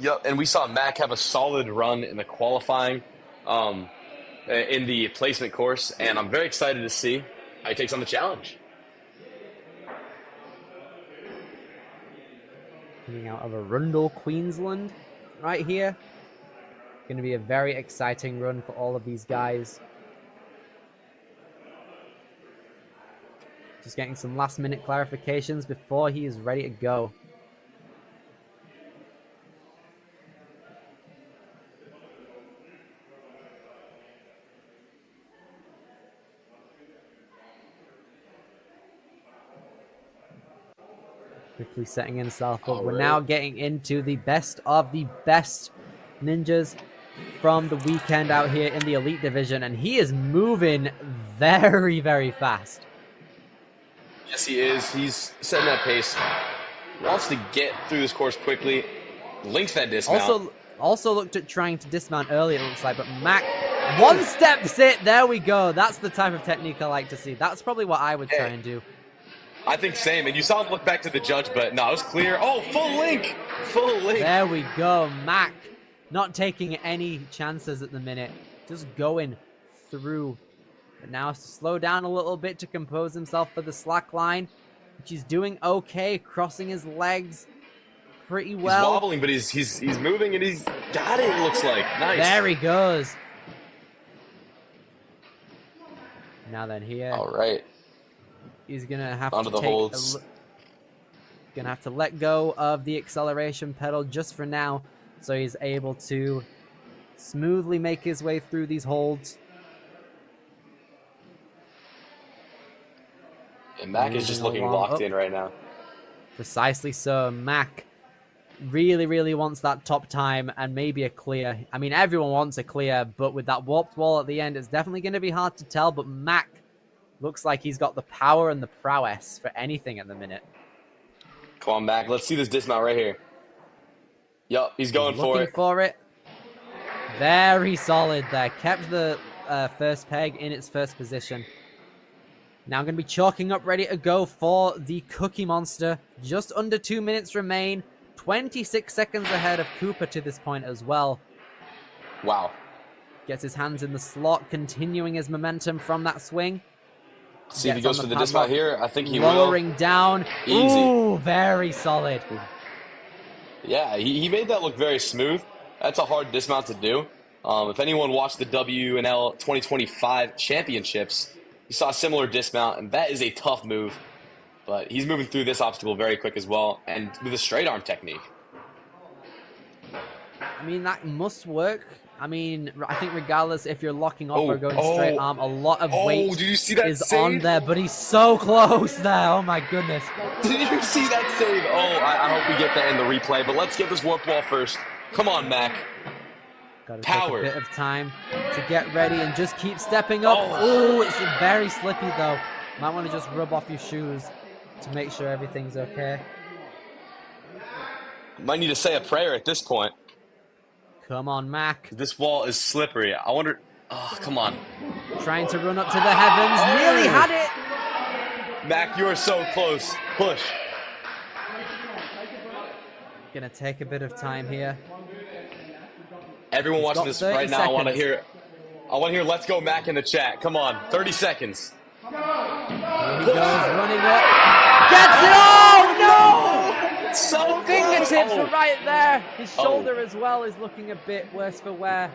Yep, and we saw Mac have a solid run in the qualifying, in the placement course, and I'm very excited to see how he takes on the challenge. Coming out of Arundel, Queensland, right here. Going to be a very exciting run for all of these guys. Just getting some last-minute clarifications before he is ready to go. Quickly setting himself up. We're now getting into the best of the best ninjas from the weekend out here in the Elite Division, and he is moving very, very fast. Yes, he is. He's setting that pace. Wants to get through this course quickly. Links that dismount. Also looked at trying to dismount earlier, it looks like, but Mac one-steps it. There we go. That's the type of technique I like to see. That's probably what I would try and do. I think same. And you saw him look back to the judge, but no, it was clear. Oh, full link. Full length. There we go. Mac not taking any chances at the minute. Just going through. But now has to slow down a little bit to compose himself for the slack line, which he's doing okay, crossing his legs pretty well. He's wobbling, but he's moving and he's got it, it looks like. Nice. There he goes. Now then here. All right. He's gonna have Onto to the take holds. gonna have to let go of the acceleration pedal just for now, so he's able to smoothly make his way through these holds. And Mac is just looking locked in right now. Precisely so. Mac really wants that top time and maybe a clear. I mean, everyone wants a clear, but with that warped wall at the end, it's definitely going to be hard to tell. But Mac looks like he's got the power and the prowess for anything at the minute. Come on, Mac. Let's see this dismount right here. Yup, he's going for Looking it. for it. Very solid there. Kept the first peg in its first position. Now going to be chalking up, ready to go for the Cookie Monster. Just under 2 minutes remain. 26 seconds ahead of Cooper to this point as well. Wow. Gets his hands in the slot, continuing his momentum from that swing. See if he Gets goes on for the the dismount padlock, here. I think he will. lowering down. Easy. Ooh, very solid. Yeah, he made that look very smooth. That's a hard dismount to do. If anyone watched the WNL 2025 championships, you saw a similar dismount, and that is a tough move. But he's moving through this obstacle very quick as well, and with a straight arm technique. I mean, that must work. I mean, I think regardless if you're locking off or going straight arm, a lot of weight did you see that is save? on there, but he's so close there. Oh my goodness. Did you see that save? Oh, I hope we get that in the replay, but let's get this warp wall first. Come on, Mac. Got to Power. take a bit of time to get ready and just keep stepping up. Oh. Oh, it's very slippy though. Might want to just rub off your shoes to make sure everything's okay. Might need to say a prayer at this point. Come on, Mac. This wall is slippery. I wonder... Oh, come on. Trying to run up to the heavens. Oh. Nearly had it. Mac, you are so close. Push. Gonna take a bit of time here. Everyone He's watching got this 30 right now, I want to seconds. hear "Let's go, Mac" in the chat. Come on, 30 seconds. Here he goes, running up. Gets it! Oh, no! So Fingertips close. are right there. His Oh. shoulder as well is looking a bit worse for wear.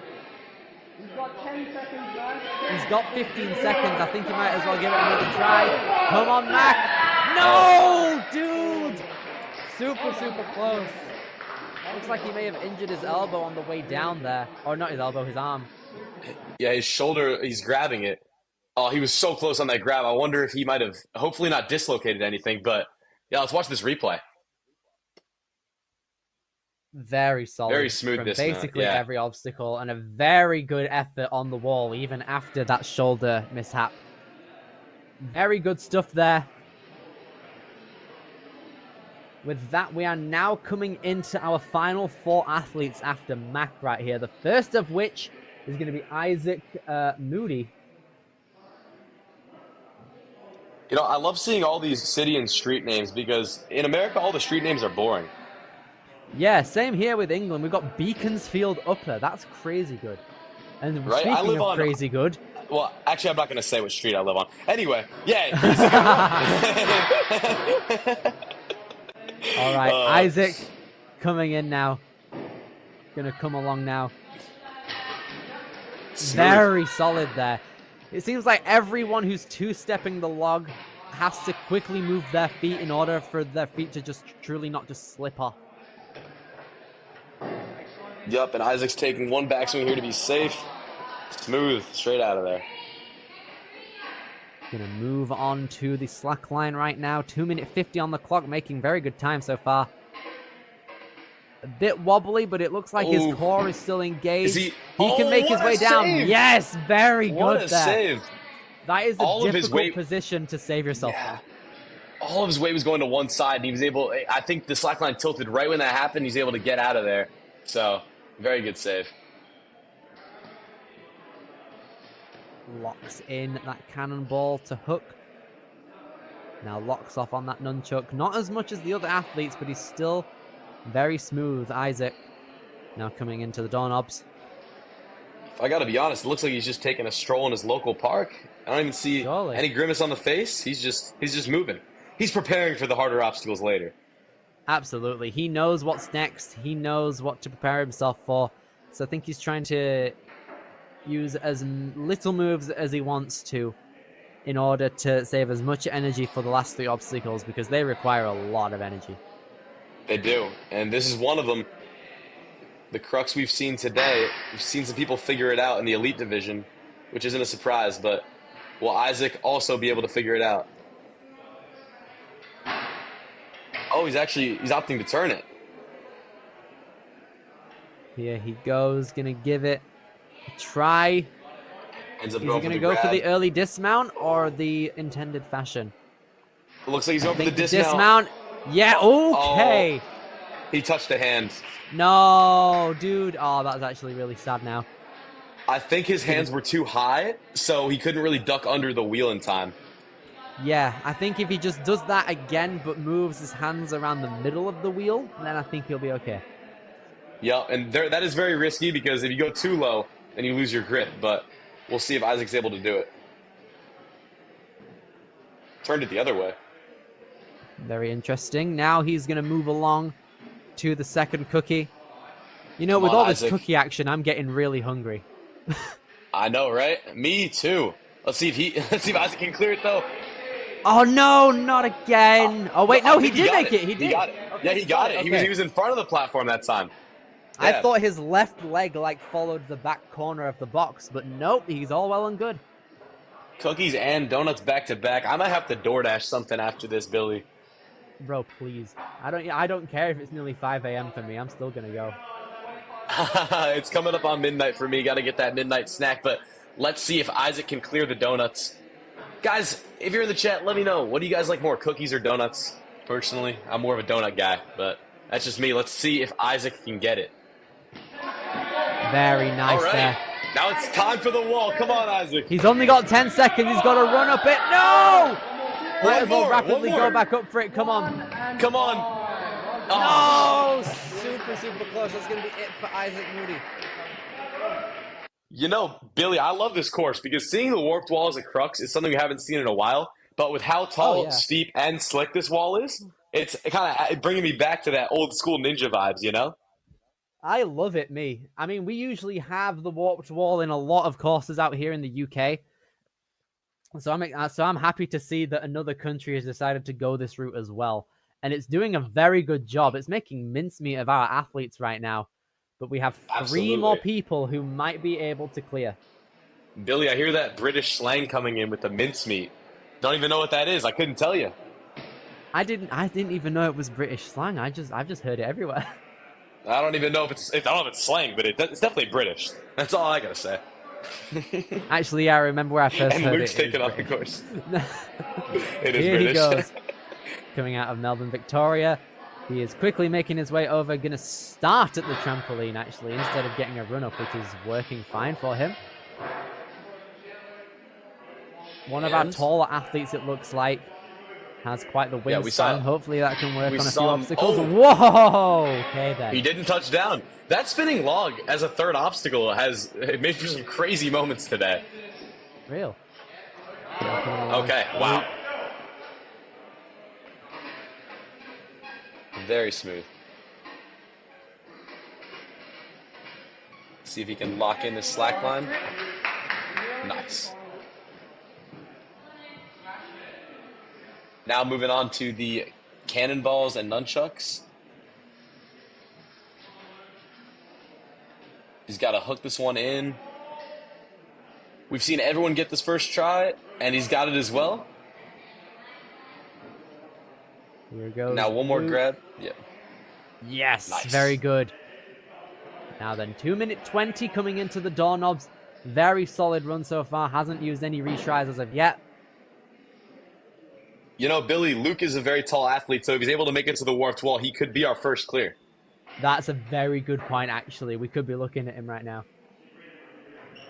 He's got 15 seconds. I think he might as well give it another try. Come on, Mac. No, dude. Super close. Looks like he may have injured his elbow on the way down there. Or not his elbow, his arm. Yeah, his shoulder, he's grabbing it. Oh, he was so close on that grab. I wonder if he might have, hopefully not dislocated anything, but yeah, let's watch this replay. Very solid. Very smooth from dismount, basically yeah. every obstacle, and a very good effort on the wall, even after that shoulder mishap. Very good stuff there. With that, we are now coming into our final 4 athletes after Mac right here. The first of which is going to be Isaac Moody. You know, I love seeing all these city and street names because in America, all the street names are boring. Yeah, same here with England. We've got Beaconsfield Upper. That's crazy good. And Right? I speaking live of on- crazy good, Well, actually, I'm not going to say what street I live on. Anyway, yeah. all right, Isaac coming in now. Gonna come along now. Smooth. Very solid there. It seems like everyone who's two-stepping the log has to quickly move their feet in order for their feet to just truly not just slip off. Yup, and Isaac's taking one backswing here to be safe. Smooth, straight out of there. Gonna move on to the slack line right now. 2:50 on the clock, making very good time so far. A bit wobbly, but it looks like Ooh. his core is still engaged. Is he- can Oh, make his what a way down. save! Yes, very What good a there. save. That is a All of his difficult weight- position to save yourself. Yeah. All of his weight was going to one side, and he was able, I think the slack line tilted right when that happened. He's able to get out of there. So, very good save. Locks in that cannonball to hook. Now locks off on that nunchuck. Not as much as the other athletes, but he's still Very smooth, Isaac. Now coming into the doorknobs. I gotta be honest, it looks like he's just taking a stroll in his local park. I don't even see Surely. any grimace on the face. He's just moving. He's preparing for the harder obstacles later. Absolutely. He knows what's next. He knows what to prepare himself for. So I think he's trying to use as little moves as he wants to in order to save as much energy for the last 3 obstacles because they require a lot of energy. They do. And this is one of them. The crux we've seen today, we've seen some people figure it out in the elite division, which isn't a surprise, but will Isaac also be able to figure it out? Oh, he's opting to turn it. Here he goes, gonna give it a try. Ends up Is he going gonna for the go grab. for the early dismount or the intended fashion? It looks like he's going for I the think dismount. Yeah, okay. He touched the hand. No, dude. Oh, that's actually really sad now. I think his hands were too high, so he couldn't really duck under the wheel in time. Yeah, I think if he just does that again but moves his hands around the middle of the wheel, then I think he'll be okay. Yeah, and that is very risky because if you go too low, then you lose your grip, but we'll see if Isaac's able to do it. Turned it the other way. Very interesting. Now he's going to move along to the second cookie. You know, Come with on, all this Isaac. cookie action, I'm getting really hungry. I know, right? Me too. Let's see if Isaac can clear it though. Oh, no, not again. Oh, wait, I no, he think did got make it. He did. He got it. Okay, Yeah, he got it. okay. He was in front of the platform that time. I Yeah. thought his left leg, like, followed the back corner of the box, but nope, he's all well and good. Cookies and donuts back to back. I might have to DoorDash something after this, Billy. Bro, please. I don't care if it's nearly 5 a.m. for me. I'm still going to go. It's coming up on midnight for me. Got to get that midnight snack, but let's see if Isaac can clear the donuts. Guys, if you're in the chat, let me know. What do you guys like more, cookies or donuts? Personally, I'm more of a donut guy, but that's just me. Let's see if Isaac can get it. Very nice All right. there. Now it's time for the wall. Come on, Isaac. He's only got 10 seconds. He's got to run up it. No! Might as well more, rapidly one go more. back up for it. Come on. Come on. Oh. No! Super close. That's going to be it for Isaac Moody. You know, Billy, I love this course because seeing the warped wall as a crux is something we haven't seen in a while. But with how tall, yeah. steep, and slick this wall is, it's kind of bringing me back to that old school ninja vibes, you know? I love it, me. I mean, we usually have the warped wall in a lot of courses out here in the UK. So I'm happy to see that another country has decided to go this route as well. And it's doing a very good job. It's making mincemeat of our athletes right now. But we have 3 Absolutely. more people who might be able to clear. Billy, I hear that British slang coming in with the mincemeat. Don't even know what that is. I couldn't tell you. I didn't even know it was British slang. I've just heard it everywhere. I don't even know if it's slang, but it's definitely British. That's all I gotta say. Actually, yeah, I remember where I first And heard Luke's it. It taking was off the British. course. It is Here British. he goes. Coming out of Melbourne, Victoria. He is quickly making his way over. Going to start at the trampoline, actually, instead of getting a run-up, which is working fine for him. One of our And- taller athletes, it looks like, has quite the wingspan. we saw- Hopefully that can work we on a few saw him- obstacles. oh. Whoa! Okay, then. He didn't touch down. That spinning log as a third obstacle it made for some crazy moments today. Real. Okay, wow. Very smooth. See if he can lock in the slack line. Nice. Now moving on to the cannonballs and nunchucks. He's got to hook this one in. We've seen everyone get this first try, and he's got it as well. Here goes. Now one more Luke. grab. Yeah. Yes, Nice. very good. Now then, 2:20 coming into the doorknobs. Very solid run so far. Hasn't used any retries as of yet. You know, Billy, Luke is a very tall athlete, so if he's able to make it to the warped wall, he could be our first clear. That's a very good point, actually. We could be looking at him right now.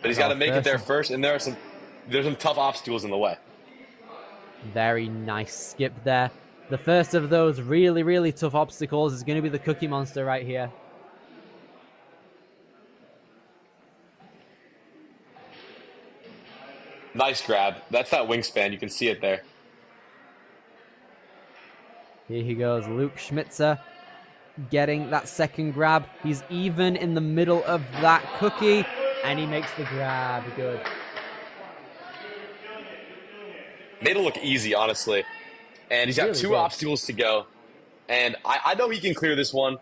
But he's got to make it there first. first, and there's some tough obstacles in the way. Very nice skip there. The first of those really, really tough obstacles is going to be the Cookie Monster right here. Nice grab. That's that wingspan. You can see it there. Here he goes, Luke Schmitzer getting that second grab. He's even in the middle of that cookie, and he makes the grab. Good. Made it look easy, honestly. And he's got Really two good. obstacles to go. And I know he can clear this one.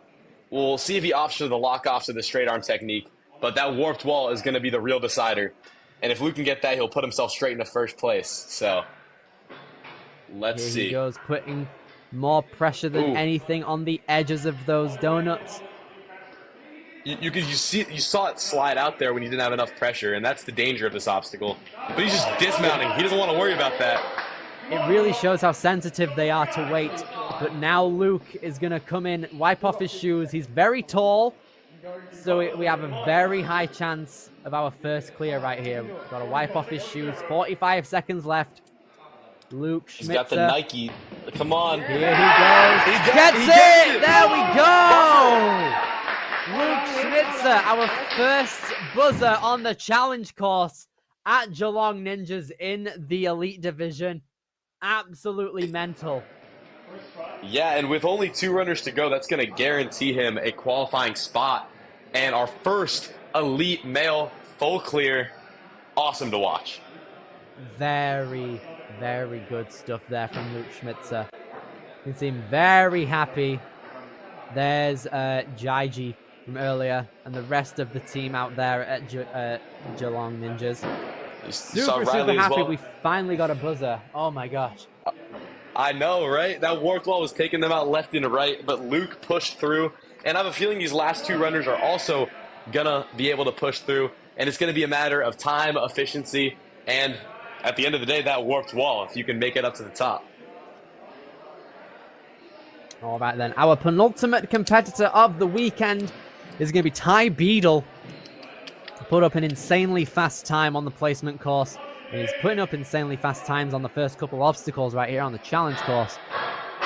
We'll see if he opts for the lock-offs or the straight arm technique. But that warped wall is going to be the real decider. And if Luke can get that, he'll put himself straight into first place. So, let's Here see. he goes, putting more pressure than anything on the edges of those donuts. You saw it slide out there when he didn't have enough pressure, and that's the danger of this obstacle. But he's just dismounting. He doesn't want to worry about that. It really shows how sensitive they are to weight. But now Luke is going to come in, wipe off his shoes. He's very tall, so we have a very high chance of our first clear right here. Got to wipe off his shoes. 45 seconds left. Luke Schmitzer. He's got the Nike. Come on. Here he goes. He Gets gets it! it! There we go! Luke Schmitzer, our first buzzer on the challenge course at Geelong Ninjas in the Elite Division. Absolutely mental. Yeah, and with only 2 runners to go, that's going to guarantee him a qualifying spot. And our first elite male full clear. Awesome to watch. Very, very good stuff there from Luke Schmitzer. You can see him very happy. There's Jaiji from earlier and the rest of the team out there at Geelong Ninjas. Super happy well. we finally got a buzzer. Oh my gosh. I know, right? That warped wall was taking them out left and right, but Luke pushed through. And I have a feeling these last 2 runners are also going to be able to push through. And it's going to be a matter of time, efficiency, and at the end of the day, that warped wall, if you can make it up to the top. All right then. Our penultimate competitor of the weekend is going to be Ty Beadle. Put up an insanely fast time on the placement course. And he's putting up insanely fast times on the first couple obstacles right here on the challenge course.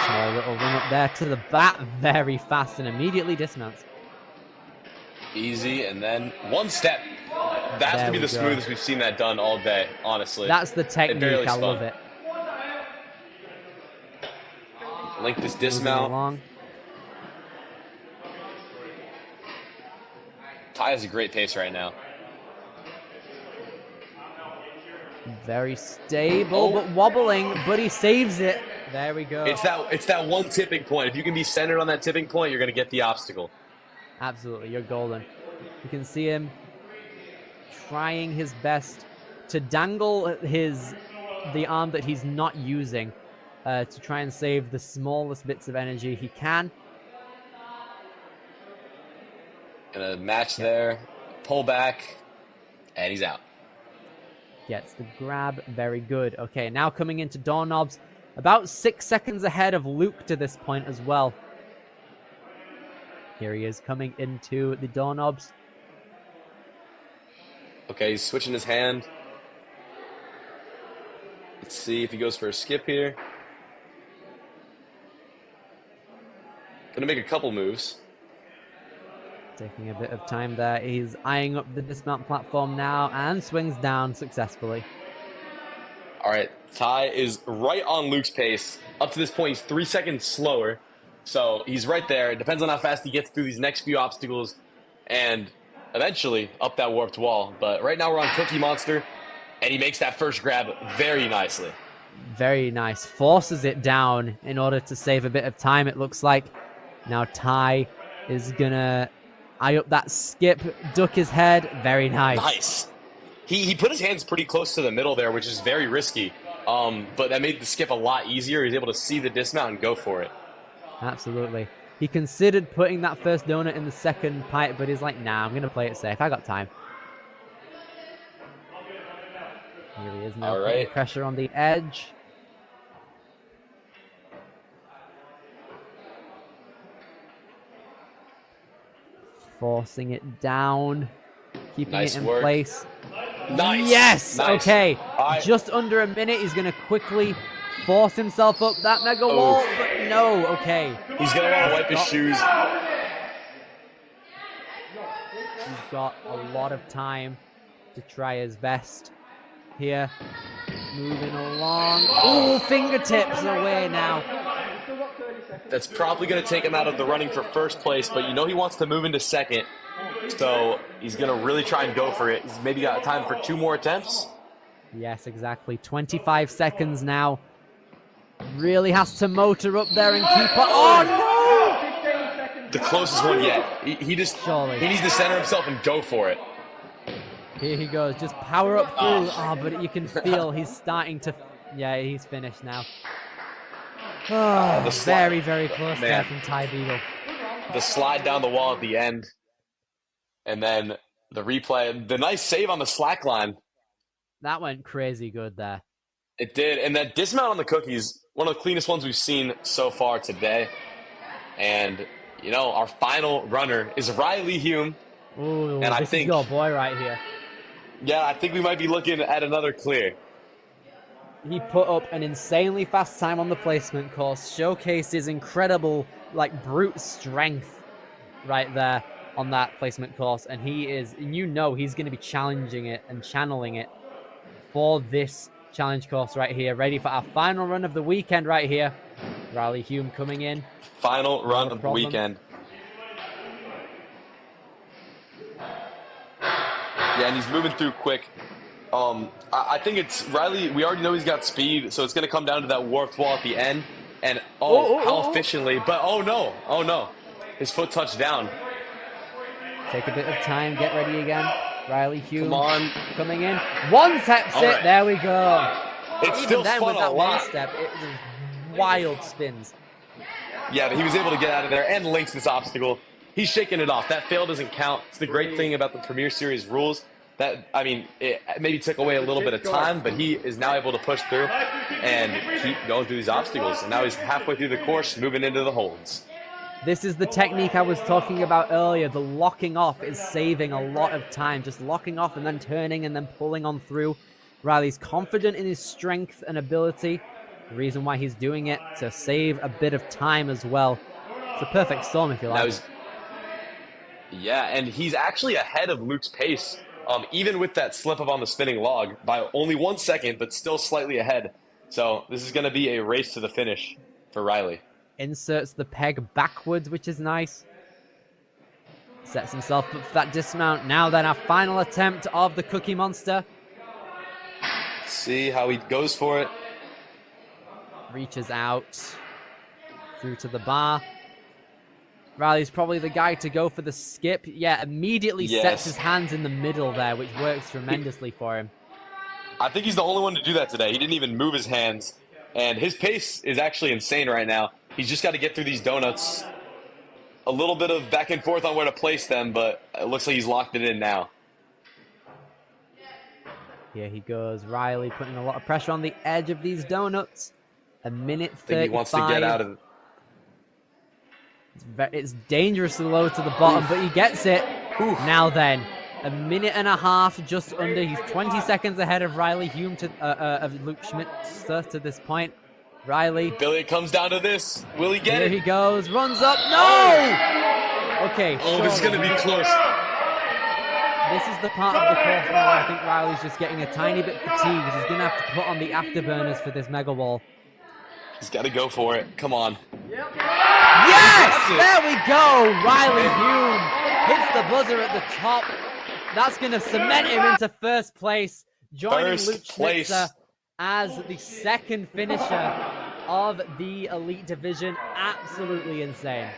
Small little run up there to the bat, very fast, and immediately dismounts. Easy, and then 1 step. That has to be the smoothest we've seen that done all day, honestly. That's the technique. I love it. Link this dismount. Ty has a great pace right now. Very stable, but wobbling, but he saves it. There we go. It's that one tipping point. If you can be centered on that tipping point, you're going to get the obstacle. Absolutely, you're golden. You can see him trying his best to dangle the arm that he's not using to try and save the smallest bits of energy he can. Gonna match there, pull back, and he's out. Gets the grab, very good. Okay, now coming into doorknobs, about 6 seconds ahead of Luke to this point as well. Here he is coming into the doorknobs. Okay, he's switching his hand. Let's see if he goes for a skip here. Gonna make a couple moves. Taking a bit of time there. He's eyeing up the dismount platform now and swings down successfully. All right, Ty is right on Luke's pace. Up to this point, he's 3 seconds slower. So he's right there. It depends on how fast he gets through these next few obstacles and eventually up that warped wall. But right now we're on Cookie Monster, and he makes that first grab very nicely. Very nice. Forces it down in order to save a bit of time, it looks like. Now Ty is going to eye up that skip, duck his head. Very nice. Nice. He put his hands pretty close to the middle there, which is very risky. But that made the skip a lot easier. He was able to see the dismount and go for it. Absolutely. He considered putting that first donut in the second pipe, but he's like, nah, I'm going to play it safe. I got time. Here he is now. All right. Pressure on the edge. Forcing it down. Keeping Nice it in work. place. Nice. Yes! Nice. Okay. All right. Just under a minute. He's going to quickly force himself up that mega wall, but no, okay. He's going to want to wipe his shoes. He's got a lot of time to try his best here. Moving along. Oh, fingertips away now. That's probably going to take him out of the running for first place, but you know he wants to move into second. So he's going to really try and go for it. He's maybe got time for 2 more attempts. Yes, exactly. 25 seconds now. Really has to motor up there and keep up. Oh, no! The closest one yet. He just Surely. He needs to center himself and go for it. Here he goes. Just power up through. Oh, but you can feel he's starting to... Yeah, he's finished now. Oh, very, very close there from Ty Beagle. The slide down the wall at the end. And then the replay. The nice save on the slack line. That went crazy good there. It did. And that dismount on the cookies, one of the cleanest ones we've seen so far today. And, you know, our final runner is Riley Hume. Ooh, and this is your boy right here. Yeah, I think we might be looking at another clear. He put up an insanely fast time on the placement course, showcased his incredible, like, brute strength right there on that placement course. And he is, you know, he's going to be challenging it and channeling it for this challenge course right here. Ready for our final run of the weekend right here. Riley Hume coming in. Final run of the weekend. Yeah, and he's moving through quick. I think it's Riley. We already know he's got speed, so it's going to come down to that warped wall at the end. And how efficiently! But oh no, his foot touched down. Take a bit of time, get ready again. Riley Hume Come on. Coming in. One steps it. Right. There we go. It's Even still then spun with that a one lot. step, it was wild spins. Yeah, but he was able to get out of there and links this obstacle. He's shaking it off. That fail doesn't count. It's the great thing about the Premier Series rules. That, I mean, it maybe took away a little bit of time, but he is now able to push through and keep going through these obstacles. And now he's halfway through the course, moving into the holds. This is the technique I was talking about earlier. The locking off is saving a lot of time. Just locking off and then turning and then pulling on through. Riley's confident in his strength and ability. The reason why he's doing it, to save a bit of time as well. It's a perfect storm, if you like. Yeah, and he's actually ahead of Luke's pace, even with that slip up on the spinning log, by only 1 second, but still slightly ahead. So this is going to be a race to the finish for Riley. Inserts the peg backwards, which is nice. Sets himself up for that dismount. Now then, our final attempt of the Cookie Monster. See how he goes for it. Reaches out through to the bar. Riley's probably the guy to go for the skip. Yeah, immediately sets his hands in the middle there, which works tremendously for him. I think he's the only one to do that today. He didn't even move his hands. And his pace is actually insane right now. He's just got to get through these donuts. A little bit of back and forth on where to place them, but it looks like he's locked it in now. Here he goes. Riley putting a lot of pressure on the edge of these donuts. A minute 35. I think he wants to get out of it. It's dangerously low to the bottom, but he gets it. Now then, a minute and a half just under. He's 20 seconds ahead of Riley Hume of Luke Schmitzer to this point. Riley. Billy, it comes down to this. Will he get it? Here he goes. Runs up. No! Okay. Oh, this is going to be close. This is the part of the course now where I think Riley's just getting a tiny bit fatigued. He's going to have to put on the afterburners for this mega wall. He's got to go for it. Come on. Yes! There we go! Riley Hume hits the buzzer at the top. That's going to cement him into first place, joining Luke Schmitzer as the second finisher of the Elite Division. Absolutely insane.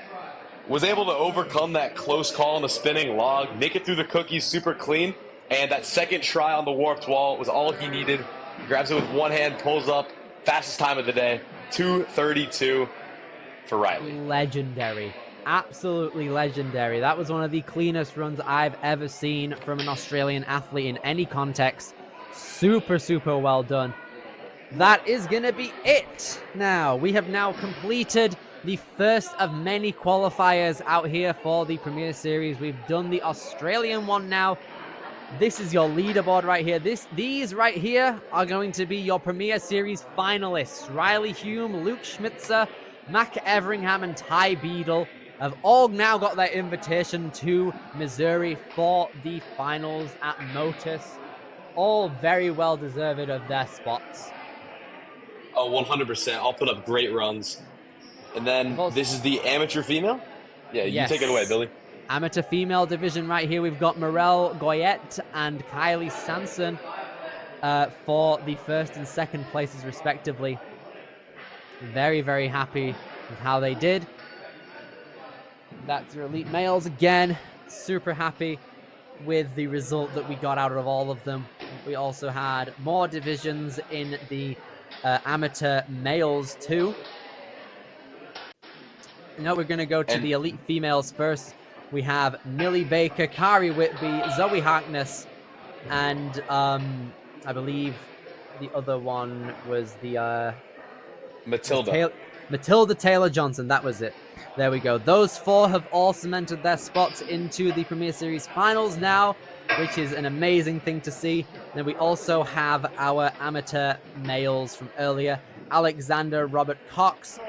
Was able to overcome that close call on the spinning log, make it through the cookies super clean, and that second try on the warped wall was all he needed. He grabs it with one hand, pulls up, fastest time of the day, 2:32 for Riley. Legendary. Absolutely legendary. That was one of the cleanest runs I've ever seen from an Australian athlete in any context. Super, super well done. That is going to be it now. We have now completed the first of many qualifiers out here for the Premier Series. We've done the Australian one now. This is your leaderboard right here. These right here are going to be your Premier Series finalists. Riley Hume, Luke Schmitzer, Mac Everingham, and Ty Beadle have all now got their invitation to Missouri for the finals at Motus. All very well deserved of their spots. Oh, 100%. I'll put up great runs. And then this is the amateur female? Yeah, you take it away, Billy. Amateur female division right here. We've got Morel Goyette and Kylie Sanson for the first and second places, respectively. Very, very happy with how they did. That's your elite males again. Super happy with the result that we got out of all of them. We also had more divisions in the amateur males too. Now we're going to go to the elite females first. We have Millie Baker, Kari Whitby, Zoe Harkness, and I believe the other one was the Matilda Taylor Johnson. That was it. There we go. Those four have all cemented their spots into the Premier Series finals now, which is an amazing thing to see. Then we also have our amateur males from earlier. Alexander Robert Cox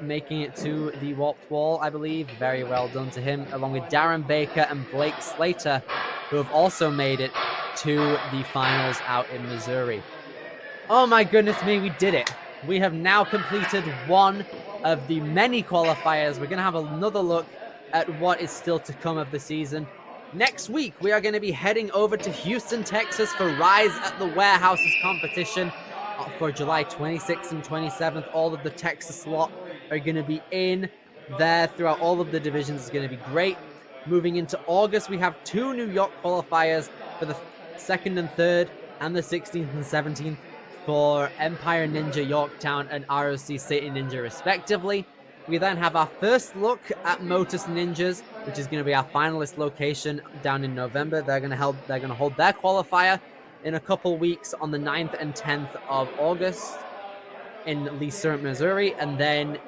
making it to the warped wall, I believe. Very well done to him, along with Darren Baker and Blake Slater, who have also made it to the finals out in Missouri. Oh my goodness me, we did it. We have now completed one of the many qualifiers. We're going to have another look at what is still to come of the season. Next week, we are going to be heading over to Houston, Texas for Rise at the Warehouses competition for July 26th and 27th. All of the Texas lot are going to be in there throughout all of the divisions. It's going to be great. Moving into August, we have 2 New York qualifiers for the 2nd and 3rd and the 16th and 17th for Empire Ninja Yorktown and ROC City Ninja respectively. We then have our first look at Motus Ninjas, which is going to be our finalist location down in November. They're going to hold their qualifier in a couple weeks on the 9th and 10th of August in Lee Summit, Missouri. And then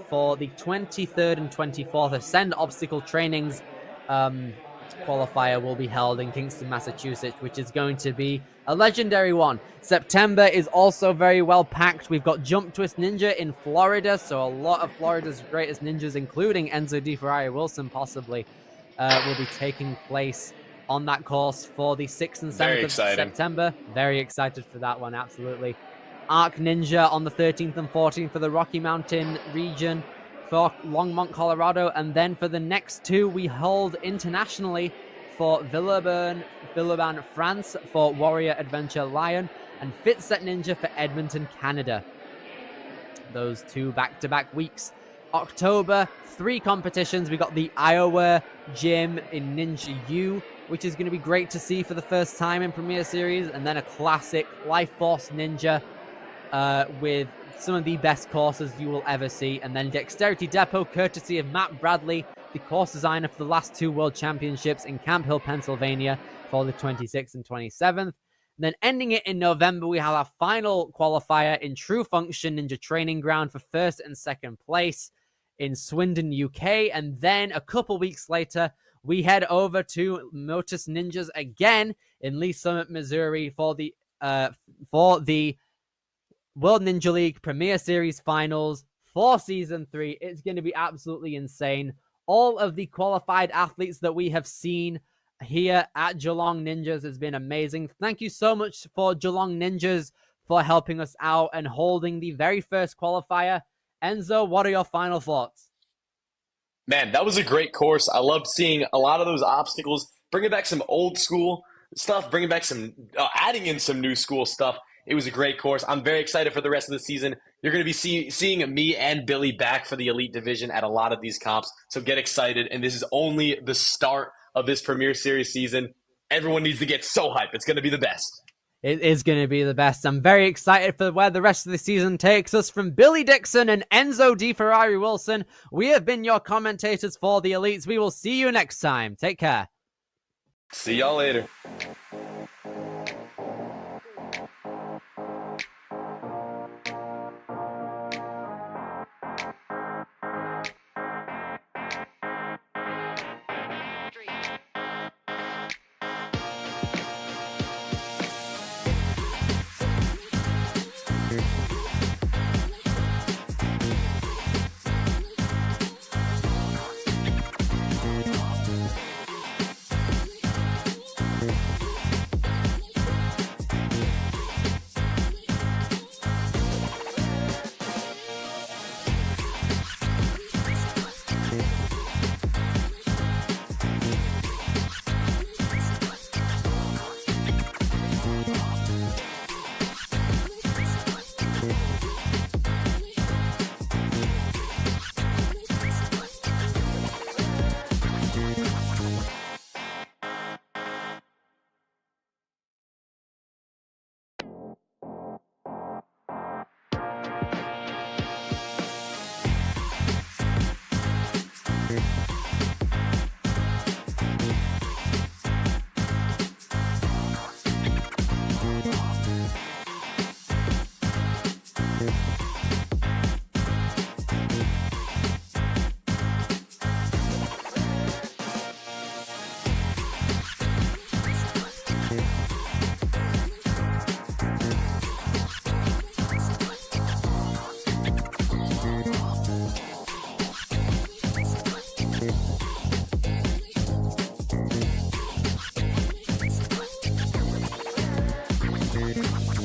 for the 23rd and 24th, Ascend Obstacle Trainings qualifier will be held in Kingston, Massachusetts, which is going to be a legendary one. September is also very well packed. We've got Jump Twist Ninja in Florida, so a lot of Florida's greatest ninjas, including Enzo Di Ferrari Wilson, possibly, will be taking place on that course for the 6th and 7th of September. Very excited for that one, absolutely. Arc Ninja on the 13th and 14th for the Rocky Mountain region for Longmont, Colorado. And then for the next 2, we hold internationally for Villeurbanne, France for Warrior Adventure Lion, and Fitset Ninja for Edmonton, Canada. Those 2 back-to-back weeks. October, 3 competitions. We got the Iowa Gym in Ninja U, which is going to be great to see for the first time in Premier Series, and then a classic Life Force Ninja with some of the best courses you will ever see, and then Dexterity Depot, courtesy of Matt Bradley, the course designer for the last 2 World Championships in Camp Hill, Pennsylvania for the 26th and 27th. And then ending it in November, we have our final qualifier in True Function Ninja Training Ground for 1st and 2nd place in Swindon, UK. And then a couple weeks later, we head over to Motus Ninjas again in Lee Summit, Missouri for the World Ninja League Premier Series Finals for Season 3. It's going to be absolutely insane. All of the qualified athletes that we have seen here at Geelong Ninjas has been amazing. Thank you so much for Geelong Ninjas for helping us out and holding the very first qualifier. Enzo, what are your final thoughts? Man, that was a great course. I loved seeing a lot of those obstacles, bringing back some old school stuff, bringing back some, adding in some new school stuff. It was a great course. I'm very excited for the rest of the season. You're going to be seeing me and Billy back for the Elite Division at a lot of these comps, so get excited. And this is only the start of this Premier Series season. Everyone needs to get so hyped. It's going to be the best. It is going to be the best. I'm very excited for where the rest of the season takes us. From Billy Dixon and Enzo Di Ferrari Wilson, we have been your commentators for the Elites. We will see you next time. Take care. See y'all later. Bye.